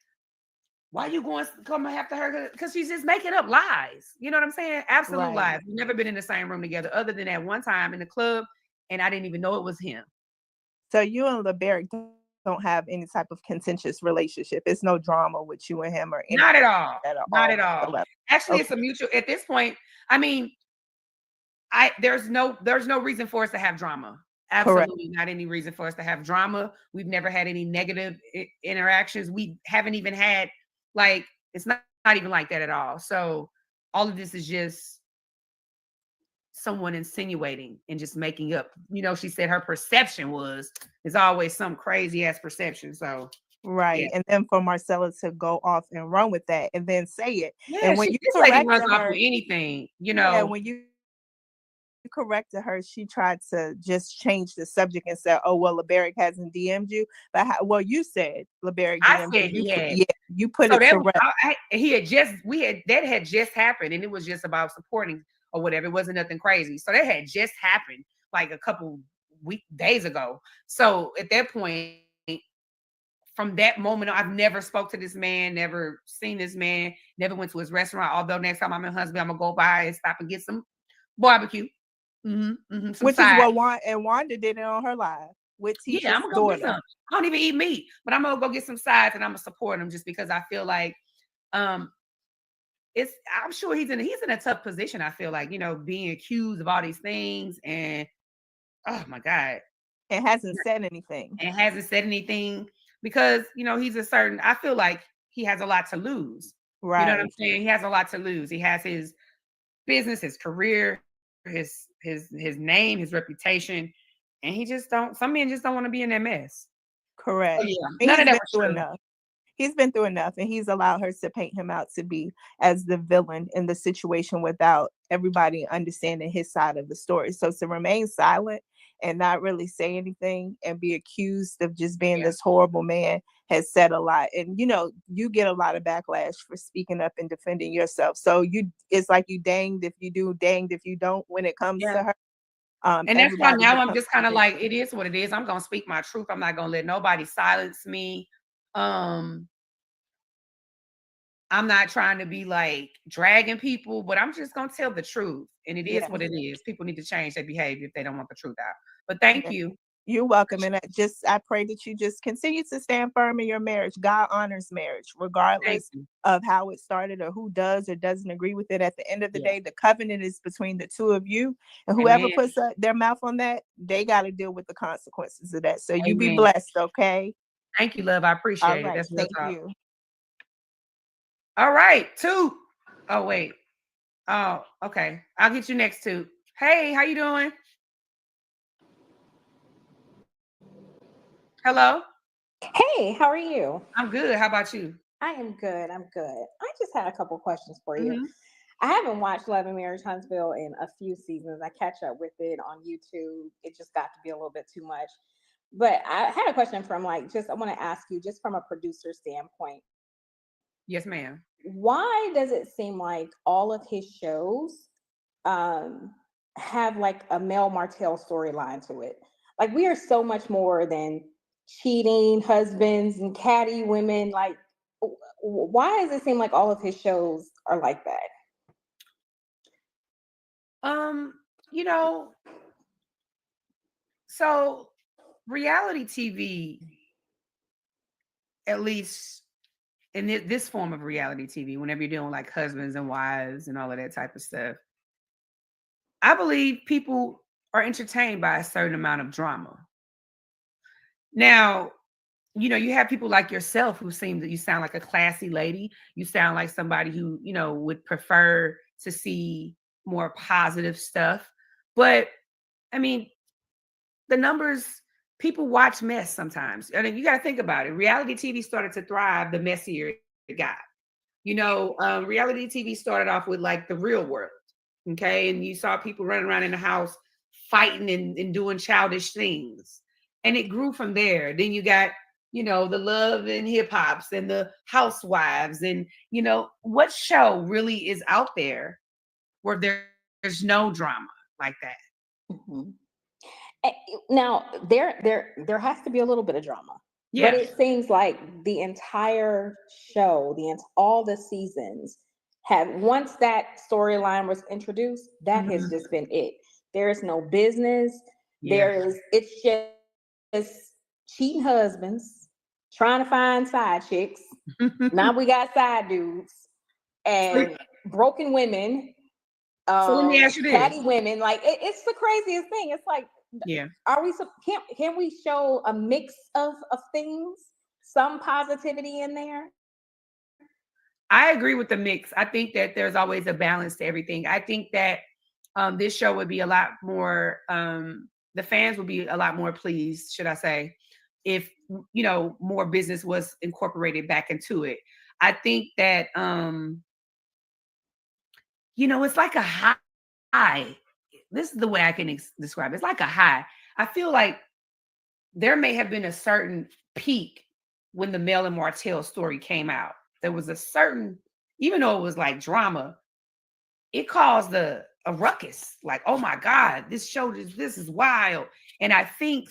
why you going to come after her? Because she's just making up lies. You know what I'm saying? Absolute lies. We've never been in the same room together other than that one time in the club, and I didn't even know it was him. So you and LeBerg don't have any type of contentious relationship. It's no drama with you and him or anything. Not at all. At Not at all. Actually, it's a mutual at this point. I mean, there's no reason for us to have drama. Absolutely not any reason for us to have drama. We've never had any negative interactions. We haven't even had it's not even like that at all. So all of this is just someone insinuating and just making up. She said her perception is always some crazy ass perception. So right. And then for Marcella to go off and run with that and then say it. Yeah, and when you this lady runs corrected off her, with anything, Yeah, when you corrected her, she tried to just change the subject and said, "Oh well, LeBerg hasn't DM'd you." But you said LeBerg DM'd I said you. he had. Yeah, you put So it to rest. that had just happened, and it was just about supporting or whatever. It wasn't nothing crazy. So that had just happened like a couple days ago. So at that point, from that moment, I've never spoke to this man, never seen this man, never went to his restaurant. Although next time I'm in Huntsville, I'm gonna go by and stop and get some barbecue. Which is what Wanda did it on her live with Tisha's I'm gonna go get daughter. some. I don't even eat meat, but I'm gonna go get some sides and I'm gonna support him just because I feel like I'm sure he's in a tough position. I feel like, being accused of all these things and oh my God. And hasn't said anything. Because, I feel like he has a lot to lose. Right. You know what I'm saying? He has a lot to lose. He has his business, his career, his name, his reputation. And some men just don't want to be in that mess. Correct. So, yeah, none of that was true. Enough. He's been through enough, and he's allowed her to paint him out to be as the villain in the situation without everybody understanding his side of the story. So to remain silent and not really say anything and be accused of just being this horrible man has said a lot. And you get a lot of backlash for speaking up and defending yourself. So it's like you danged if you do, danged if you don't when it comes to her. And that's why now I'm just kind of like, it is what it is. I'm gonna speak my truth. I'm not gonna let nobody silence me. I'm not trying to be like dragging people, but I'm just gonna tell the truth. And it is what it is. People need to change their behavior if they don't want the truth out. But thank you. You're welcome. And I pray that you just continue to stand firm in your marriage. God honors marriage, regardless of how it started or who does or doesn't agree with it. At the end of the day, the covenant is between the two of you. And whoever puts their mouth on that, they got to deal with the consequences of that. So you be blessed, okay? Thank you, love. I appreciate it. That's thank you. All right, 2. Oh, wait. Oh, okay. I'll get you next, 2. Hey, how you doing? Hello? Hey, how are you? I'm good. How about you? I am good. I'm good. I just had a couple questions for you. I haven't watched Love and Marriage Huntsville in a few seasons. I catch up with it on YouTube. It just got to be a little bit too much. But I had a question from I want to ask you just from a producer standpoint. Yes, ma'am. Why does it seem like all of his shows have like a Mel Martell storyline to it? Like we are so much more than cheating husbands and catty women. Like, why does it seem like all of his shows are like that? So reality TV, at least in this form of reality TV, whenever you're doing like husbands and wives and all of that type of stuff, I believe people are entertained by a certain amount of drama. Now, you have people like yourself who seem that you sound like a classy lady. You sound like somebody who, would prefer to see more positive stuff. But I mean, the numbers, people watch mess sometimes. I mean, you got to think about it. Reality TV started to thrive the messier it got. Reality TV started off with like the Real World. Okay. And you saw people running around in the house fighting and doing childish things. And it grew from there. Then you got, the Love and Hip Hops and the Housewives. And, what show really is out there where there's no drama like that? Now, there has to be a little bit of drama. Yeah. But it seems like the entire show, all the seasons have, once that storyline was introduced, that has just been it. There is no business. It's just cheating husbands trying to find side chicks. Now we got side dudes and broken women. So let me ask you this. Catty women. Like it's the craziest thing. It's like, are we can we show a mix of things, some positivity in there? I agree with the mix. I think that there's always a balance to everything. I think that this show would be a lot more, the fans would be a lot more pleased, should I say, if, more business was incorporated back into it. I think that, it's like a high. This is the way I can describe it. It's like a high. I feel like there may have been a certain peak when the Mel and Martell story came out. There was a certain, even though it was like drama, it caused a ruckus. Like, oh my God, this is wild. And I think,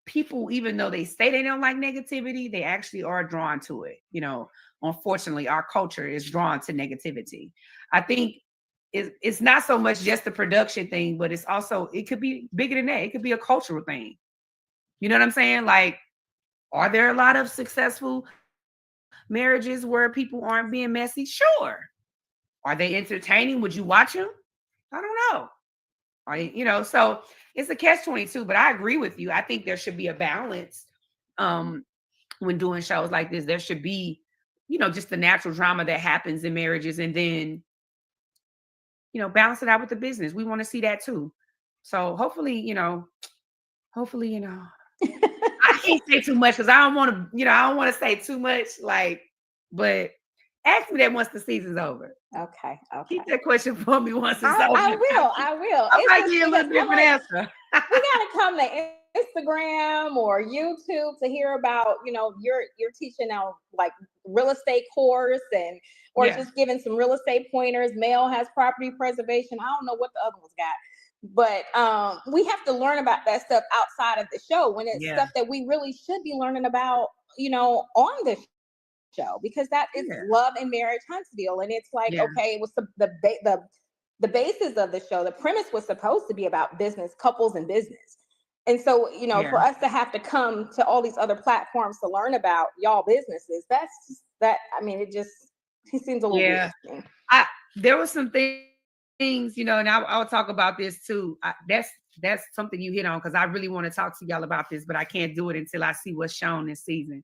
people, even though they say they don't like negativity, they actually are drawn to it. Unfortunately, our culture is drawn to negativity. I think it's not so much just the production thing, but it's also, it could be bigger than that. It could be a cultural thing. You know what I'm saying? Like, are there a lot of successful marriages where people aren't being messy? Sure. Are they entertaining? Would you watch them? I don't know. So it's a catch-22, but I agree with you. I think there should be a balance when doing shows like this. There should be, just the natural drama that happens in marriages, and then, balance it out with the business. We want to see that too. So hopefully, I can't say too much because I don't want to, I don't want to say too much, but Ask me that once the season's over. Okay. Keep that question for me once it's over. I will. I It's might just give a because little different answer. we gotta come to Instagram or YouTube to hear about, you're teaching now like real estate course or Yeah. just giving some real estate pointers. Mel has property preservation. I don't know what the other ones got. But we have to learn about that stuff outside of the show when it's Yeah. stuff that we really should be learning about, on the show, because that is love and marriage Huntsville. And it's like, okay, it was the basis of the show. The premise was supposed to be about business, couples and business. And so, for us to have to come to all these other platforms to learn about y'all businesses, he seems a little weird to me. There were some things, and I'll talk about this too. That's something you hit on, because I really want to talk to y'all about this, but I can't do it until I see what's shown this season,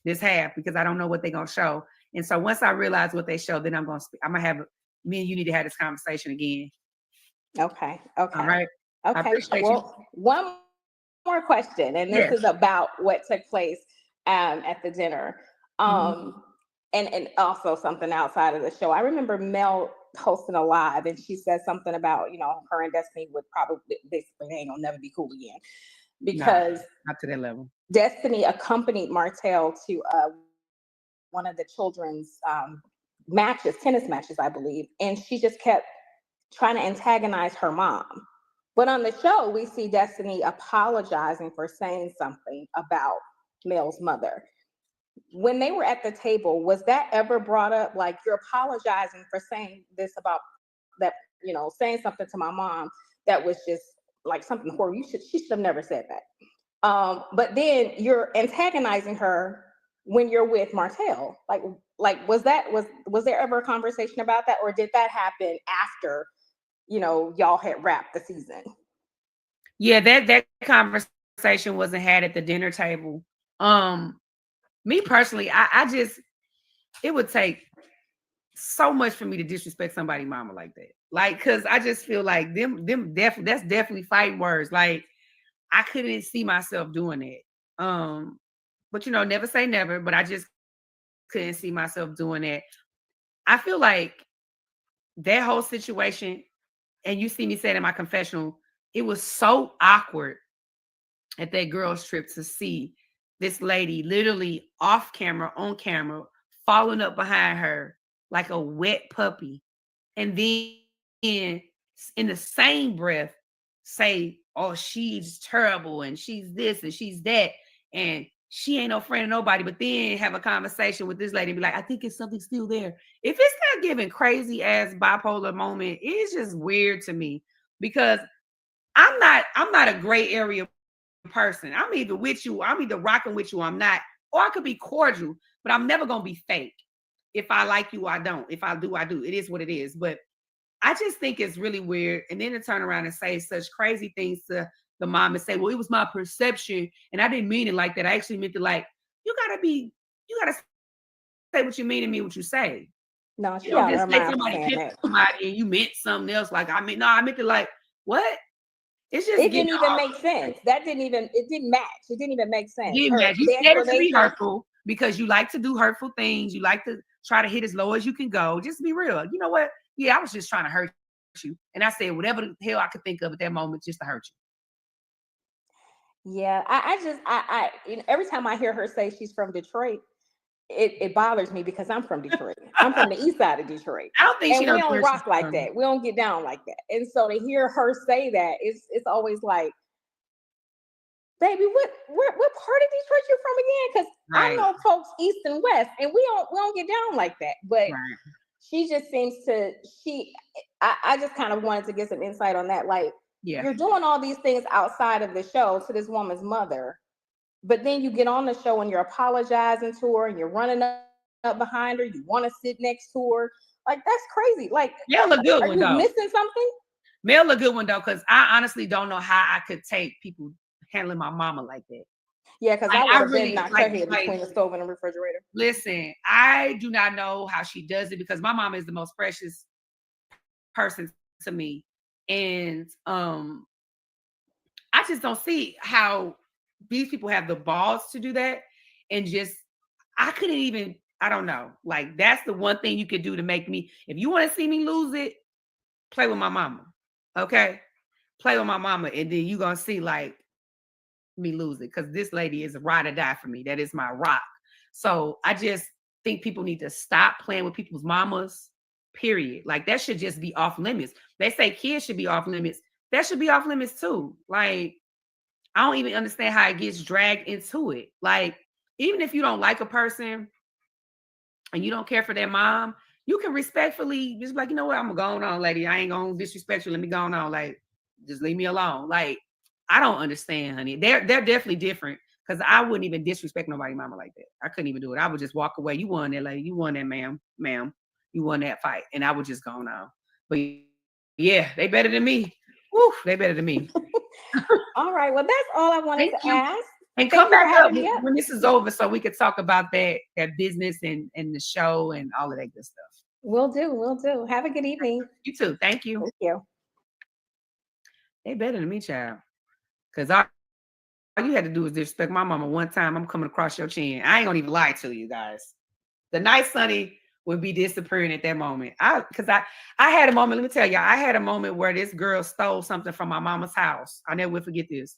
this half, because I don't know what they're going to show. And so once I realize what they show, then I'm going to have me and you need to have this conversation again. Okay. All right. Okay. I appreciate you. One more question, and this is about what took place at the dinner. And also something outside of the show. I remember Mel posting a live, and she said something about, her and Destiny would probably basically they ain't gonna never be cool again, because not to that level. Destiny accompanied Martell to one of the children's tennis matches, I believe, and she just kept trying to antagonize her mom. But on the show, we see Destiny apologizing for saying something about Mel's mother. When they were at the table, was that ever brought up? Like, you're apologizing for saying this about that, saying something to my mom that was just like something horrible. She should have never said that. But then you're antagonizing her when you're with Martell. Like was there ever a conversation about that, or did that happen after, y'all had wrapped the season? Yeah, that conversation wasn't had at the dinner table. Me personally, I just, it would take so much for me to disrespect somebody's mama like that. Like, cause I just feel like that's definitely fighting words. Like, I couldn't see myself doing that. But never say never, but I just couldn't see myself doing that. I feel like that whole situation, and you see me say it in my confessional, it was so awkward at that girls' trip to see this lady literally off camera, on camera, following up behind her like a wet puppy. And then in the same breath say, oh, she's terrible and she's this and she's that. And she ain't no friend of nobody, but then have a conversation with this lady and be like, I think it's something still there. If it's not giving crazy ass bipolar moment, it's just weird to me, because I'm not a gray area person. I'm either with you, I'm either rocking with you, I'm not, or I could be cordial, but I'm never gonna be fake. If I like you, I don't. If I do, I do. It is what it is. But I just think it's really weird. And then to turn around and say such crazy things to the mom and say, well, it was my perception. And I didn't mean it like that. I actually meant it like, you gotta say what you mean and mean what you say. No, she don't just say somebody picked somebody and you meant something else. Like, I meant it like, what? It didn't even make sense. It didn't match. It didn't even make sense. You said it to be hurtful because you like to do hurtful things. You like to try to hit as low as you can go. Just be real. You know what? Yeah, I was just trying to hurt you. And I said whatever the hell I could think of at that moment just to hurt you. Yeah, I every time I hear her say she's from Detroit, it bothers me, because I'm from Detroit. I'm from the east side of Detroit. I don't think we don't rock like that. We don't get down like that. And so to hear her say that, it's always like, baby, what part of Detroit you're from again? Because I know folks east and west, and we don't get down like that. But she just seems to I just kind of wanted to get some insight on that. Like, you're doing all these things outside of the show to this woman's mother, but then you get on the show and you're apologizing to her and you're running up behind her. You want to sit next to her. Like, that's crazy. Like, Mel a good one, are you though. Missing something? Mel a good one though, because I honestly don't know how I could take people handling my mama like that. Yeah, because I would have really knocked her head between the stove and the refrigerator. Listen, I do not know how she does it, because my mama is the most precious person to me. And I just don't see how these people have the balls to do that. And just, I I don't know. Like, that's the one thing you could do to make me, if you want to see me lose it, play with my mama. Okay? Play with my mama, and then you're going to see, like, me lose it. Because this lady is a ride or die for me. That is my rock. So I just think people need to stop playing with people's mamas, period. Like, that should just be off limits. They say kids should be off limits. That should be off limits too. Like, I don't even understand how it gets dragged into it. Like, even if you don't like a person and you don't care for their mom, you can respectfully just be like, you know what, I'm going on, lady. I ain't gonna disrespect you. Let me go on. Like, just leave me alone. Like, I don't understand, honey. They're definitely different, because I wouldn't even disrespect nobody's mama like that. I couldn't even do it. I would just walk away. You won that, lady. You won that, ma'am. You won that fight. And I would just go on. But yeah, they better than me. Woo, they better than me. All right. Well, that's all I wanted Thank to you. ask. And Thank come you for back up having me up. when this is over, so we could talk about that business and the show and all of that good stuff. Will do. Will do. Have a good evening. You too. Thank you. Thank you. They better than me, child. Because all you had to do was disrespect my mama one time. I'm coming across your chin. I ain't gonna even lie to you guys. The nice Sunny would be disappearing at that moment. I had a moment. Let me tell you, I had a moment where this girl stole something from my mama's house. I'll never forget this.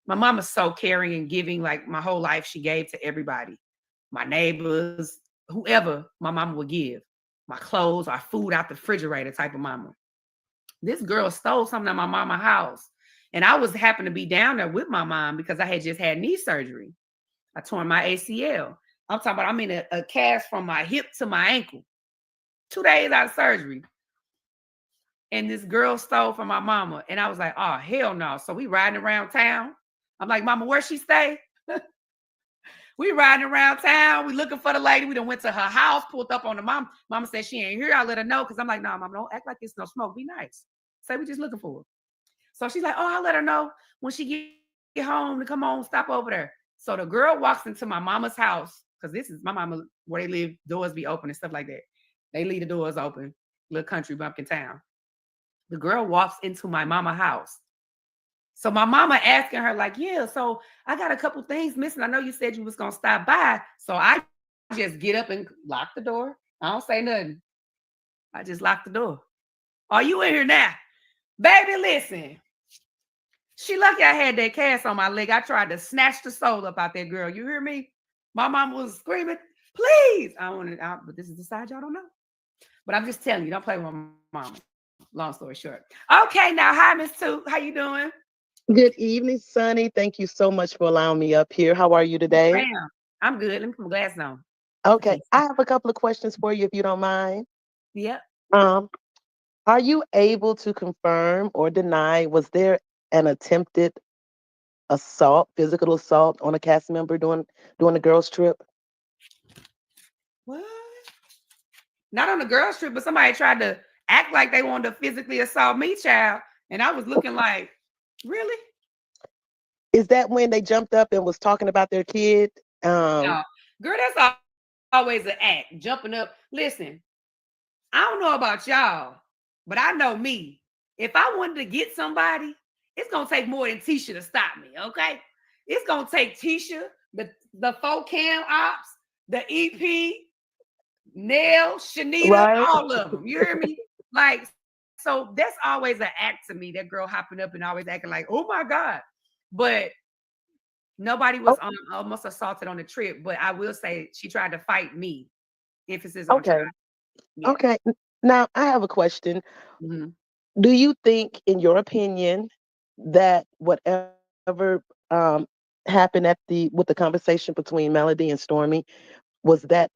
My mama's so caring and giving. Like, my whole life, she gave to everybody, my neighbors, whoever my mama would give. My clothes, our food out the refrigerator type of mama. This girl stole something at my mama's house. And I was happened to be down there with my mom because I had just had knee surgery. I tore my ACL. I'm talking about, I'm in a cast from my hip to my ankle. 2 days out of surgery. And this girl stole from my mama. And I was like, oh, hell no. So we riding around town. I'm like, mama, where she stay? We riding around town. We looking for the lady. We done went to her house, pulled up on the mom. Mama said she ain't here. I let her know, because I'm like, no, mama, don't act like it's no smoke. Be nice. Say we just looking for her. So she's like, oh, I'll let her know when she get home to come on, stop over there. So the girl walks into my mama's house, because this is my mama, where they live, doors be open and stuff like that. They leave the doors open, little country bumpkin town. The girl walks into my mama's house. So my mama asking her, like, yeah, so I got a couple things missing. I know you said you was going to stop by. So I just get up and lock the door. I don't say nothing. I just lock the door. Are you in here now? Baby, listen. She lucky I had that cast on my leg. I tried to snatch the soul up out that girl. You hear me? My mom was screaming, please. I want to, but this is the side y'all don't know. But I'm just telling you, don't play with my mama. Long story short. Okay, now, hi, Miss Two. How you doing? Good evening, Sunny. Thank you so much for allowing me up here. How are you today? Ma'am, I'm good. Let me put my glass on. Okay, I have a couple of questions for you, if you don't mind. Yep. Are you able to confirm or deny, was there an attempted assault, physical assault on a cast member during the girls' trip? What? Not on the girls' trip, but somebody tried to act like they wanted to physically assault me, child. And I was looking like, really? Is that when they jumped up and was talking about their kid? No. Girl, that's always an act, jumping up. Listen, I don't know about y'all, but I know me. If I wanted to get somebody, it's going to take more than Tisha to stop me, okay? It's going to take Tisha, the 4Cam ops, the EP, Nell, Shanita, Right. all of them. You hear me? Like, so that's always an act to me. That girl hopping up and always acting like, oh my God. But nobody was almost assaulted on the trip. But I will say she tried to fight me. Emphasis on Okay. try. Yeah. Okay. Now I have a question. Mhm. Do you think, in your opinion, that whatever happened with the conversation between Melody and Stormy, was that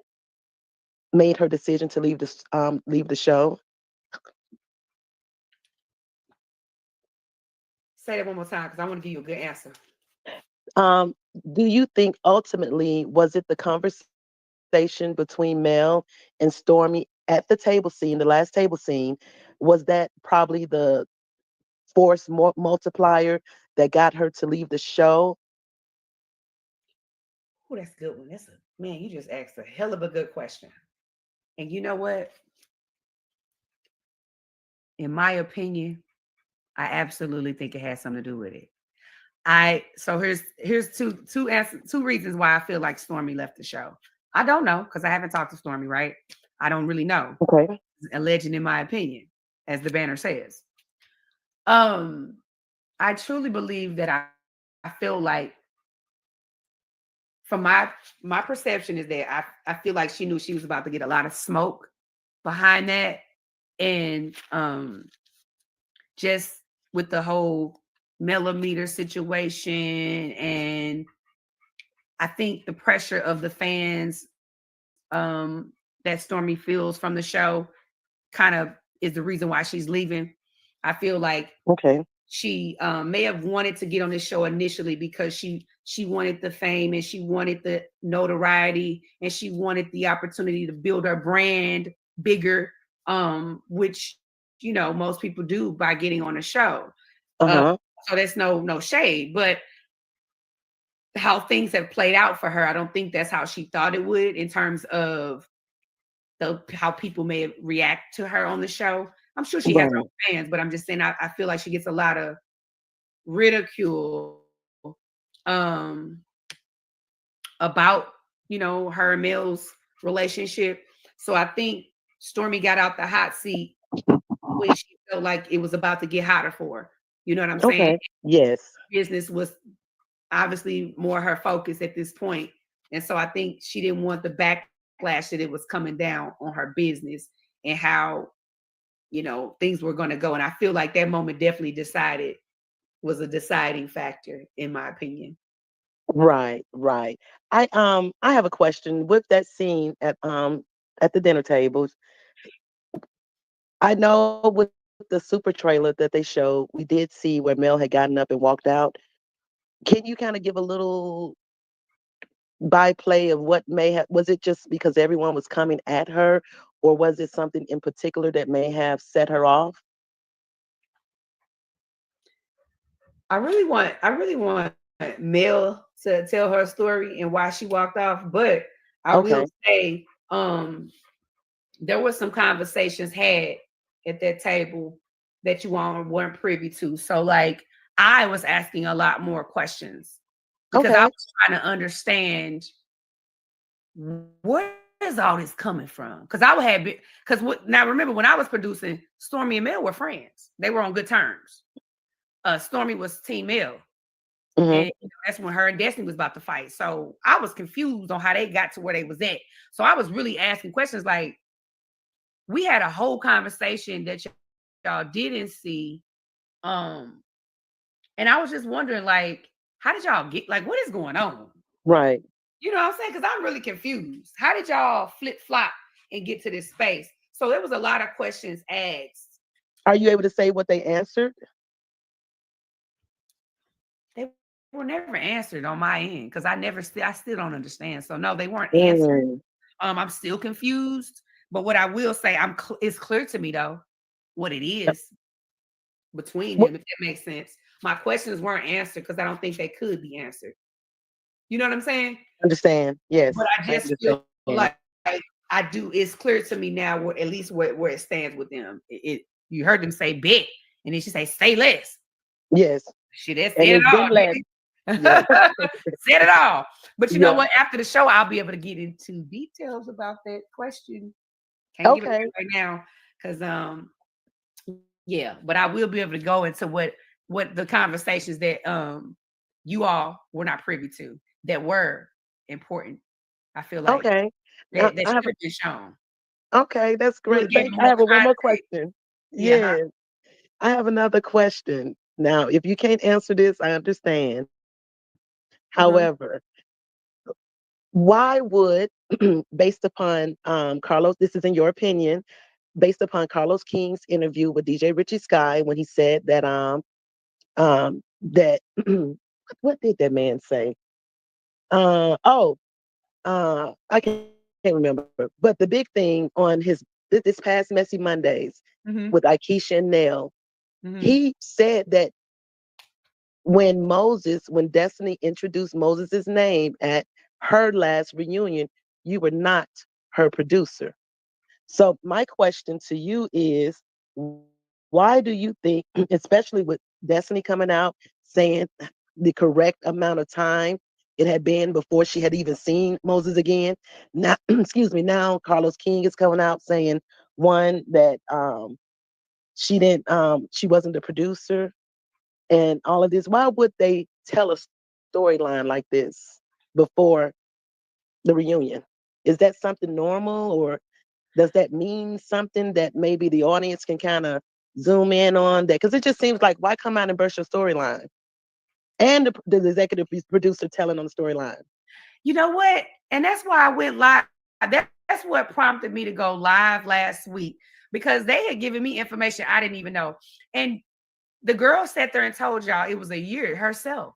made her decision to leave the show? Say that one more time, because I want to give you a good answer. Do you think ultimately, was it the conversation between Mel and Stormy at the table scene, the last table scene, was that probably the force multiplier that got her to leave the show? Oh, that's a good one. Man, you just asked a hell of a good question. And you know what? In my opinion, I absolutely think it has something to do with it. So here's two reasons why I feel like Stormy left the show. I don't know because I haven't talked to Stormy, right? I don't really know. Okay. A legend in my opinion, as the banner says. I truly believe that I feel like from my perception is that I feel like she knew she was about to get a lot of smoke behind that. And just with the whole millimeter situation, and I think the pressure of the fans that Stormy feels from the show kind of is the reason why she's leaving. I feel like Okay. she may have wanted to get on this show initially because she wanted the fame and she wanted the notoriety and she wanted the opportunity to build her brand bigger, which most people do by getting on a show. Uh-huh. So that's no shade, but how things have played out for her, I don't think that's how she thought it would in terms of how people may react to her on the show. I'm sure she has her Right. own fans, but I'm just saying I feel like she gets a lot of ridicule um about her and Mel's relationship. So I think Stormy got out the hot seat when she felt like it was about to get hotter for her. You know what I'm saying? Okay. Yes. Business was obviously more her focus at this point. And so I think she didn't want the backlash that it was coming down on her business and how, things were going to go. And I feel like that moment definitely was a deciding factor in my opinion. Right, right. I have a question with that scene at the dinner tables. I know with the super trailer that they showed, we did see where Mel had gotten up and walked out. Can you kind of give a little byplay of what may have, was it just because everyone was coming at her, or was it something in particular that may have set her off? I really want Mel to tell her story and why she walked off, but I will Okay. say there was some conversations had at that table that you all weren't privy to. So like I was asking a lot more questions because I Okay. was trying to understand where is all this coming from? Because I would have been because now remember when I was producing, Stormy and Mel were friends. They were on good terms. Stormy was Team Mel. Hmm. And that's when her and Destiny was about to fight. So I was confused on how they got to where they was at. So I was really asking questions like, we had a whole conversation that y'all didn't see. Um, and I was just wondering, like, how did y'all get like what is going on? Right. You know what I'm saying? Because I'm really confused. How did y'all flip flop and get to this space? So there was a lot of questions asked. Are you able to say what they answered? They were never answered on my end because I still don't understand. So no, they weren't answered. Mm. I'm still confused. But what I will say, it's clear to me though what it is between What? them, if that makes sense. My questions weren't answered because I don't think they could be answered. You know what I'm saying? Understand? Yes, But I I just feel understand. like I do. It's clear to me now where at least where it stands with them. You heard them say bet, and then she say say less. Yes, She did and said it it's all. been less. Yes. Said it all. But you know Yeah. what? After the show, I'll be able to get into details about that question. Can't give it Okay. away right now because yeah, but I will be able to go into what the conversations that you all were not privy to that were important. I feel like Okay. that I should have. have been shown. Okay, that's Really great. gave Thank. it I more have one more context. question. Yeah. Huh? Yes, I have another question. Now, if you can't answer this, I understand. Mhm. However, why would, based upon Carlos, this is in your opinion, based upon Carlos King's interview with DJ Richie Sky when he said that what did that man say? I can't remember. But the big thing on this past Messy Mondays Mhm. with Aikisha and Nell, Mhm. he said that when Destiny introduced Moses's name at her last reunion, you were not her producer. So my question to you is, why do you think, especially with Destiny coming out saying the correct amount of time it had been before she had even seen Moses again. Now, excuse me, now Carlos King is coming out saying, one, that she wasn't the producer and all of this. Why would they tell a storyline like this before the reunion? Is that something normal, or does that mean something that maybe the audience can kind of zoom in on that? Because it just seems like, why come out and burst your storyline? And the executive producer telling on the storyline. You know what? And that's why I went live. That's what prompted me to go live last week, because they had given me information I didn't even know. And the girl sat there and told y'all it was a year herself.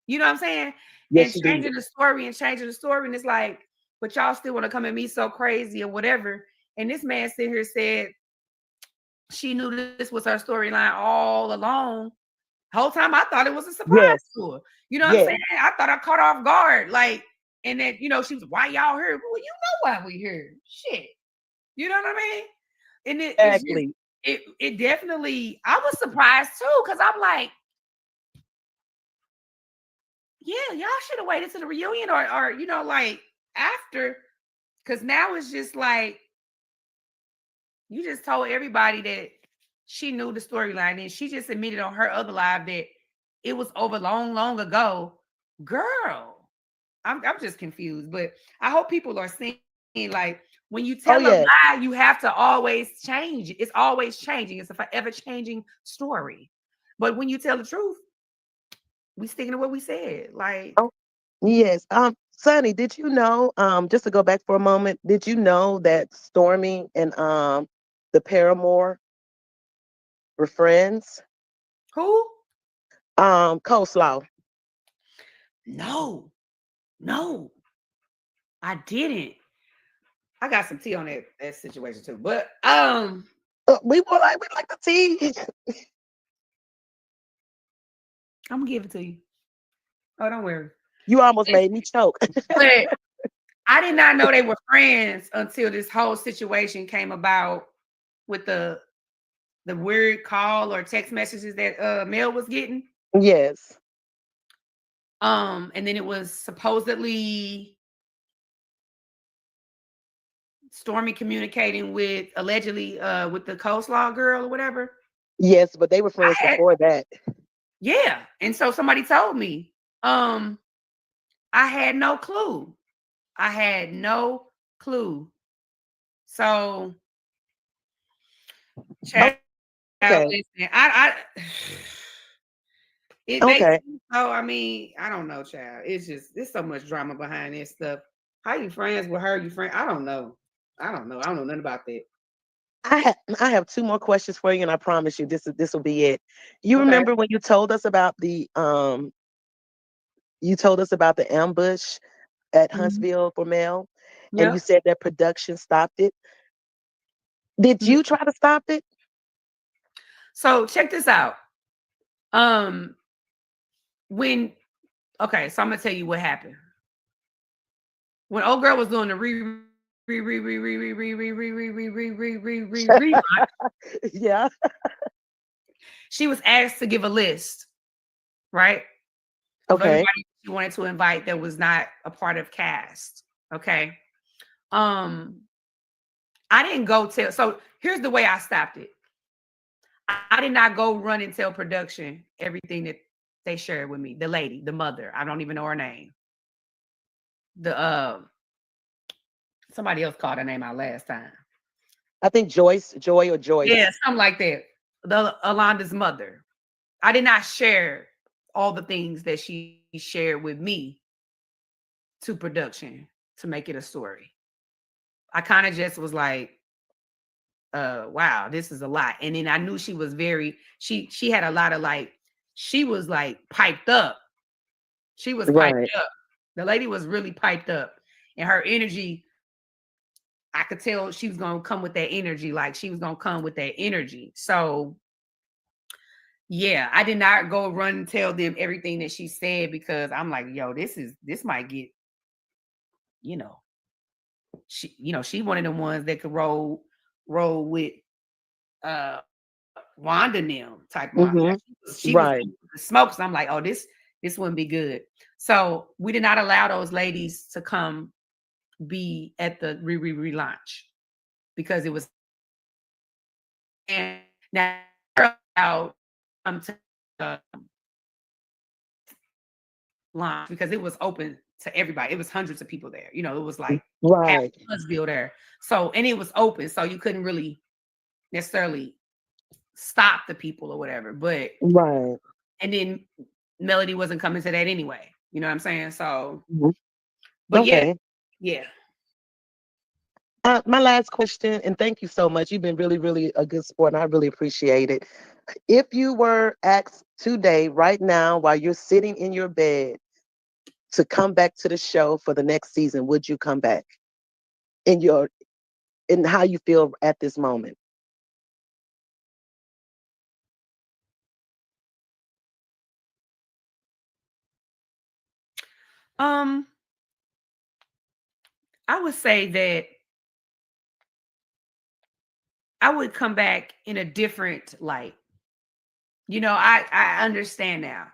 You know what I'm saying? Yes, And changing the story. And it's like, but y'all still want to come at me so crazy or whatever. And this man sitting here said she knew this was her storyline all along. Whole time I thought it was a surprise to her. You know what I'm saying? I thought I caught off guard. Like, and then, you know, she was, why y'all here? Well, you know why we here. Shit. You know what I mean? And Exactly. It definitely, I was surprised too, because I'm like, yeah, y'all should have waited to the reunion or you know, like after, because now it's just like, you just told everybody that she knew the storyline, and she just admitted on her other live that it was over long ago. Girl, I'm just confused, but I hope people are seeing, like, when you tell a lie, you have to always change it. It's always changing. It's a forever changing story. But when you tell the truth, we sticking to what we said. Like, oh, yes. Sunny, did you know, just to go back for a moment, did you know that Stormy and the Paramore were friends? Who? Coleslaw. No, I didn't. I got some tea on that situation too. But we like the tea. I'm gonna give it to you. Oh, don't worry. You almost made me choke. But I did not know they were friends until this whole situation came about with the weird call or text messages that Mel was getting. Yes. And then it was supposedly Stormy communicating with, allegedly, with the Coleslaw girl or whatever. Yes, but they were friends before that. Yeah. And so somebody told me. I had no clue. So child, listen, it makes so, I mean, I don't know, child. It's just, there's so much drama behind this stuff. How you friends with her? You friend? I don't know. I don't know nothing about that. I have two more questions for you, and I promise you this will be it. You remember when you told us about the ambush at Huntsville for Mel, and you said that production stopped it. Did you try to stop it? So check this out. So I'm gonna tell you what happened. When old girl was doing the yeah, she was asked to give a list, right? Of everybody she wanted to invite that was not a part of cast. Okay. I didn't go tell. So here's the way I stopped it. I did not go run and tell production everything that they shared with me. The lady, the mother, I don't even know her name. Somebody else called her name out last time. I think Joy or Joyce. Yeah, something like that. The Alonda's mother. I did not share all the things that she shared with me to production to make it a story. I kind of just was like, wow, this is a lot. And then I knew she was she had a lot of, like, she was like piped up. She was piped up. The lady was really piped up, and her energy, I could tell she was gonna come with that energy. Like, she was gonna come with that energy. So yeah, I did not go run and tell them everything that she said, because I'm like, yo, this might get, she one of the ones that could roll with Wanda and them type one. She was the smokes. I'm like, oh, this this wouldn't be good. So we did not allow those ladies to come be at the relaunch because it was, and now out to launch because it was open to everybody. It was hundreds of people there. You know, it was like half Right. Huntsville there. So, and it was open, so you couldn't really necessarily stop the people or whatever. But Right. and then Melody wasn't coming to that anyway. You know what I'm saying? So, Mhm. but Okay. yeah. My last question, and thank you so much. You've been really, really a good sport, and I really appreciate it. If you were asked today, right now, while you're sitting in your bed, to come back to the show for the next season, would you come back? In how you feel at this moment? Um, I would say that I would come back in a different light. You know, I understand now.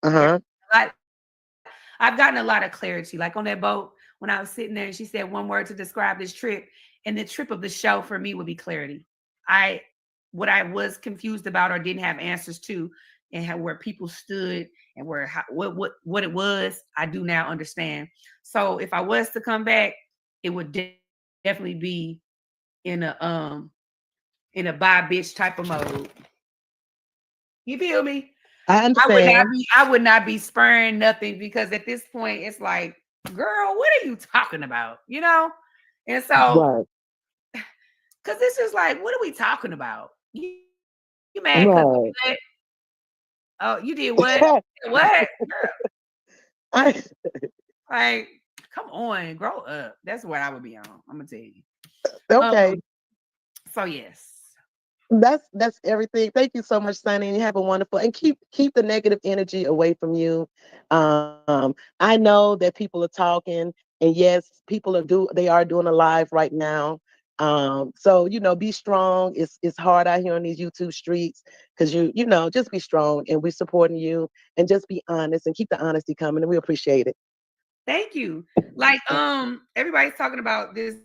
Uh-huh. I've gotten a lot of clarity. Like on that boat, when I was sitting there and she said one word to describe this trip, and the trip of the show for me would be clarity. What I was confused about or didn't have answers to, and where people stood and what it was, I do now understand. So if I was to come back, it would definitely be in a bye bitch type of mode. You feel me? I understand. I would not be spurring nothing because at this point it's like, girl, what are you talking about? You know? And so, Right. because this is like, what are we talking about? You mad because Right. oh, you did what? What? Girl, I, like, come on, grow up. That's what I would be on. I'm gonna tell you. okay. So yes. That's everything. Thank you so much, Sunny. And you have a wonderful, and keep the negative energy away from you. I know that people are talking, and yes, they are doing a live right now. So be strong. It's hard out here on these YouTube streets because just be strong, and we're supporting you, and just be honest and keep the honesty coming, and we appreciate it. Thank you. Like, everybody's talking about this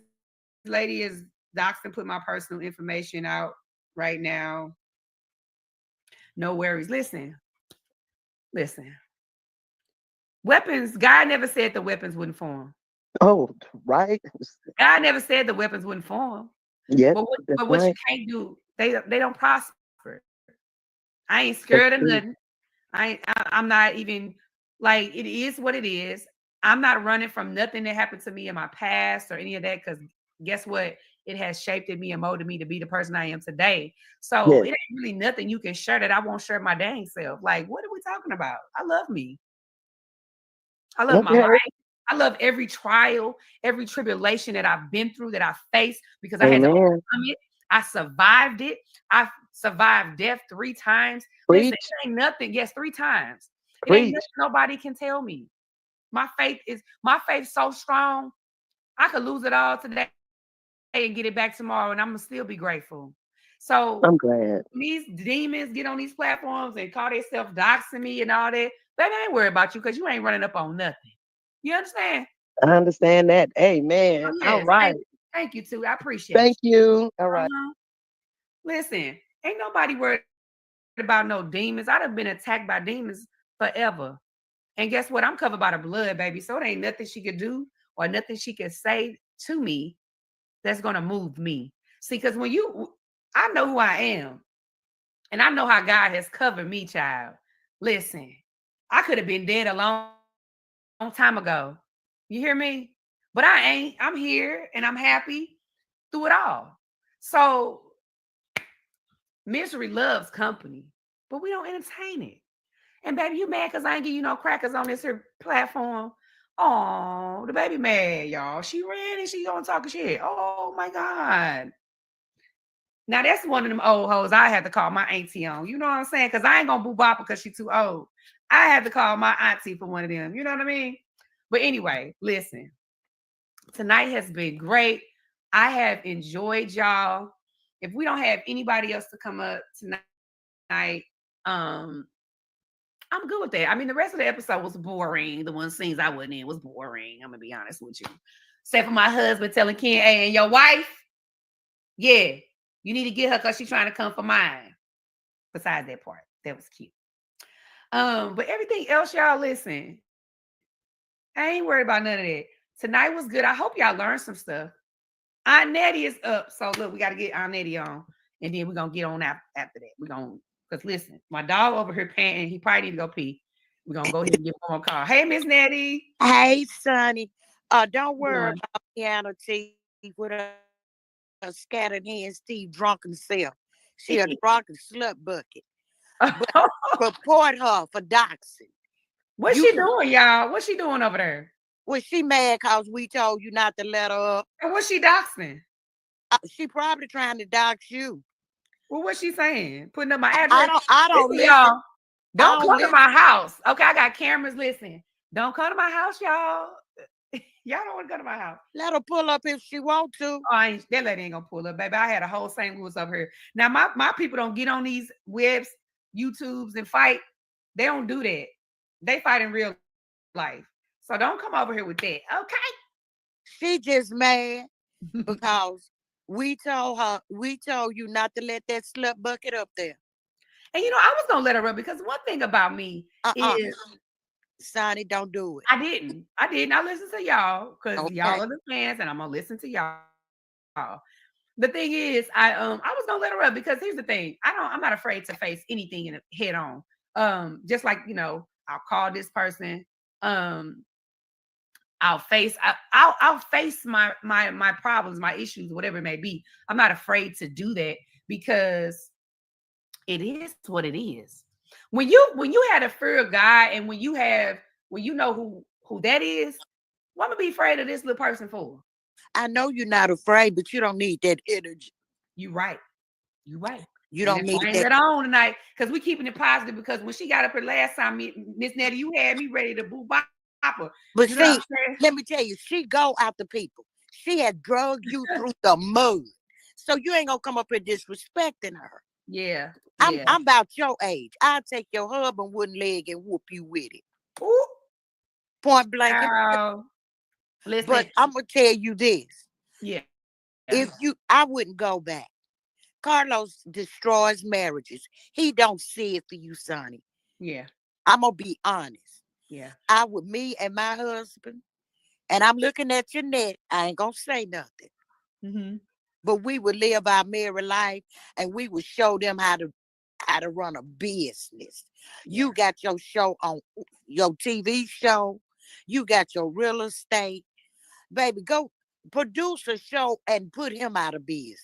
lady is doxed and put my personal information out right now. No worries. Listen. Weapons, God never said the weapons wouldn't form. Oh, right. God never said the weapons wouldn't form. Yes, But that's what you right. can't do, they don't prosper. I ain't That's scared of true. nothing. I'm not even, like, it is what it is. I'm not running from nothing that happened to me in my past or any of that, because guess what? It has shaped me and molded me to be the person I am today. So Yes. it ain't really nothing you can share that I won't share my dang self. Like, what are we talking about? I love me. I love my Okay. life. I love every trial, every tribulation that I've been through, that I faced, because I had to Amen. overcome it. I survived it. I survived death 3 times. Listen, Preach. it ain't nothing. Yes, 3 times. It ain't Preach. nothing nobody can tell me. My faith so strong. I could lose it all today and get it back tomorrow, and I'm gonna still be grateful. So I'm glad. these demons get on these platforms and call themselves doxing me and all that. Baby, I ain't worried about you because you ain't running up on nothing. You understand? I understand that. Amen. Oh, All yes. right. Thank you too. I appreciate Thank you. you. All right. Listen, ain't nobody worried about no demons. I'd have been attacked by demons forever. And guess what? I'm covered by the blood, baby. So it ain't nothing she could do or nothing she could say to me that's gonna move me. See, because I know who I am, and I know how God has covered me, child. Listen, I could have been dead a long time ago. You hear me? But I ain't. I'm here and I'm happy through it all. So misery loves company, but we don't entertain it. And baby, you mad because I ain't give you no crackers on this here platform? Oh, the baby mad, y'all. She ran and she gonna talk shit. Oh my God. Now that's one of them old hoes I had to call my auntie on. You know what I'm saying? Because I ain't gonna boo bop because she too old. I had to call my auntie for one of them. You know what I mean? But anyway, listen. Tonight has been great. I have enjoyed y'all. If we don't have anybody else to come up tonight, I'm good with that. I mean, the rest of the episode was boring. The one scenes I wasn't in was boring. I'm gonna be honest with you. Except for my husband telling Ken, hey, and your wife, yeah, you need to get her because she's trying to come for mine. Besides that part, that was cute. But everything else, y'all listen. I ain't worried about none of that. Tonight was good. I hope y'all learned some stuff. Aunt Nettie is up. So look, we got to get Aunt Nettie on. And then we're gonna get on after that. We're gonna because listen, my dog over here panting, he probably need to go pee. We're gonna go ahead and give him a call. Hey, Miss Nettie. Hey, Sunny. Don't worry about Piano T with her scattered hand, Steve drunken self. She a drunken slut bucket. But report her for doxing. What's she doing, y'all? What's she doing over there? Well, she mad because we told you not to let her up. And what's she doxing? She probably trying to dox you. Well, what's she saying? Putting up my address? I don't listen, y'all. Don't come to listen. my house. Okay, I got cameras. Listen, don't come to my house, y'all. Y'all don't want to go to my house. Let her pull up if she want to. Oh, that lady ain't gonna pull up, baby. I had a whole St. Louis up here. Now, my people don't get on these webs, YouTubes, and fight. They don't do that. They fight in real life. So don't come over here with that. Okay. She just mad because we told you not to let that slut bucket up there. And I was gonna let her up because one thing about me is Sonny, don't do it. I didn't. I listened to y'all because y'all are the fans, and I'm gonna listen to y'all. The thing is, I was gonna let her up because here's the thing. I'm not afraid to face anything in head on. Just like I'll call this person. I'll face my problems, my issues, whatever it may be. I'm not afraid to do that because it is what it is. When you had a fear of God and when you know who that is, what am I be afraid of this little person for? I know you're not afraid, but you don't need that energy. You right. You right. You don't need that on tonight because we keeping it positive because when she got up here last time, Miss Nettie, you had me ready to boo bop her. But see, let me tell you, she go after people. She had drugged you through the mud. So you ain't gonna come up here disrespecting her. Yeah. I'm about your age. I'll take your hub and wooden leg and whoop you with it. Ooh. Point blank. Listen. But I'm gonna tell you this. Yeah. I wouldn't go back. Carlos destroys marriages. He don't see it for you, Sonny. Yeah. I'm gonna be honest. Yeah. Me and my husband, and I'm looking at your neck. I ain't gonna say nothing. Mm-hmm. But we would live our married life, and we would show them how to run a business. Yeah. You got your show on your TV show. You got your real estate, baby. Go produce a show and put him out of business.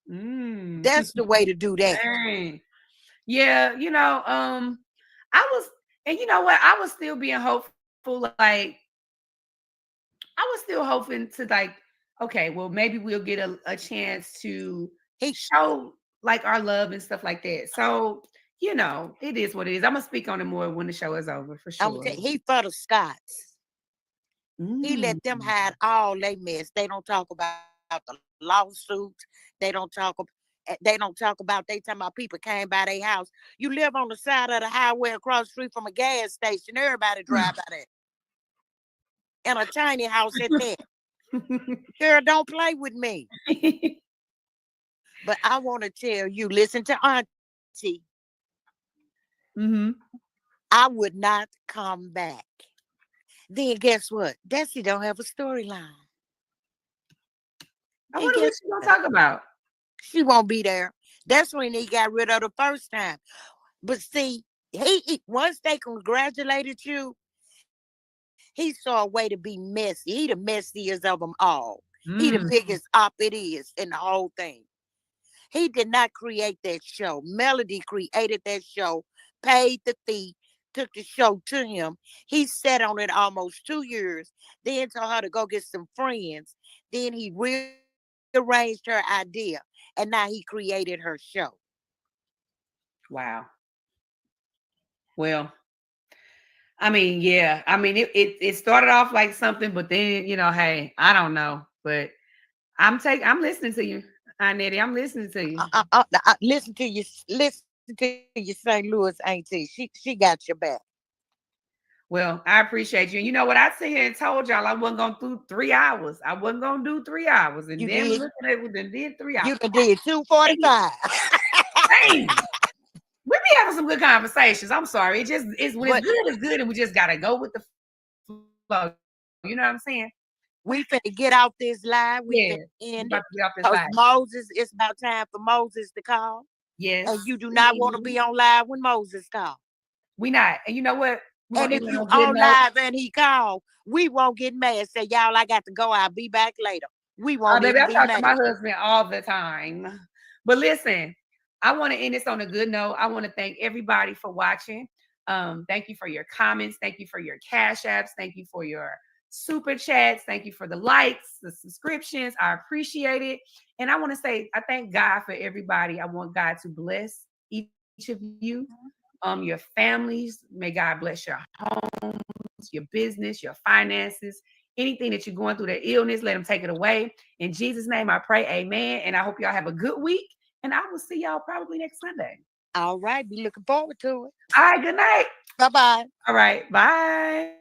That's the way to do that. Dang. Yeah, I was, and you know what? I was still being hopeful. Like, I was still hoping to okay, well, maybe we'll get a chance to show like our love and stuff like that. So, it is what it is. I'm gonna speak on it more when the show is over for sure. He for the Scots. He let them hide all they mess. They don't talk about the lawsuits. They don't talk about. They talking about people came by their house. You live on the side of the highway across the street from a gas station. Everybody drive by that. And a tiny house at that. Girl, don't play with me. But I want to tell you, listen to Auntie. Mm-hmm. I would not come back. Then guess what? Desi don't have a storyline. I wonder what she's gonna talk about. She won't be there. That's when he got rid of the first time. But see, he once they congratulated you, he saw a way to be messy. He the messiest of them all. He the biggest op it is in the whole thing. He did not create that show. Melody created that show, paid the fee, took the show to him. He sat on it almost 2 years, then told her to go get some friends. Then he rearranged her idea, and now he created her show. Wow. Well, I mean, yeah. I mean, it started off like something, but then, hey, I don't know. But I'm listening to you, Aunt Nettie. I'm listening to you. Listen to your St. Louis auntie. She got your back. Well, I appreciate you. And you know what? I sit here and told y'all I wasn't gonna do 3 hours. I wasn't gonna do 3 hours. And You then did. looking at it, then did 3 hours. You done did 245. Dang. We be having some good conversations. I'm sorry. It just is when it's good, it's good, and we just gotta go with the flow. You know what I'm saying? We finna get out this live. We Yeah, finna we end about it. to get off this Because live. Moses, it's about time for Moses to call. Yes. And you do not want to be on live when Moses call. We not. And you know what? And if you on live and he call, we won't get mad. Say, y'all, I got to go. I'll be back later. We won't baby, even I be talk mad. to my husband all the time. But listen, I want to end this on a good note. I want to thank everybody for watching. Thank you for your comments. Thank you for your cash apps. Thank you for your super chats. Thank you for the likes, the subscriptions. I appreciate it. And I want to say, I thank God for everybody. I want God to bless each of you, your families. May God bless your homes, your business, your finances, anything that you're going through, that illness, let him take it away. In Jesus' name, I pray, amen. And I hope y'all have a good week. And I will see y'all probably next Sunday. All right. Be looking forward to it. All right. Good night. Bye-bye. All right. Bye.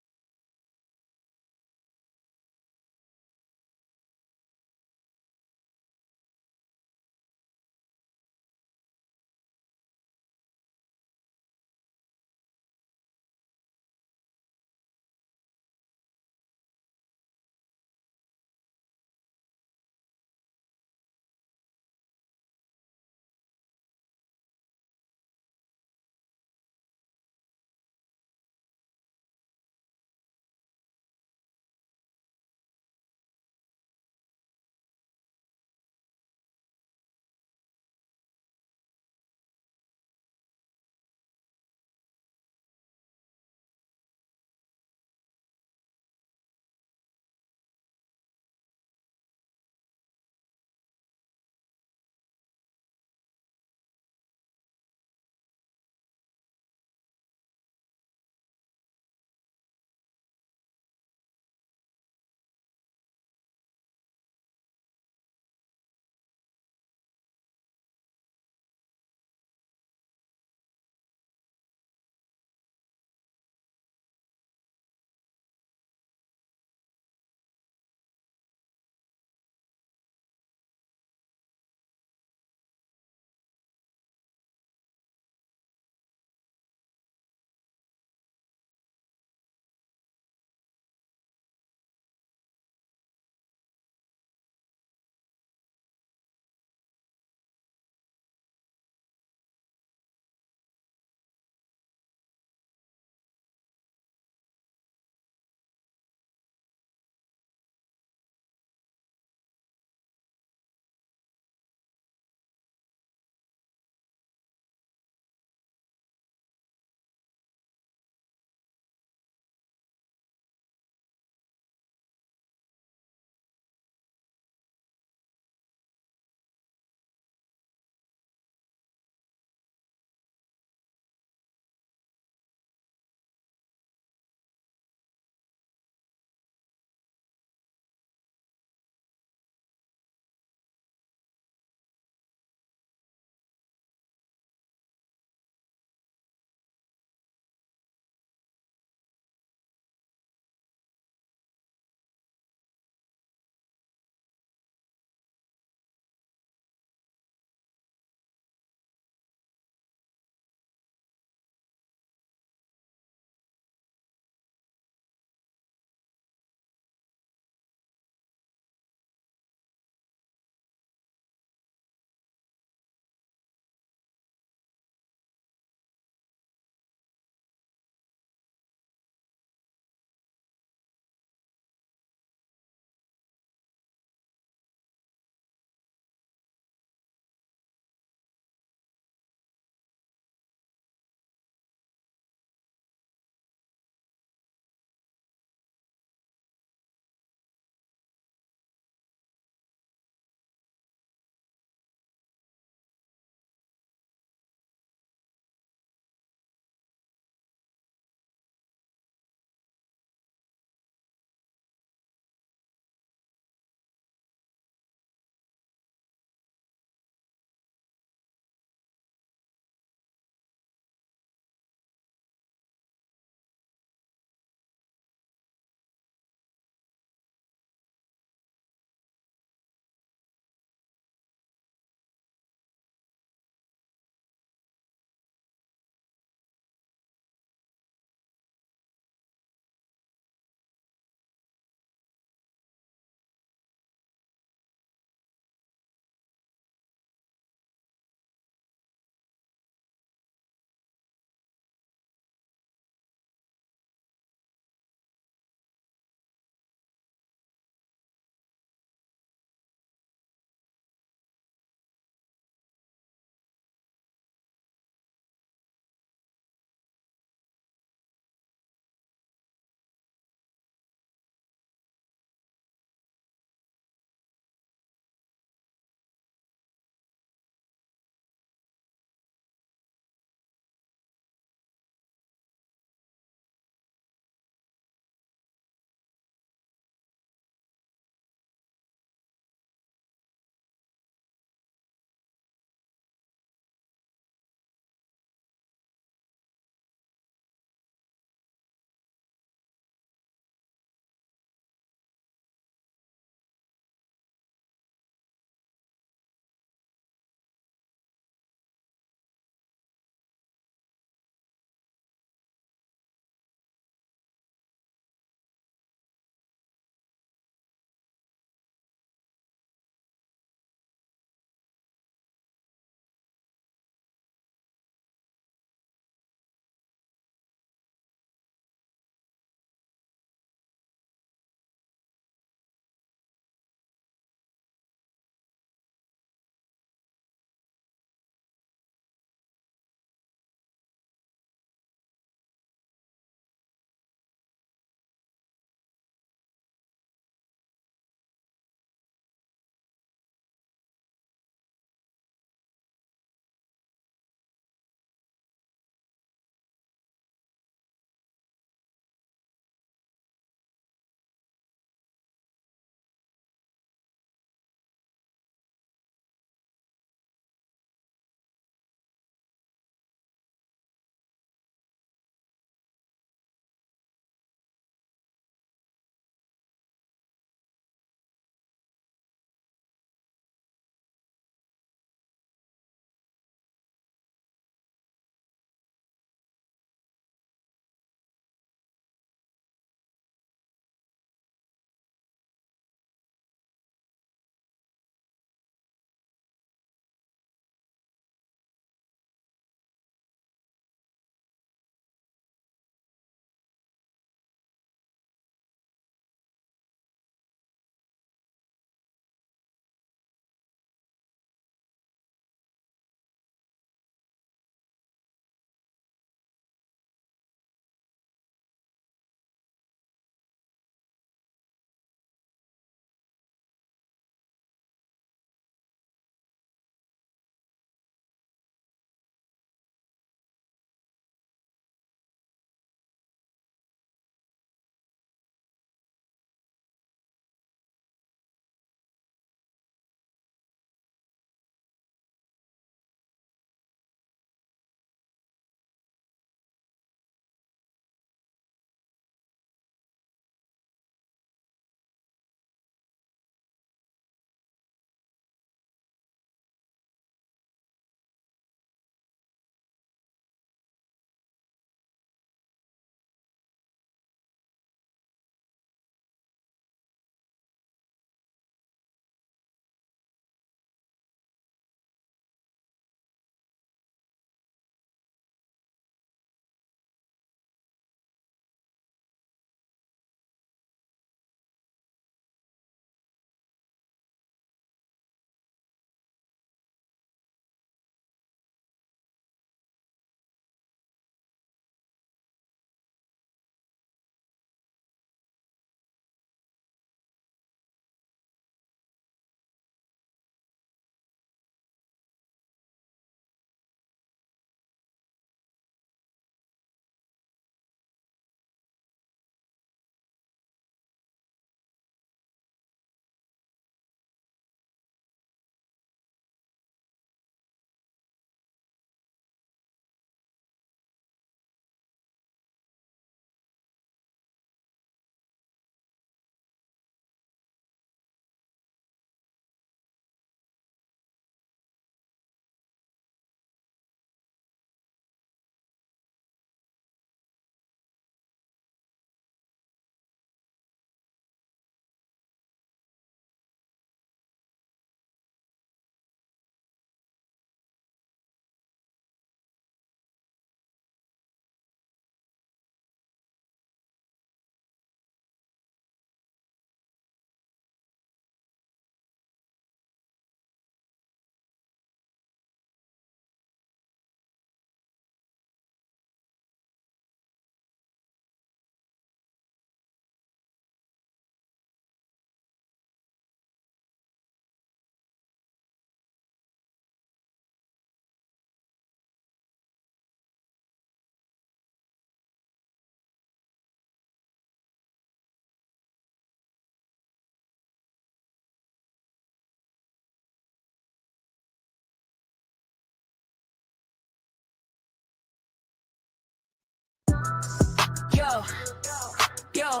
yo,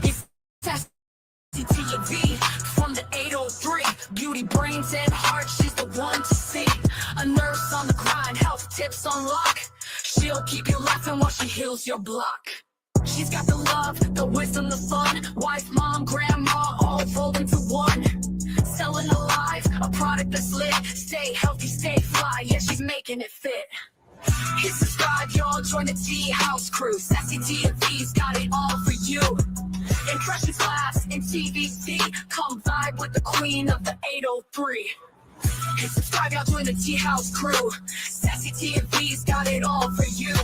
it's Sassy TV from the 803. Beauty, brains, and heart, she's the one to see. A nurse on the grind, health tips on lock. She'll keep you laughing while she heals your block. She's got the love, the wisdom, the fun. Wife, mom, grandma, all rolled into one. Selling alive, a product that's lit. Stay healthy, stay fly, yeah, she's making it fit. Hit subscribe, y'all, join the Tea House crew. Sassy TV's got it all for you. Impression class in TVC, come vibe with the queen of the 803. Hit subscribe, y'all, join the Tea House crew. Sassy TV's got it all for you.